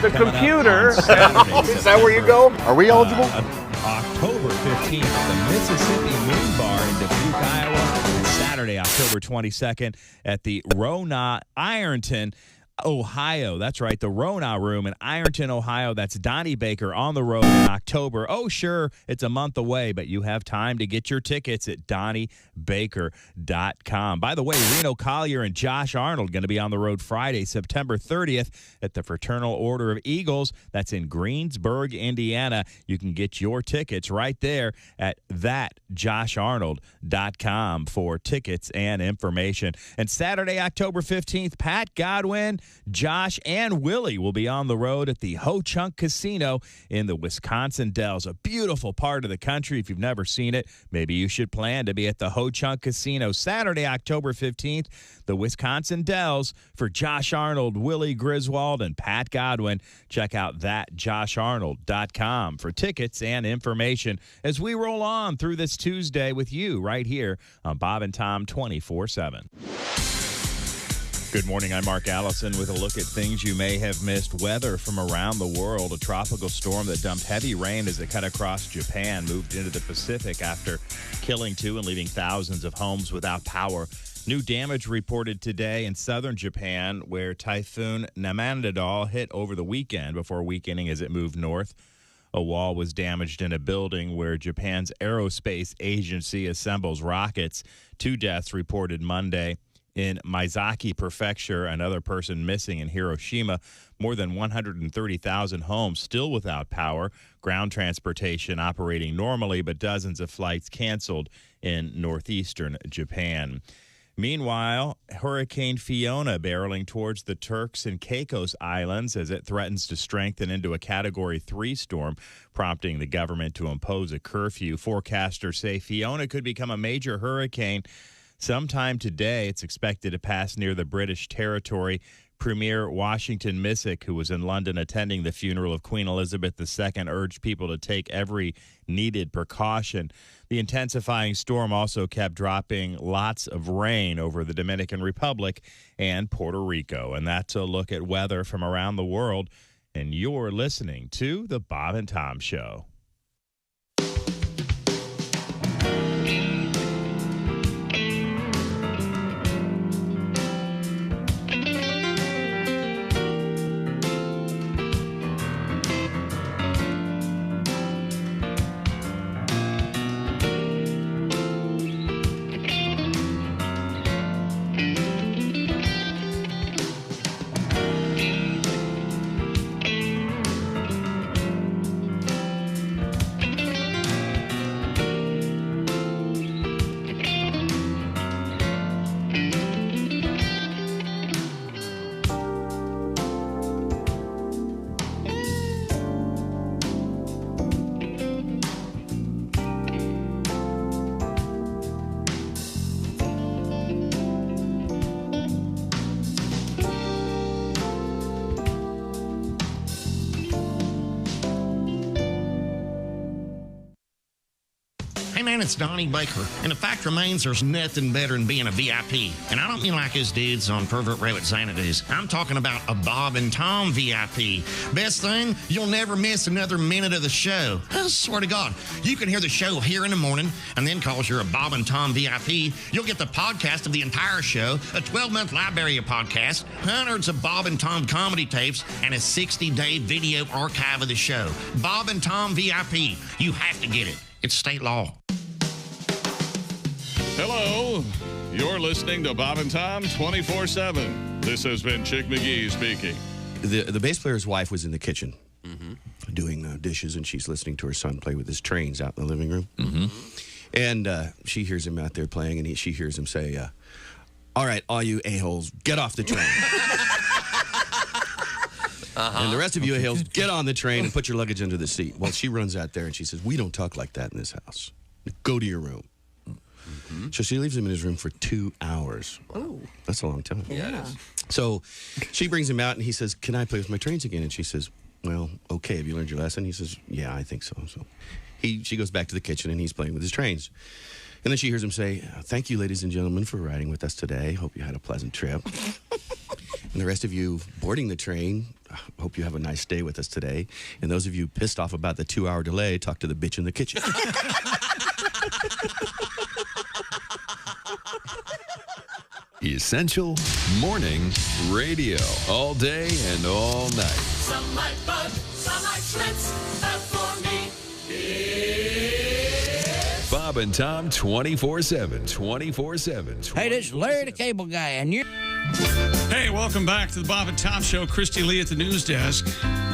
the computer. Is that where you go? Are we eligible? October 15th at the Mississippi Moon Bar in Dubuque, Iowa. And Saturday, October 22nd at the Rona Ironton, Ohio. That's right, the Rona Room in Ironton, Ohio. That's Donnie Baker on the road in October. Oh, sure, it's a month away, but you have time to get your tickets at DonnieBaker.com. By the way, Reno Collier and Josh Arnold going to be on the road Friday, September 30th at the Fraternal Order of Eagles. That's in Greensburg, Indiana. You can get your tickets right there at thatjosharnold.com for tickets and information. And Saturday, October 15th, Pat Godwin, Josh, and Willie will be on the road at the Ho Chunk Casino in the Wisconsin Dells, a beautiful part of the country. If you've never seen it, maybe you should plan to be at the Ho Chunk Casino Saturday, October 15th, the Wisconsin Dells. For Josh Arnold, Willie Griswold, and Pat Godwin, check out thatjosharnold.com for tickets and information as we roll on through this Tuesday with you right here on Bob and Tom 24/7. Good morning, I'm Mark Allison with a look at things you may have missed. Weather from around the world. A tropical storm that dumped heavy rain as it cut across Japan moved into the Pacific after killing 2 and leaving thousands of homes without power. New damage reported today in southern Japan, where Typhoon Namandadal hit over the weekend before weakening as it moved north. A wall was damaged in a building where Japan's aerospace agency assembles rockets. 2 deaths reported Monday. In Miyazaki Prefecture, another person missing in Hiroshima. More than 130,000 homes still without power. Ground transportation operating normally, but dozens of flights canceled in northeastern Japan. Meanwhile, Hurricane Fiona barreling towards the Turks and Caicos Islands as it threatens to strengthen into a Category 3 storm, prompting the government to impose a curfew. Forecasters say Fiona could become a major hurricane Sometime today, it's expected to pass near the British territory. Premier Washington Missick, who was in London attending the funeral of Queen Elizabeth II, urged people to take every needed precaution. The intensifying storm also kept dropping lots of rain over the Dominican Republic and Puerto Rico. And that's a look at weather from around the world. And you're listening to The Bob and Tom Show. Man, it's Donnie Baker, and the fact remains there's nothing better than being a VIP. And I don't mean like us dudes on Pervert Rabbit Xanadu's. I'm talking about a Bob and Tom VIP. Best thing, you'll never miss another minute of the show. I swear to God, you can hear the show here in the morning, and then because you're a Bob and Tom VIP, you'll get the podcast of the entire show, a 12-month library of podcasts, hundreds of Bob and Tom comedy tapes, and a 60-day video archive of the show. Bob and Tom VIP. You have to get it. It's state law. Hello, you're listening to Bob and Tom 24/7. This has been Chick McGee speaking. The bass player's wife was in the kitchen doing dishes, and she's listening to her son play with his trains out in the living room. And she hears him out there playing, and she hears him say, all right, all you a-holes, get off the train. And the rest of you a-holes, get on the train and put your luggage under the seat. Well, she runs out there, and she says, we don't talk like that in this house. Go to your room. So she leaves him in his room for 2 hours. Oh. That's a long time. Yeah, it is. So she brings him out, and he says, can I play with my trains again? And she says, well, okay, have you learned your lesson? He says, yeah, I think so. So she goes back to the kitchen, and he's playing with his trains. And then she hears him say, thank you, ladies and gentlemen, for riding with us today. Hope you had a pleasant trip. And the rest of you boarding the train, hope you have a nice stay with us today. And those of you pissed off about the 2-hour delay, talk to the bitch in the kitchen. Essential Morning Radio. All day and all night. Some like Bud, some like Schlitz, but for me, it's Bob and Tom 24/7. 24/7. Hey, this is Larry the Cable Guy, and you. Hey, welcome back to the Bob and Tom Show. Christy Lee at the news desk.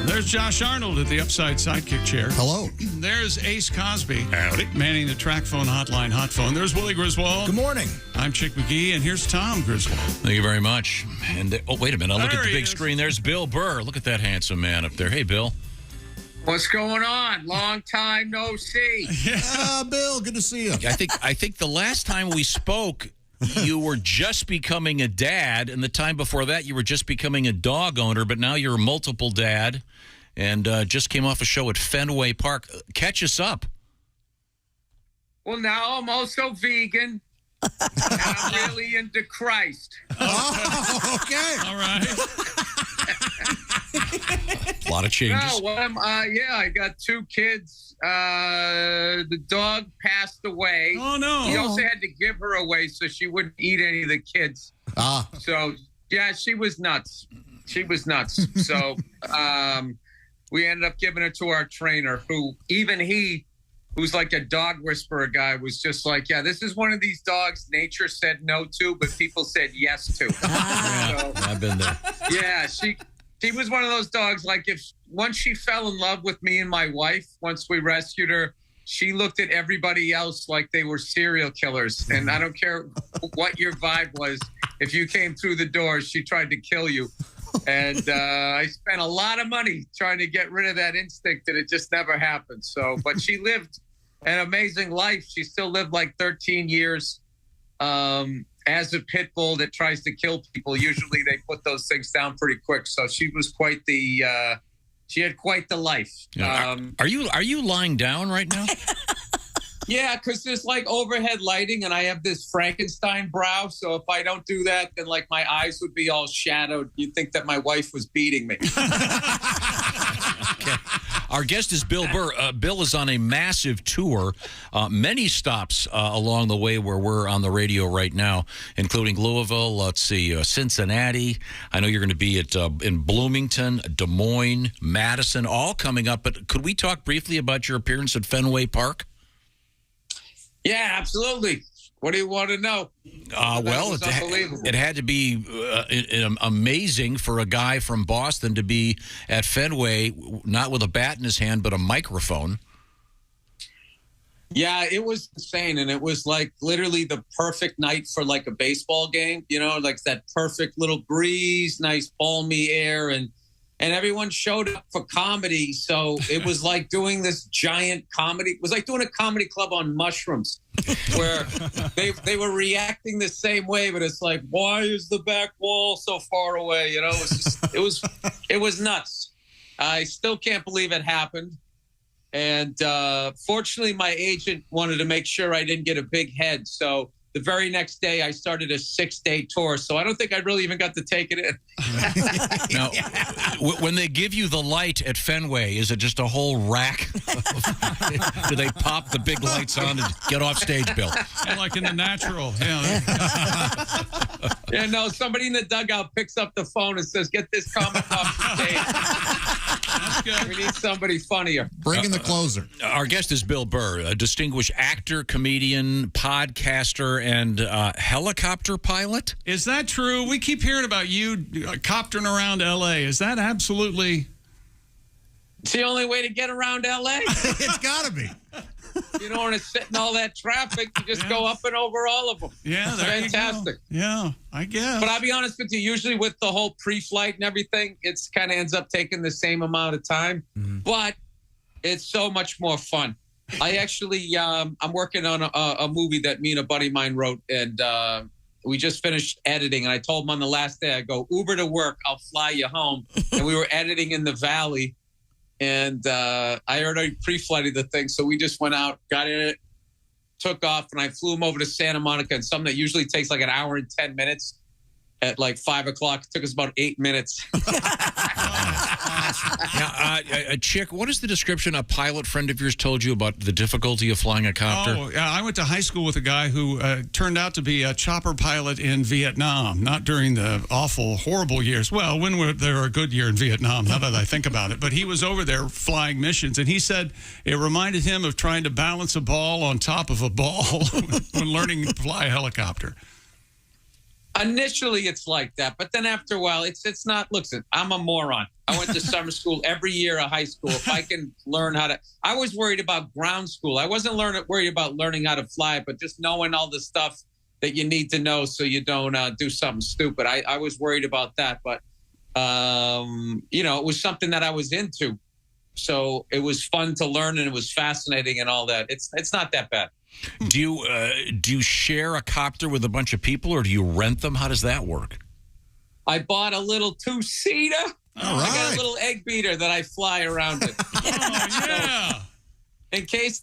There's Josh Arnold at the upside sidekick chair. Hello. There's Ace Cosby. Howdy. Manning the track phone hotline hot phone. There's Willie Griswold. Good morning. I'm Chick McGee, and here's Tom Griswold. Thank you very much. And wait a minute. I'll look at There the he big is. screen. There's Bill Burr. Look at that handsome man up there. Hey, Bill. What's going on? Long time no see. Bill, good to see you. I think the last time we spoke, you were just becoming a dad, and the time before that, you were just becoming a dog owner, but now you're a multiple dad, and just came off a show at Fenway Park. Catch us up. Well, now I'm also vegan. And I'm really into Christ. Oh, okay. All right. A lot of changes. No, well, I got 2 kids. The dog passed away. Oh, no. He also had to give her away so she wouldn't eat any of the kids. So, yeah, she was nuts. So, we ended up giving her to our trainer, who even who's like a dog whisperer guy, was just like, yeah, this is one of these dogs nature said no to, but people said yes to. Yeah, I've been there. Yeah, she was one of those dogs, like once she fell in love with me and my wife, once we rescued her, she looked at everybody else like they were serial killers. And I don't care what your vibe was. If you came through the door, she tried to kill you. And I spent a lot of money trying to get rid of that instinct, and it just never happened. So, but she lived an amazing life. She still lived like 13 years. as a pit bull that tries to kill people, usually they put those things down pretty quick. So she was quite the she had quite the life. Are you lying down right now? Yeah, because there's like overhead lighting, and I have this Frankenstein brow. So if I don't do that, then like my eyes would be all shadowed. You'd think that my wife was beating me. Okay. Our guest is Bill Burr. Bill is on a massive tour, many stops along the way where we're on the radio right now, including Louisville, let's see, Cincinnati. I know you're going to be at in Bloomington, Des Moines, Madison, all coming up. But could we talk briefly about your appearance at Fenway Park? Yeah, absolutely. What do you want to know? Well, it had to be amazing for a guy from Boston to be at Fenway, not with a bat in his hand, but a microphone. Yeah, it was insane. And it was like literally the perfect night for like a baseball game, you know, like that perfect little breeze, nice balmy air. And everyone showed up for comedy. So it was like doing this giant comedy. It was like doing a comedy club on mushrooms where they were reacting the same way. But it's like, why is the back wall so far away? You know, it was nuts. I still can't believe it happened. And fortunately, my agent wanted to make sure I didn't get a big head. So the very next day, I started a 6-day tour. So I don't think I really even got to take it in. Now, when they give you the light at Fenway, is it just a whole rack? Do they pop the big lights on and get off stage, Bill? Like in The Natural. Yeah. Yeah, no, somebody in the dugout picks up the phone and says, get this comic off the stage. That's good. We need somebody funnier. Bring in the closer. Our guest is Bill Burr, a distinguished actor, comedian, podcaster, and helicopter pilot. Is that true? We keep hearing about you coptering around L.A. Is that absolutely... It's the only way to get around L.A.? It's got to be. You don't want to sit in all that traffic. You just go up and over all of them. Yeah, it's fantastic. Yeah, I guess. But I'll be honest with you, usually with the whole pre-flight and everything, it's kind of ends up taking the same amount of time. Mm-hmm. But it's so much more fun. I actually, I'm working on a movie that me and a buddy of mine wrote, and we just finished editing. And I told him on the last day, I go, Uber to work, I'll fly you home. And we were editing in the Valley. And I already pre-flighted the thing. So we just went out, got in it, took off, and I flew him over to Santa Monica. And something that usually takes like an hour and 10 minutes at like 5 o'clock. It took us about 8 minutes. Now, Chick, what is the description a pilot friend of yours told you about the difficulty of flying a copter? Oh, yeah, I went to high school with a guy who turned out to be a chopper pilot in Vietnam, not during the awful, horrible years. Well, when were there a good year in Vietnam, now that I think about it. But he was over there flying missions, and he said it reminded him of trying to balance a ball on top of a ball when learning to fly a helicopter. Initially, it's like that, but then after a while, it's not. Listen, I'm a moron. I went to summer school every year of high school. If I can learn how to, I was worried about ground school. I wasn't worried about learning how to fly, but just knowing all the stuff that you need to know so you don't do something stupid. I was worried about that, but you know, it was something that I was into, so it was fun to learn and it was fascinating and all that. It's not that bad. Do you share a copter with a bunch of people, or do you rent them? How does that work? I bought a little 2-seater. All right. I got a little egg beater that I fly around it. Oh, yeah. So, in case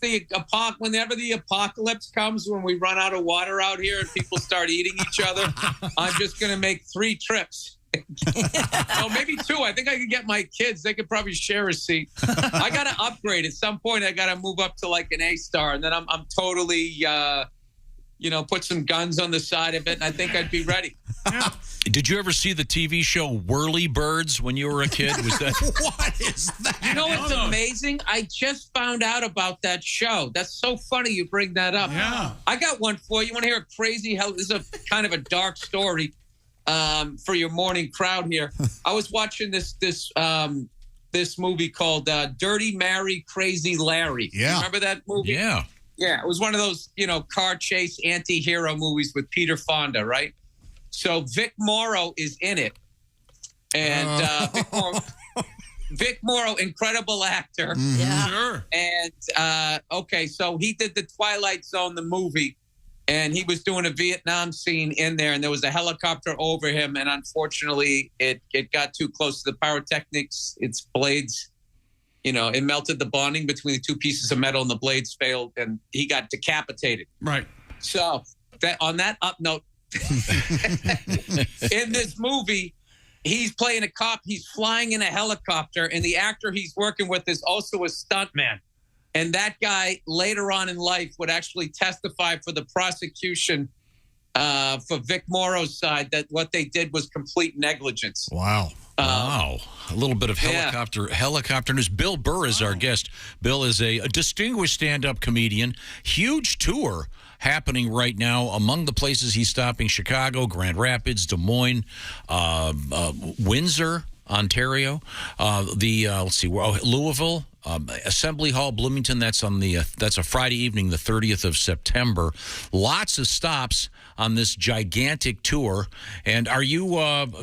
whenever the apocalypse comes, when we run out of water out here and people start eating each other, I'm just going to make 3 trips. Oh, maybe 2. I think I could get my kids. They could probably share a seat. I got to upgrade. At some point, I got to move up to like an A-star, and then I'm totally, put some guns on the side of it, and I think I'd be ready. Did you ever see the TV show Whirlybirds when you were a kid? Was that What is that? You know what's amazing? I just found out about that show. That's so funny you bring that up. Yeah. I got one for you. You want to hear a crazy this is a kind of a dark story for your morning crowd here. I was watching this movie called Dirty Mary, Crazy Larry. Yeah. Remember that movie? Yeah. Yeah, it was one of those, car chase anti-hero movies with Peter Fonda, right? So Vic Morrow is in it. And Vic Morrow, incredible actor. Yeah. Sure. And, so he did the Twilight Zone, the movie. and he was doing a Vietnam scene in there, and there was a helicopter over him, and unfortunately, it got too close to the pyrotechnics. Its blades, it melted the bonding between the two pieces of metal, and the blades failed, and he got decapitated. Right. So on that up note, in this movie, he's playing a cop. He's flying in a helicopter, and the actor he's working with is also a stuntman. And that guy later on in life would actually testify for the prosecution for Vic Morrow's side that what they did was complete negligence. Wow. Wow. A little bit of helicopter news. Bill Burr is our guest. Bill is a distinguished stand-up comedian. Huge tour happening right now. Among the places he's stopping, Chicago, Grand Rapids, Des Moines, Windsor, Ontario, Louisville, Assembly Hall, Bloomington. That's a Friday evening, the 30th of September. Lots of stops on this gigantic tour. And are you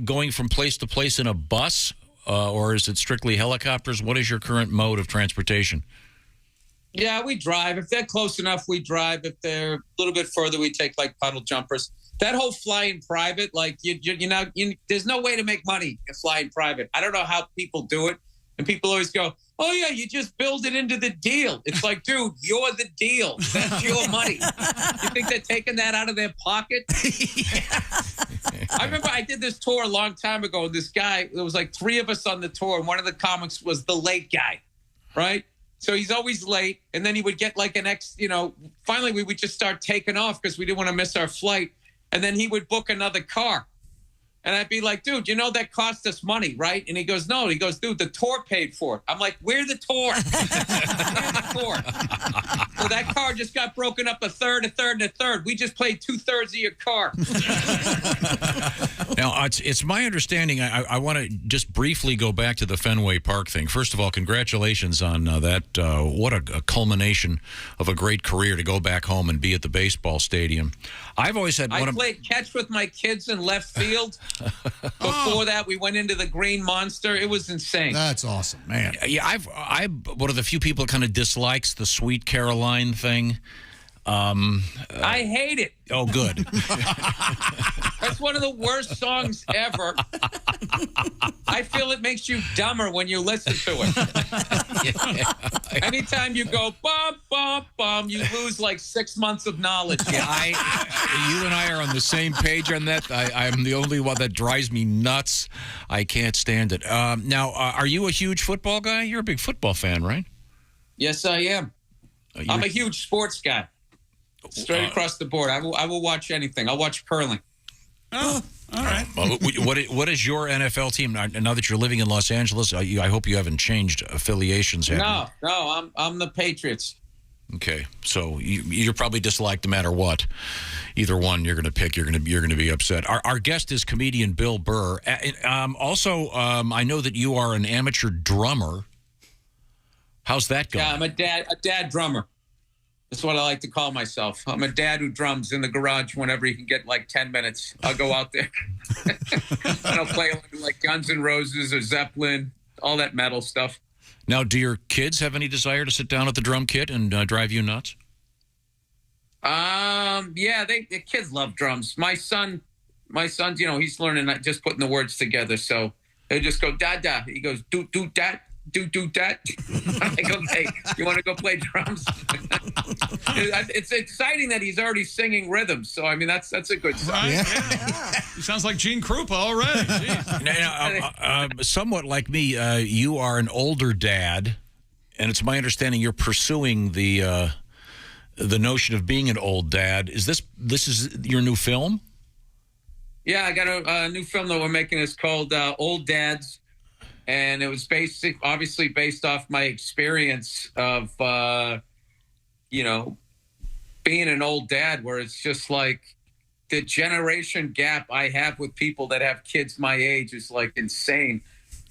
going from place to place in a bus, or is it strictly helicopters? What is your current mode of transportation? Yeah, we drive. If they're close enough, we drive. If they're a little bit further, we take like puddle jumpers. That whole flying private, like there's no way to make money flying private. I don't know how people do it. And people always go, "Oh yeah, you just build it into the deal." It's like, dude, you're the deal. That's your money. You think they're taking that out of their pocket? I remember I did this tour a long time ago. This guy, there was like 3 of us on the tour, and one of the comics was the late guy, right? So he's always late, and then he would get like finally we would just start taking off because we didn't want to miss our flight, and then he would book another car. And I'd be like, dude, that cost us money, right? And he goes, no. He goes, dude, the tour paid for it. I'm like, we're the tour. We're the tour. So that car just got broken up a third. We just played 2/3 of your car. Now, it's my understanding, I want to just briefly go back to the Fenway Park thing. First of all, congratulations on that. What a culmination of a great career to go back home and be at the baseball stadium. I've always had I played catch with my kids in left field. Before that, we went into the Green Monster. It was insane. That's awesome, man. Yeah, I'm one of the few people that kind of dislikes the Sweet Caroline thing. I hate it. Oh, good. That's one of the worst songs ever. I feel it makes you dumber when you listen to it. Anytime you go, bum, bum, bum, you lose like 6 months of knowledge. Yeah, you and I are on the same page on that. I'm the only one that drives me nuts. I can't stand it. Now, are you a huge football guy? You're a big football fan, right? Yes, I am. I'm a huge sports guy. Straight across the board. I will watch anything. I'll watch curling. Oh, all right. What is your NFL team? Now that you're living in Los Angeles, I hope you haven't changed affiliations. No, I'm the Patriots. Okay, so you're probably disliked no matter what. Either one you're going to pick, you're going to be upset. Our guest is comedian Bill Burr. Also, I know that you are an amateur drummer. How's that going? Yeah, I'm a dad drummer. That's what I like to call myself. I'm a dad who drums in the garage whenever he can get like 10 minutes. I'll go out there and I'll play like Guns N' Roses or Zeppelin, all that metal stuff. Now, do your kids have any desire to sit down at the drum kit and drive you nuts? Yeah, the kids love drums. My son's, he's learning, just putting the words together. So they just go, da-da. He goes, do that. Do that. I'm like, okay, you want to go play drums? It's exciting that he's already singing rhythms. So, I mean, that's a good sign. Yeah. He sounds like Gene Krupa already. Now, somewhat like me, you are an older dad, and it's my understanding you're pursuing the notion of being an old dad. Is this is your new film? Yeah, I got a new film that we're making. It's called Old Dads. And it was obviously based off my experience of, being an old dad, where it's just like the generation gap I have with people that have kids my age is like insane.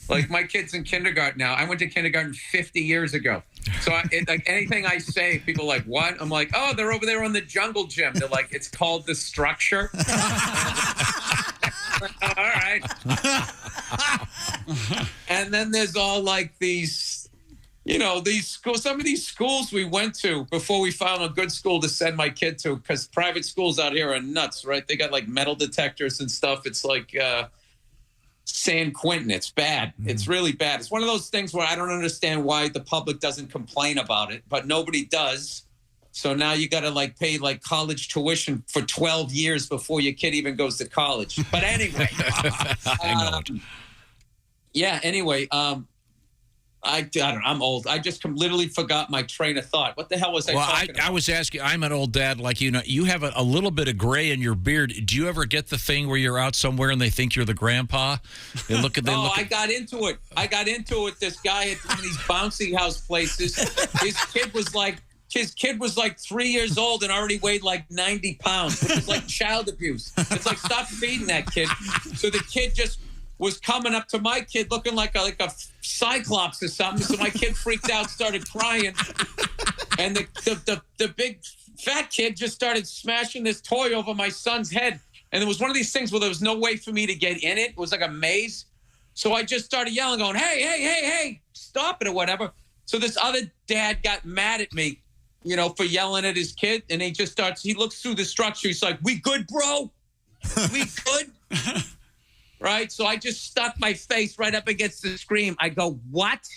Like my kid's in kindergarten now. I went to kindergarten 50 years ago. So like anything I say, people are like, what? I'm like, oh, they're over there on the jungle gym. They're like, it's called The Structure. All right. And then there's all like these you know, some of these schools we went to before we found a good school to send my kid to, because private schools out here are nuts, right? They got like metal detectors and stuff. It's like San Quentin. It's bad. It's really bad. It's one of those things where I don't understand why the public doesn't complain about it, but nobody does. So now you got to like pay like college tuition for 12 years before your kid even goes to college. But anyway, yeah. Anyway, I don't know. I'm old. I just literally forgot my train of thought. What the hell was I talking about? I was asking, I'm an old dad like you. You have a little bit of gray in your beard. Do you ever get the thing where you're out somewhere and they think you're the grandpa? They look at I got into it. This guy at one of these bouncy house places. His kid was like 3 years old and already weighed like 90 pounds, which is like child abuse. It's like, stop feeding that kid. So the kid just was coming up to my kid looking like a cyclops or something. So my kid freaked out, started crying. And the big fat kid just started smashing this toy over my son's head. And it was one of these things where there was no way for me to get in it. It was like a maze. So I just started yelling, going, hey, stop it or whatever. So this other dad got mad at me, you know, for yelling at his kid. And he looks through the structure. He's like, we good, bro? We good? Right? So I just stuck my face right up against the screen. I go, what?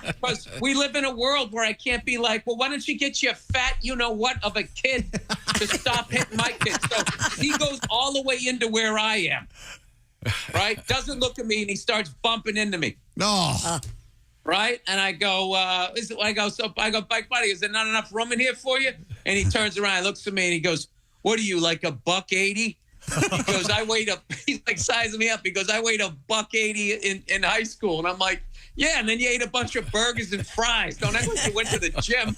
Because we live in a world where I can't be like, well, why don't you get your fat you-know-what of a kid to stop hitting my kid? So he goes all the way into where I am. Right? Doesn't look at me, and he starts bumping into me. No. Right? And I go, bike buddy, is there not enough room in here for you? And he turns around, looks at me, and he goes, what are you, like $180? He goes, he's like sizing me up. He goes, I weighed $180 in high school. And I'm like, yeah, and then you ate a bunch of burgers and fries. Don't act like you went to the gym.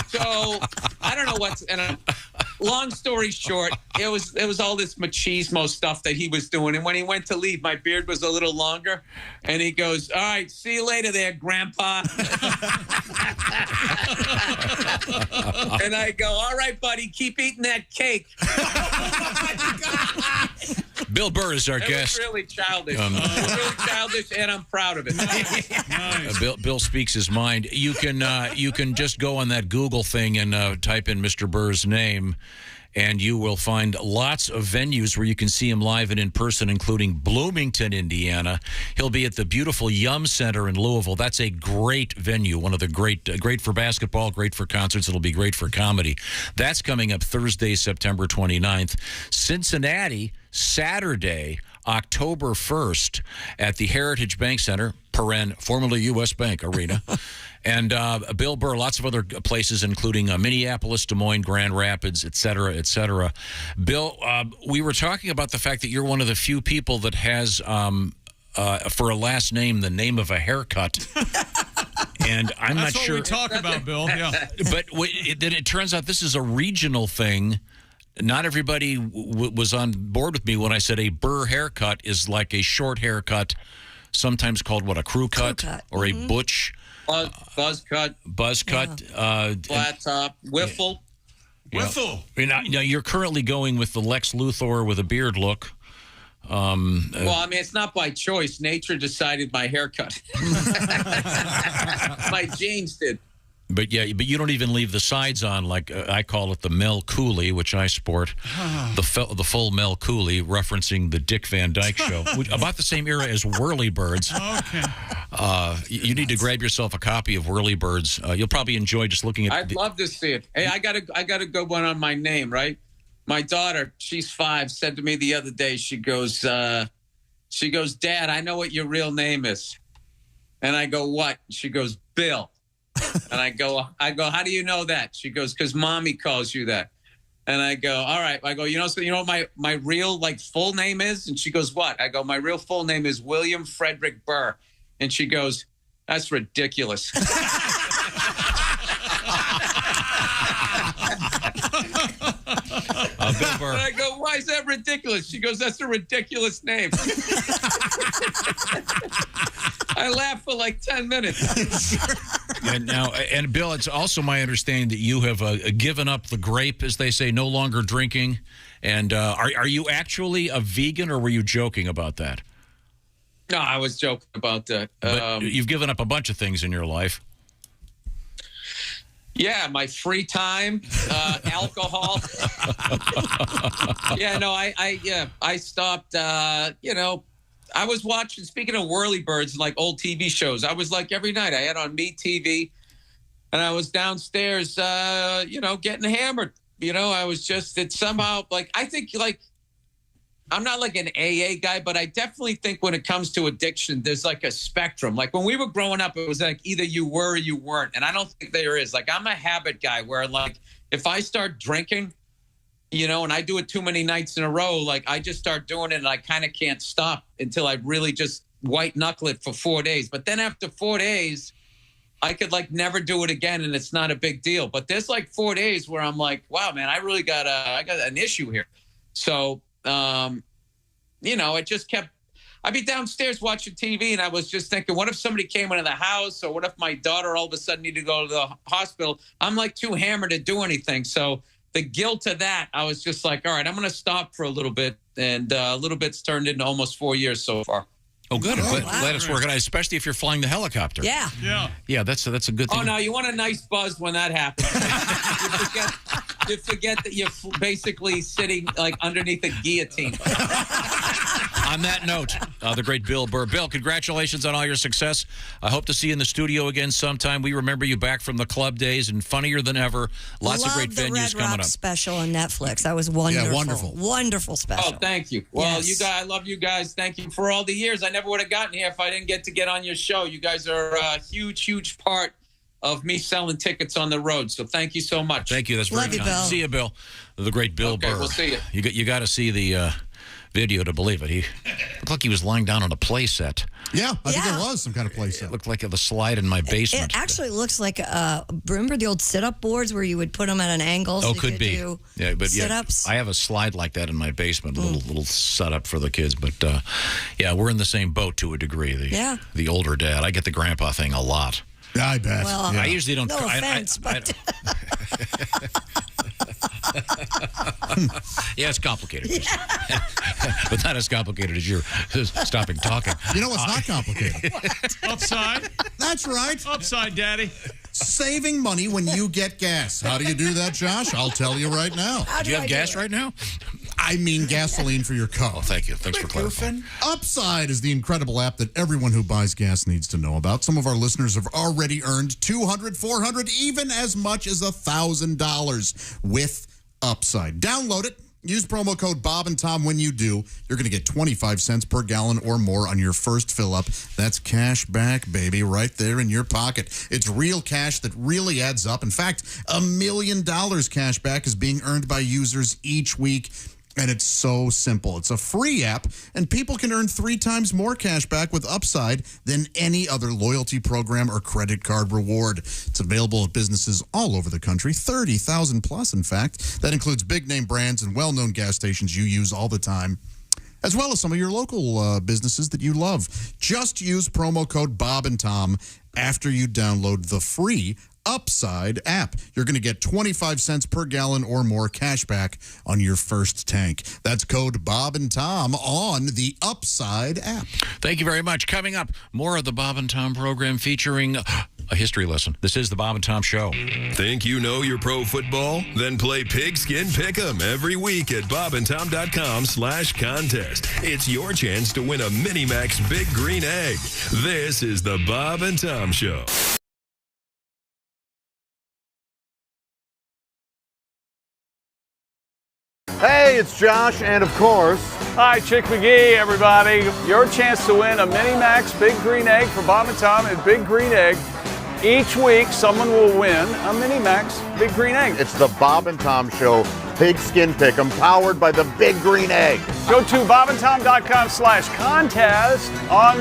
So I don't know long story short, it was all this machismo stuff that he was doing. And when he went to leave, my beard was a little longer. And he goes, all right, see you later there, Grandpa. And I go, all right, buddy, keep eating that cake. Bill Burr is our guest. It was really childish. It was really childish, and I'm proud of it. Nice. Bill speaks his mind. You can just go on that Google thing and type in Mr. Burr's name, and you will find lots of venues where you can see him live and in person, including Bloomington, Indiana. He'll be at the beautiful Yum Center in Louisville. That's a great venue, one of the great for basketball, great for concerts. It'll be great for comedy. That's coming up Thursday, September 29th. Cincinnati, Saturday, October 1st at the Heritage Bank Center, formerly U.S. Bank Arena. And Bill Burr, lots of other places, including Minneapolis, Des Moines, Grand Rapids, et cetera, et cetera. Bill, we were talking about the fact that you're one of the few people that has, for a last name, the name of a haircut. And I'm not sure. That's what we talk about, Bill. Yeah. But then it turns out this is a regional thing. Not everybody was on board with me when I said a Burr haircut is like a short haircut, sometimes called a crew cut or a butch. Buzz cut. Flat top. Wiffle. Wiffle. Now, you're currently going with the Lex Luthor with a beard look. Well, I mean, it's not by choice. Nature decided my haircut. My genes did. But you don't even leave the sides on, like I call it the Mel Cooley, which I sport, the full Mel Cooley, referencing the Dick Van Dyke Show, about the same era as Whirlybirds. Okay. You need to grab yourself a copy of Whirlybirds. You'll probably enjoy just looking at. I'd love to see it. Hey, I got a good one on my name, right? My daughter, she's 5, said to me the other day. She goes, Dad, I know what your real name is, and I go, what? She goes, Bill. And I go, how do you know that? She goes, because Mommy calls you that. And I go, all right. I go, so you know what my real full name is? And she goes, what? I go, my real full name is William Frederick Burr. And she goes, that's ridiculous. Bill Burr. And I go, why is that ridiculous? She goes, that's a ridiculous name. I laughed for like 10 minutes. And Bill, it's also my understanding that you have given up the grape, as they say, no longer drinking. And are you actually a vegan, or were you joking about that? No, I was joking about that. But you've given up a bunch of things in your life. Yeah, my free time, alcohol. Yeah, no, I stopped. I was watching. Speaking of whirlybirds, like old TV shows, I was like every night I had on Me TV, and I was downstairs, getting hammered. I was just somehow like I think like. I'm not like an AA guy, but I definitely think when it comes to addiction, there's like a spectrum. Like when we were growing up, it was like either you were or you weren't. And I don't think there is. Like I'm a habit guy where like if I start drinking, and I do it too many nights in a row, like I just start doing it and I kind of can't stop until I really just white knuckle it for 4 days. But then after 4 days, I could like never do it again and it's not a big deal. But there's like 4 days where I'm like, wow, man, I really got an issue here. So, it just kept, I'd be downstairs watching TV and I was just thinking, what if somebody came into the house or what if my daughter all of a sudden needed to go to the hospital? I'm like too hammered to do anything. So the guilt of that, I was just like, all right, I'm going to stop for a little bit. And a little bit's turned into almost 4 years so far. Oh, good. Glad it's working out, especially if you're flying the helicopter. Yeah. Yeah, that's a good thing. Oh, no, you want a nice buzz when that happens. you forget that you're basically sitting like underneath a guillotine. On that note, the great Bill Burr. Bill, congratulations on all your success. I hope to see you in the studio again sometime. We remember you back from the club days and funnier than ever. Lots of great venues coming up. Special on Netflix. That was wonderful. Yeah, wonderful. Wonderful special. Oh, thank you. Well, Yes. you guys, I love you guys. Thank you for all the years. I never would have gotten here if I didn't get on your show. You guys are a huge, huge part of me selling tickets on the road. So thank you so much. Thank you. That's very Love you, kind. Bill. See you, Bill. The great Bill Burr. We'll see you. You got to see the video to believe it. He looked like he was lying down on a play set. Yeah, I think it was some kind of play set. It looked like the slide in my basement. It actually looks like, remember the old sit-up boards where you would put them at an angle? So you could be. do sit-ups? I have a slide like that in my basement, little setup for the kids. But, we're in the same boat to a degree. The older dad. I get the grandpa thing a lot. Yeah, I bet. Well, I usually don't. No offense, but... Yeah, it's complicated. But not as complicated as you're stopping talking. You know what's not complicated? Upside. That's right. Upside, Daddy. Saving money when you get gas. How do you do that, Josh? I'll tell you right now. Do you have gas right now? I mean gasoline for your car. Oh, thank you. Thanks for clarifying. Upside is the incredible app that everyone who buys gas needs to know about. Some of our listeners have already earned $200, $400, even as much as $1,000 with Upside. Download it. Use promo code Bob and Tom when you do. You're going to get 25 cents per gallon or more on your first fill up. That's cash back, baby, right there in your pocket. It's real cash that really adds up. In fact, $1 million cash back is being earned by users each week. And it's so simple. It's a free app, and people can earn 3 times more cash back with Upside than any other loyalty program or credit card reward. It's available at businesses all over the country, 30,000 plus, in fact. That includes big-name brands and well-known gas stations you use all the time, as well as some of your local businesses that you love. Just use promo code Bob and Tom after you download the free Upside app. You're going to get 25 cents per gallon or more cash back on your first tank. That's code Bob and Tom on the Upside app. Thank you very much. Coming up, more of the Bob and Tom program featuring a history lesson. This is the Bob and Tom Show. Think you know your pro football? Then play Pigskin Pick'em every week at bobandtom.com/contest. It's your chance to win a Minimax Big Green Egg. This is the Bob and Tom Show. Hey, it's Josh, and of course... Hi, Chick McGee, everybody. Your chance to win a Minimax Big Green Egg for Bob and Tom at Big Green Egg. Each week, someone will win a Minimax Big Green Egg. It's the Bob and Tom Show Pigskin Pick'em, powered by the Big Green Egg. Go to bobandtom.com/contest on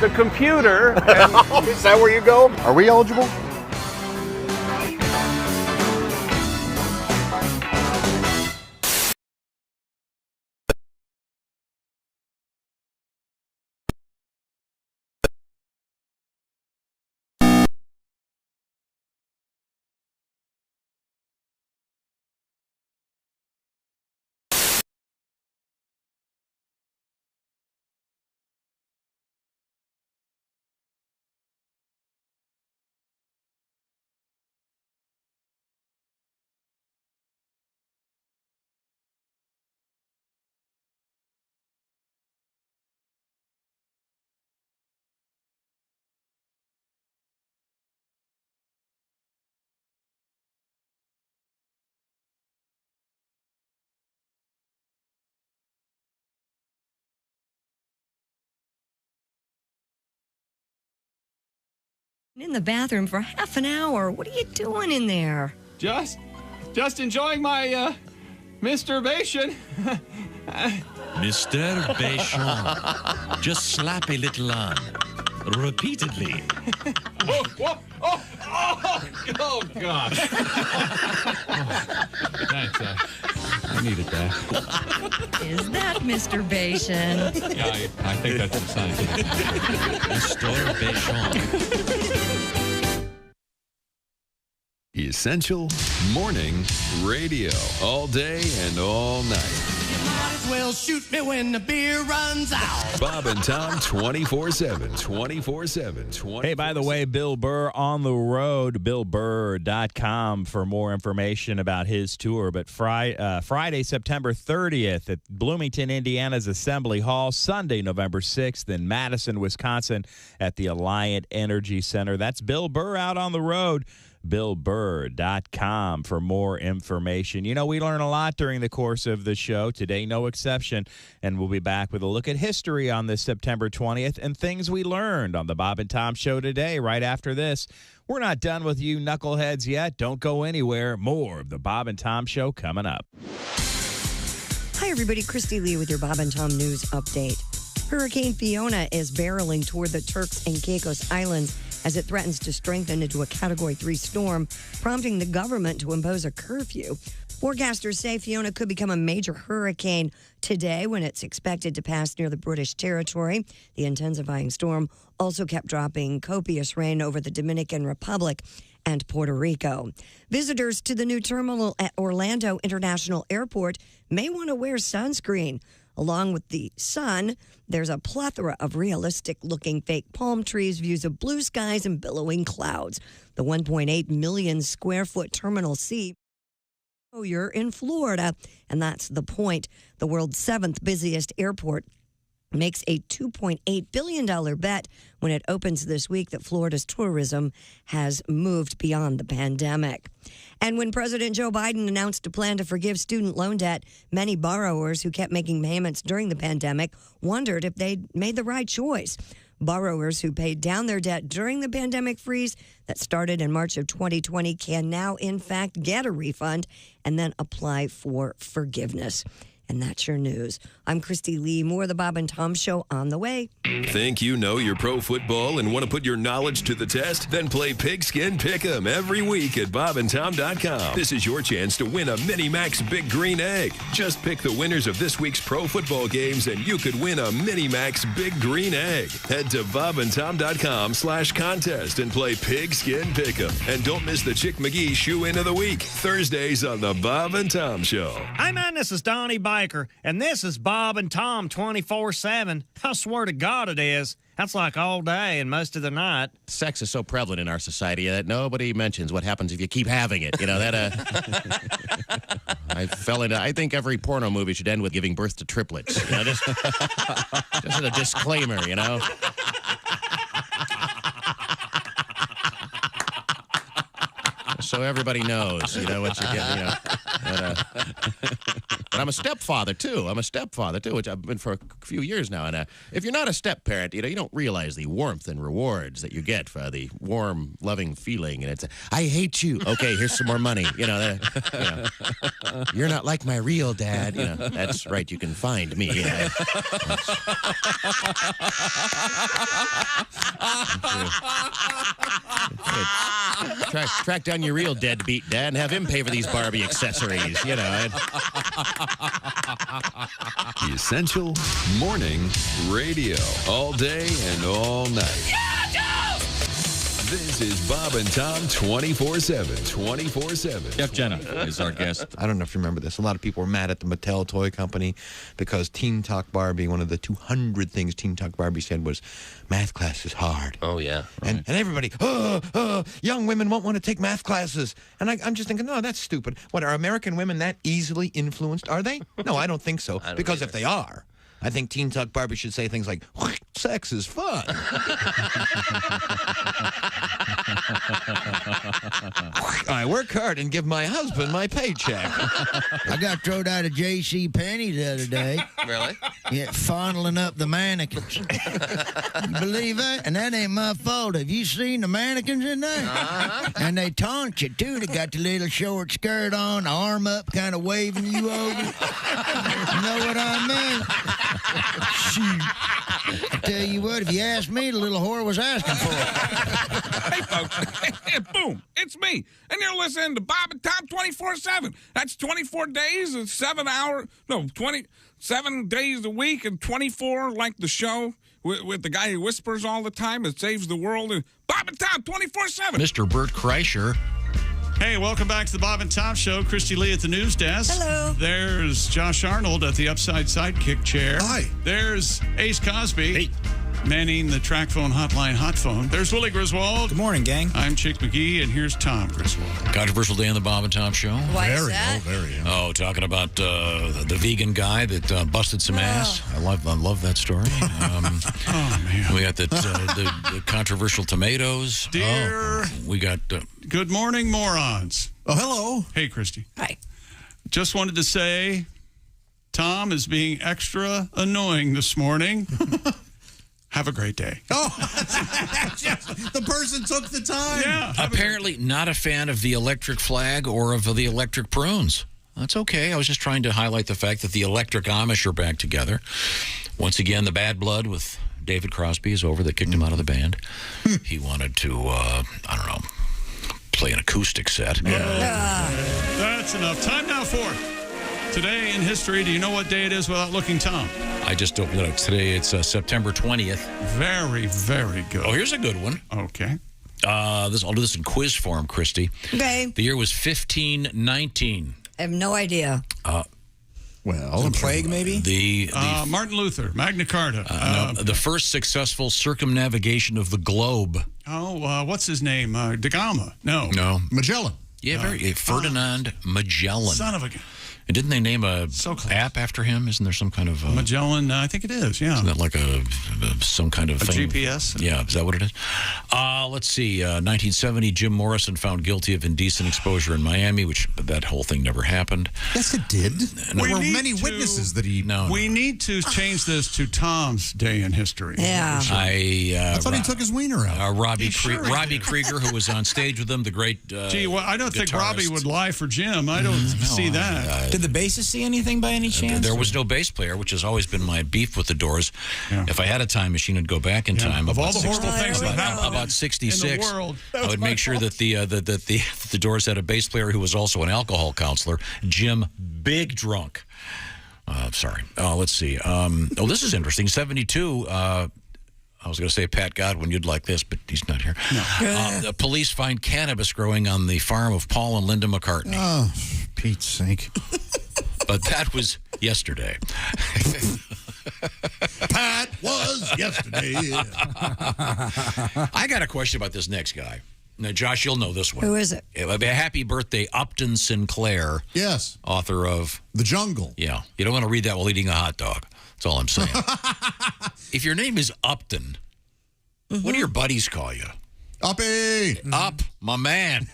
the computer. And is that where you go? Are we eligible? In the bathroom for half an hour. What are you doing in there? Just enjoying my masturbation. Masturbation. Just slap a little on. Repeatedly. Oh, gosh. Thanks. I needed that. Is that masturbation? Yeah, I think that's the sign. Masturbation. Essential Morning Radio. All day and all night. Well, shoot me when the beer runs out. Bob and Tom 24/7. 24/7. Hey, by the way, Bill Burr on the road, BillBurr.com for more information about his tour. But Friday, September 30th at Bloomington, Indiana's Assembly Hall. Sunday, November 6th in Madison, Wisconsin at the Alliant Energy Center. That's Bill Burr out on the road. BillBurr.com for more information. You know, we learn a lot during the course of the show. Today, no exception. And we'll be back with a look at history on this September 20th and things we learned on the Bob and Tom Show today, right after this. We're not done with you knuckleheads yet. Don't go anywhere. More of the Bob and Tom Show coming up. Hi, everybody. Christy Lee with your Bob and Tom News Update. Hurricane Fiona is barreling toward the Turks and Caicos Islands as it threatens to strengthen into a Category 3 storm, prompting the government to impose a curfew. Forecasters say Fiona could become a major hurricane today when it's expected to pass near the British territory. The intensifying storm also kept dropping copious rain over the Dominican Republic and Puerto Rico. Visitors to the new terminal at Orlando International Airport may want to wear sunscreen. Along with the sun, there's a plethora of realistic-looking fake palm trees, views of blue skies, and billowing clouds. The 1.8 million square foot Terminal C. Oh, you're in Florida, and that's the point. The world's 7th busiest airport makes a $2.8 billion bet when it opens this week that Florida's tourism has moved beyond the pandemic. And when President Joe Biden announced a plan to forgive student loan debt, many borrowers who kept making payments during the pandemic wondered if they'd made the right choice. Borrowers who paid down their debt during the pandemic freeze that started in March of 2020 can now, in fact, get a refund and then apply for forgiveness. And that's your news. I'm Christy Lee. More of the Bob and Tom Show on the way. Think you know your pro football and want to put your knowledge to the test? Then play Pigskin Pick'em every week at bobandtom.com. This is your chance to win a Mini Max Big Green Egg. Just pick the winners of this week's pro football games and you could win a Mini Max Big Green Egg. Head to bobandtom.com/contest and play Pigskin Pick'em. And don't miss the Chick McGee Shoe-In of the Week, Thursdays on the Bob and Tom Show. Hey, man, this is Donnie Baker, and this is Bob and Tom 24/7. I swear to God it is. That's like all day and most of the night. Sex is so prevalent in our society that nobody mentions what happens if you keep having it. You know, that, I think every porno movie should end with giving birth to triplets. You know, just as a disclaimer, you know. So everybody knows, you know, what you get, you know. But I'm a stepfather, too. Which I've been for a few years now. And if you're not a step-parent, you know, you don't realize the warmth and rewards that you get for the warm, loving feeling. And it's, I hate you. Okay, here's some more money. You know, you're not like my real dad. You know, that's right. You can find me. You know. Track down your real deadbeat dad and have him pay for these Barbie accessories, you know. The Essential Morning Radio. All day and all night. This is Bob and Tom 24/7. 24/7. Jeff Jenna is our guest. I don't know if you remember this. A lot of people were mad at the Mattel toy company because Teen Talk Barbie, one of the 200 things Teen Talk Barbie said was, math class is hard. Oh, yeah. And everybody, young women won't want to take math classes. And I'm just thinking, no, that's stupid. What, are American women that easily influenced? Are they? No, I don't think so. Because if they are, I think Teen Talk Barbie should say things like, sex is fun. I work hard and give my husband my paycheck. I got thrown out of J.C. Penney the other day. Really? Yeah, fondling up the mannequins. You believe that? And that ain't my fault. Have you seen the mannequins in there? And they taunt you, too. They got the little short skirt on, arm up, kind of waving you over. You know what I mean? Shoot. I tell you what, if you ask me, the little whore was asking for it. Hey, folks. Boom. It's me. And you're listening to Bob and Tom 24/7. That's 24 days and 7 days a week and 24 like the show with the guy who whispers all the time and saves the world. And Bob and Tom 24/7. Mr. Bert Kreischer. Hey, welcome back to the Bob and Tom Show. Christy Lee at the news desk. Hello. There's Josh Arnold at the upside sidekick chair. Hi. There's Ace Cosby. Hey. Manning the track phone hotline hot phone. There's Willie Griswold. Good morning, gang. I'm Chick McGee, and here's Tom Griswold. Controversial day on the Bob and Tom Show. Why is that? Oh, talking about the vegan guy that busted some ass. I love that story. Oh, man. We got the controversial tomatoes. We got... Good morning, morons. Oh, hello. Hey, Christy. Hi. Just wanted to say Tom is being extra annoying this morning. Have a great day. Oh, the person took the time. Yeah. Apparently not a fan of the electric flag or of the electric prunes. That's okay. I was just trying to highlight the fact that the electric Amish are back together. Once again, the bad blood with David Crosby is over. That kicked him out of the band. He wanted to, play an acoustic set. That's enough. Time now for Today in History. Do you know what day it is without looking, Tom? I just opened it up. Today it's September 20th. Very, very good. Oh, here's a good one. Okay. I'll do this in quiz form, Christy. Okay. The year was 1519. I have no idea. The plague, maybe? The Martin Luther, Magna Carta. the first successful circumnavigation of the globe. What's his name? Da Gama. No. Magellan. Yeah, Ferdinand Magellan. Son of a... And didn't they name a app after him? Isn't there some kind of... Magellan, I think it is, yeah. Isn't that like some kind of thing? GPS? Yeah, is that what it is? Let's see. 1970, Jim Morrison found guilty of indecent exposure in Miami, which that whole thing never happened. Yes, it did. There were many witnesses that he... We need to change this to Tom's Day in History. Yeah. I thought he took his wiener out. Robbie Krieger, who was on stage with him, the great I don't think guitarist. Robbie would lie for Jim. I don't see that. Did the bassist see anything by any chance? There was no bass player, which has always been my beef with the Doors. Yeah. If I had a time machine, I'd go back in time. Of all the horrible things that happened about 66, in the world, I would make sure that the Doors had a bass player who was also an alcohol counselor, Jim Big Drunk. Sorry. Let's see. This is interesting. 72. I was going to say Pat Godwin, you'd like this, but he's not here. No. The police find cannabis growing on the farm of Paul and Linda McCartney. Oh, Pete's sake. But that was yesterday. Pat was yesterday. I got a question about this next guy. Now, Josh, you'll know this one. Who is it? Happy birthday, Upton Sinclair. Yes. Author of The Jungle. Yeah. You don't want to read that while eating a hot dog. That's all I'm saying. If your name is Upton, what do your buddies call you? Uppy. Up, my man.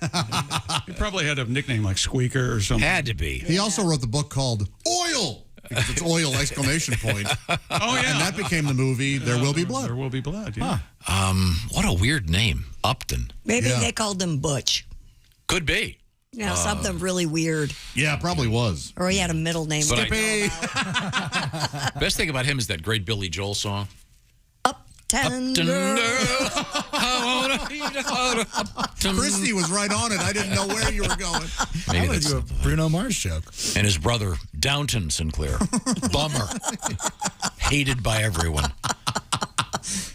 He probably had a nickname like Squeaker or something. Had to be. He also wrote the book called Oil. Because it's oil, exclamation point. Oh, yeah. And that became the movie There Will Be Blood. There Will Be Blood, yeah. What a weird name. Upton. Maybe they called him Butch. Could be. Something really weird. Yeah, probably was. Or he had a middle name. Skippy. Best thing about him is that great Billy Joel song. Upton Girl. Christy was right on it. I didn't know where you were going. I would do a Bruno Mars joke. And his brother, Downton Sinclair. Bummer. Hated by everyone.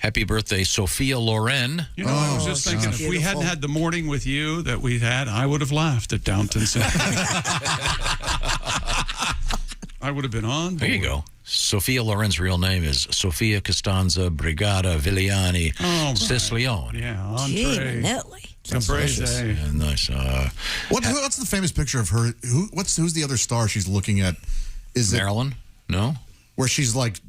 Happy birthday, Sophia Loren. You know, I was just thinking, if we hadn't had the morning with you that we had, I would have laughed at Downton Sinclair. I would have been on. There you go. Sophia Loren's real name is Sofia Costanza Brigada Vigliani Sicilione. Yeah, entree. Caprese. Nice. What's the famous picture of her? Who's the other star she's looking at? Is Marilyn? No. Where she's like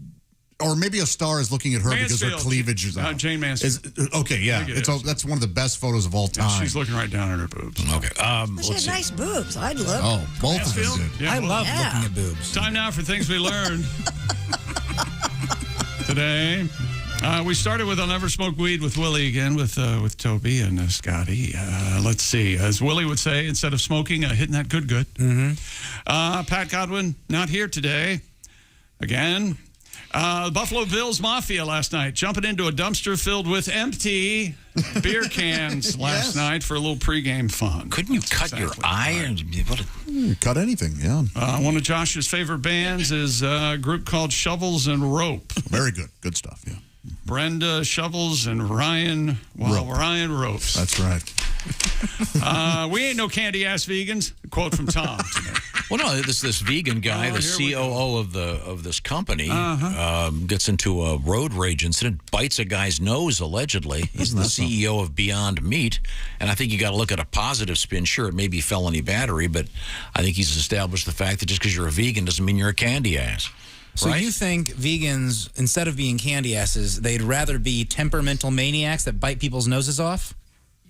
Or maybe a star is looking at her because her Mansfield. cleavage is out. Jane Mansfield. Okay, yeah. I think it is. That's one of the best photos of all time. Yeah, she's looking right down at her boobs. Okay. She had nice boobs. I'd look. Oh, both Mansfield? of them did. Yeah, I well, love looking at boobs. Time now for things we learned today. We started with I'll Never Smoke Weed with Willie again with Toby and Scotty. Let's see. As Willie would say, instead of smoking, hitting that good. Mm-hmm. Pat Godwin, not here today. Again. Buffalo Bills Mafia last night, jumping into a dumpster filled with empty beer cans last night for a little pregame fun. Couldn't you cut your eye? Cut anything, yeah. One of Josh's favorite bands is a group called Shovels and Rope. Very good. Good stuff, yeah. Brenda Shovels and Ryan Ropes. That's right. We ain't no candy-ass vegans. A quote from Tom today. Well, no, this vegan guy, the COO of this company, gets into a road rage incident, bites a guy's nose, allegedly. He's the CEO of Beyond Meat, and I think you got to look at a positive spin. Sure, it may be felony battery, but I think he's established the fact that just because you're a vegan doesn't mean you're a candy ass. So right? you think vegans, instead of being candy asses, they'd rather be temperamental maniacs that bite people's noses off?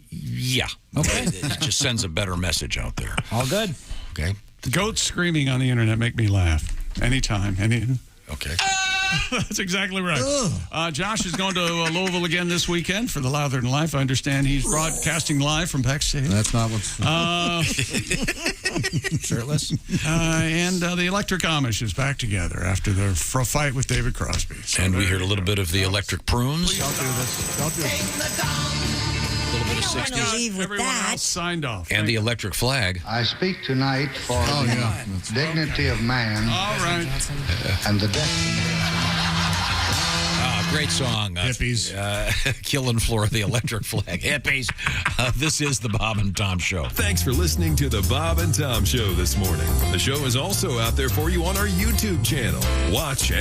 Yeah. Okay. It just sends a better message out there. All good. Okay. Goats screaming on the internet make me laugh. Anytime. Okay. That's exactly right. Josh is going to Louisville again this weekend for the Louder Than Life. I understand he's broadcasting live from backstage. That's not what's... Shirtless. And the Electric Amish is back together after their fight with David Crosby. So And we heard a little bit of the Electric Prunes. Don't do this. Don't do this. A little bit of 60s. Leave with Everyone that. else signed off. And the Electric Flag. I speak tonight for the dignity of man All right. and the destiny. Great song. Hippies. Killing Floor, the Electric Flag. Hippies. This is the Bob and Tom Show. Thanks for listening to the Bob and Tom Show this morning. The show is also out there for you on our YouTube channel. Watch and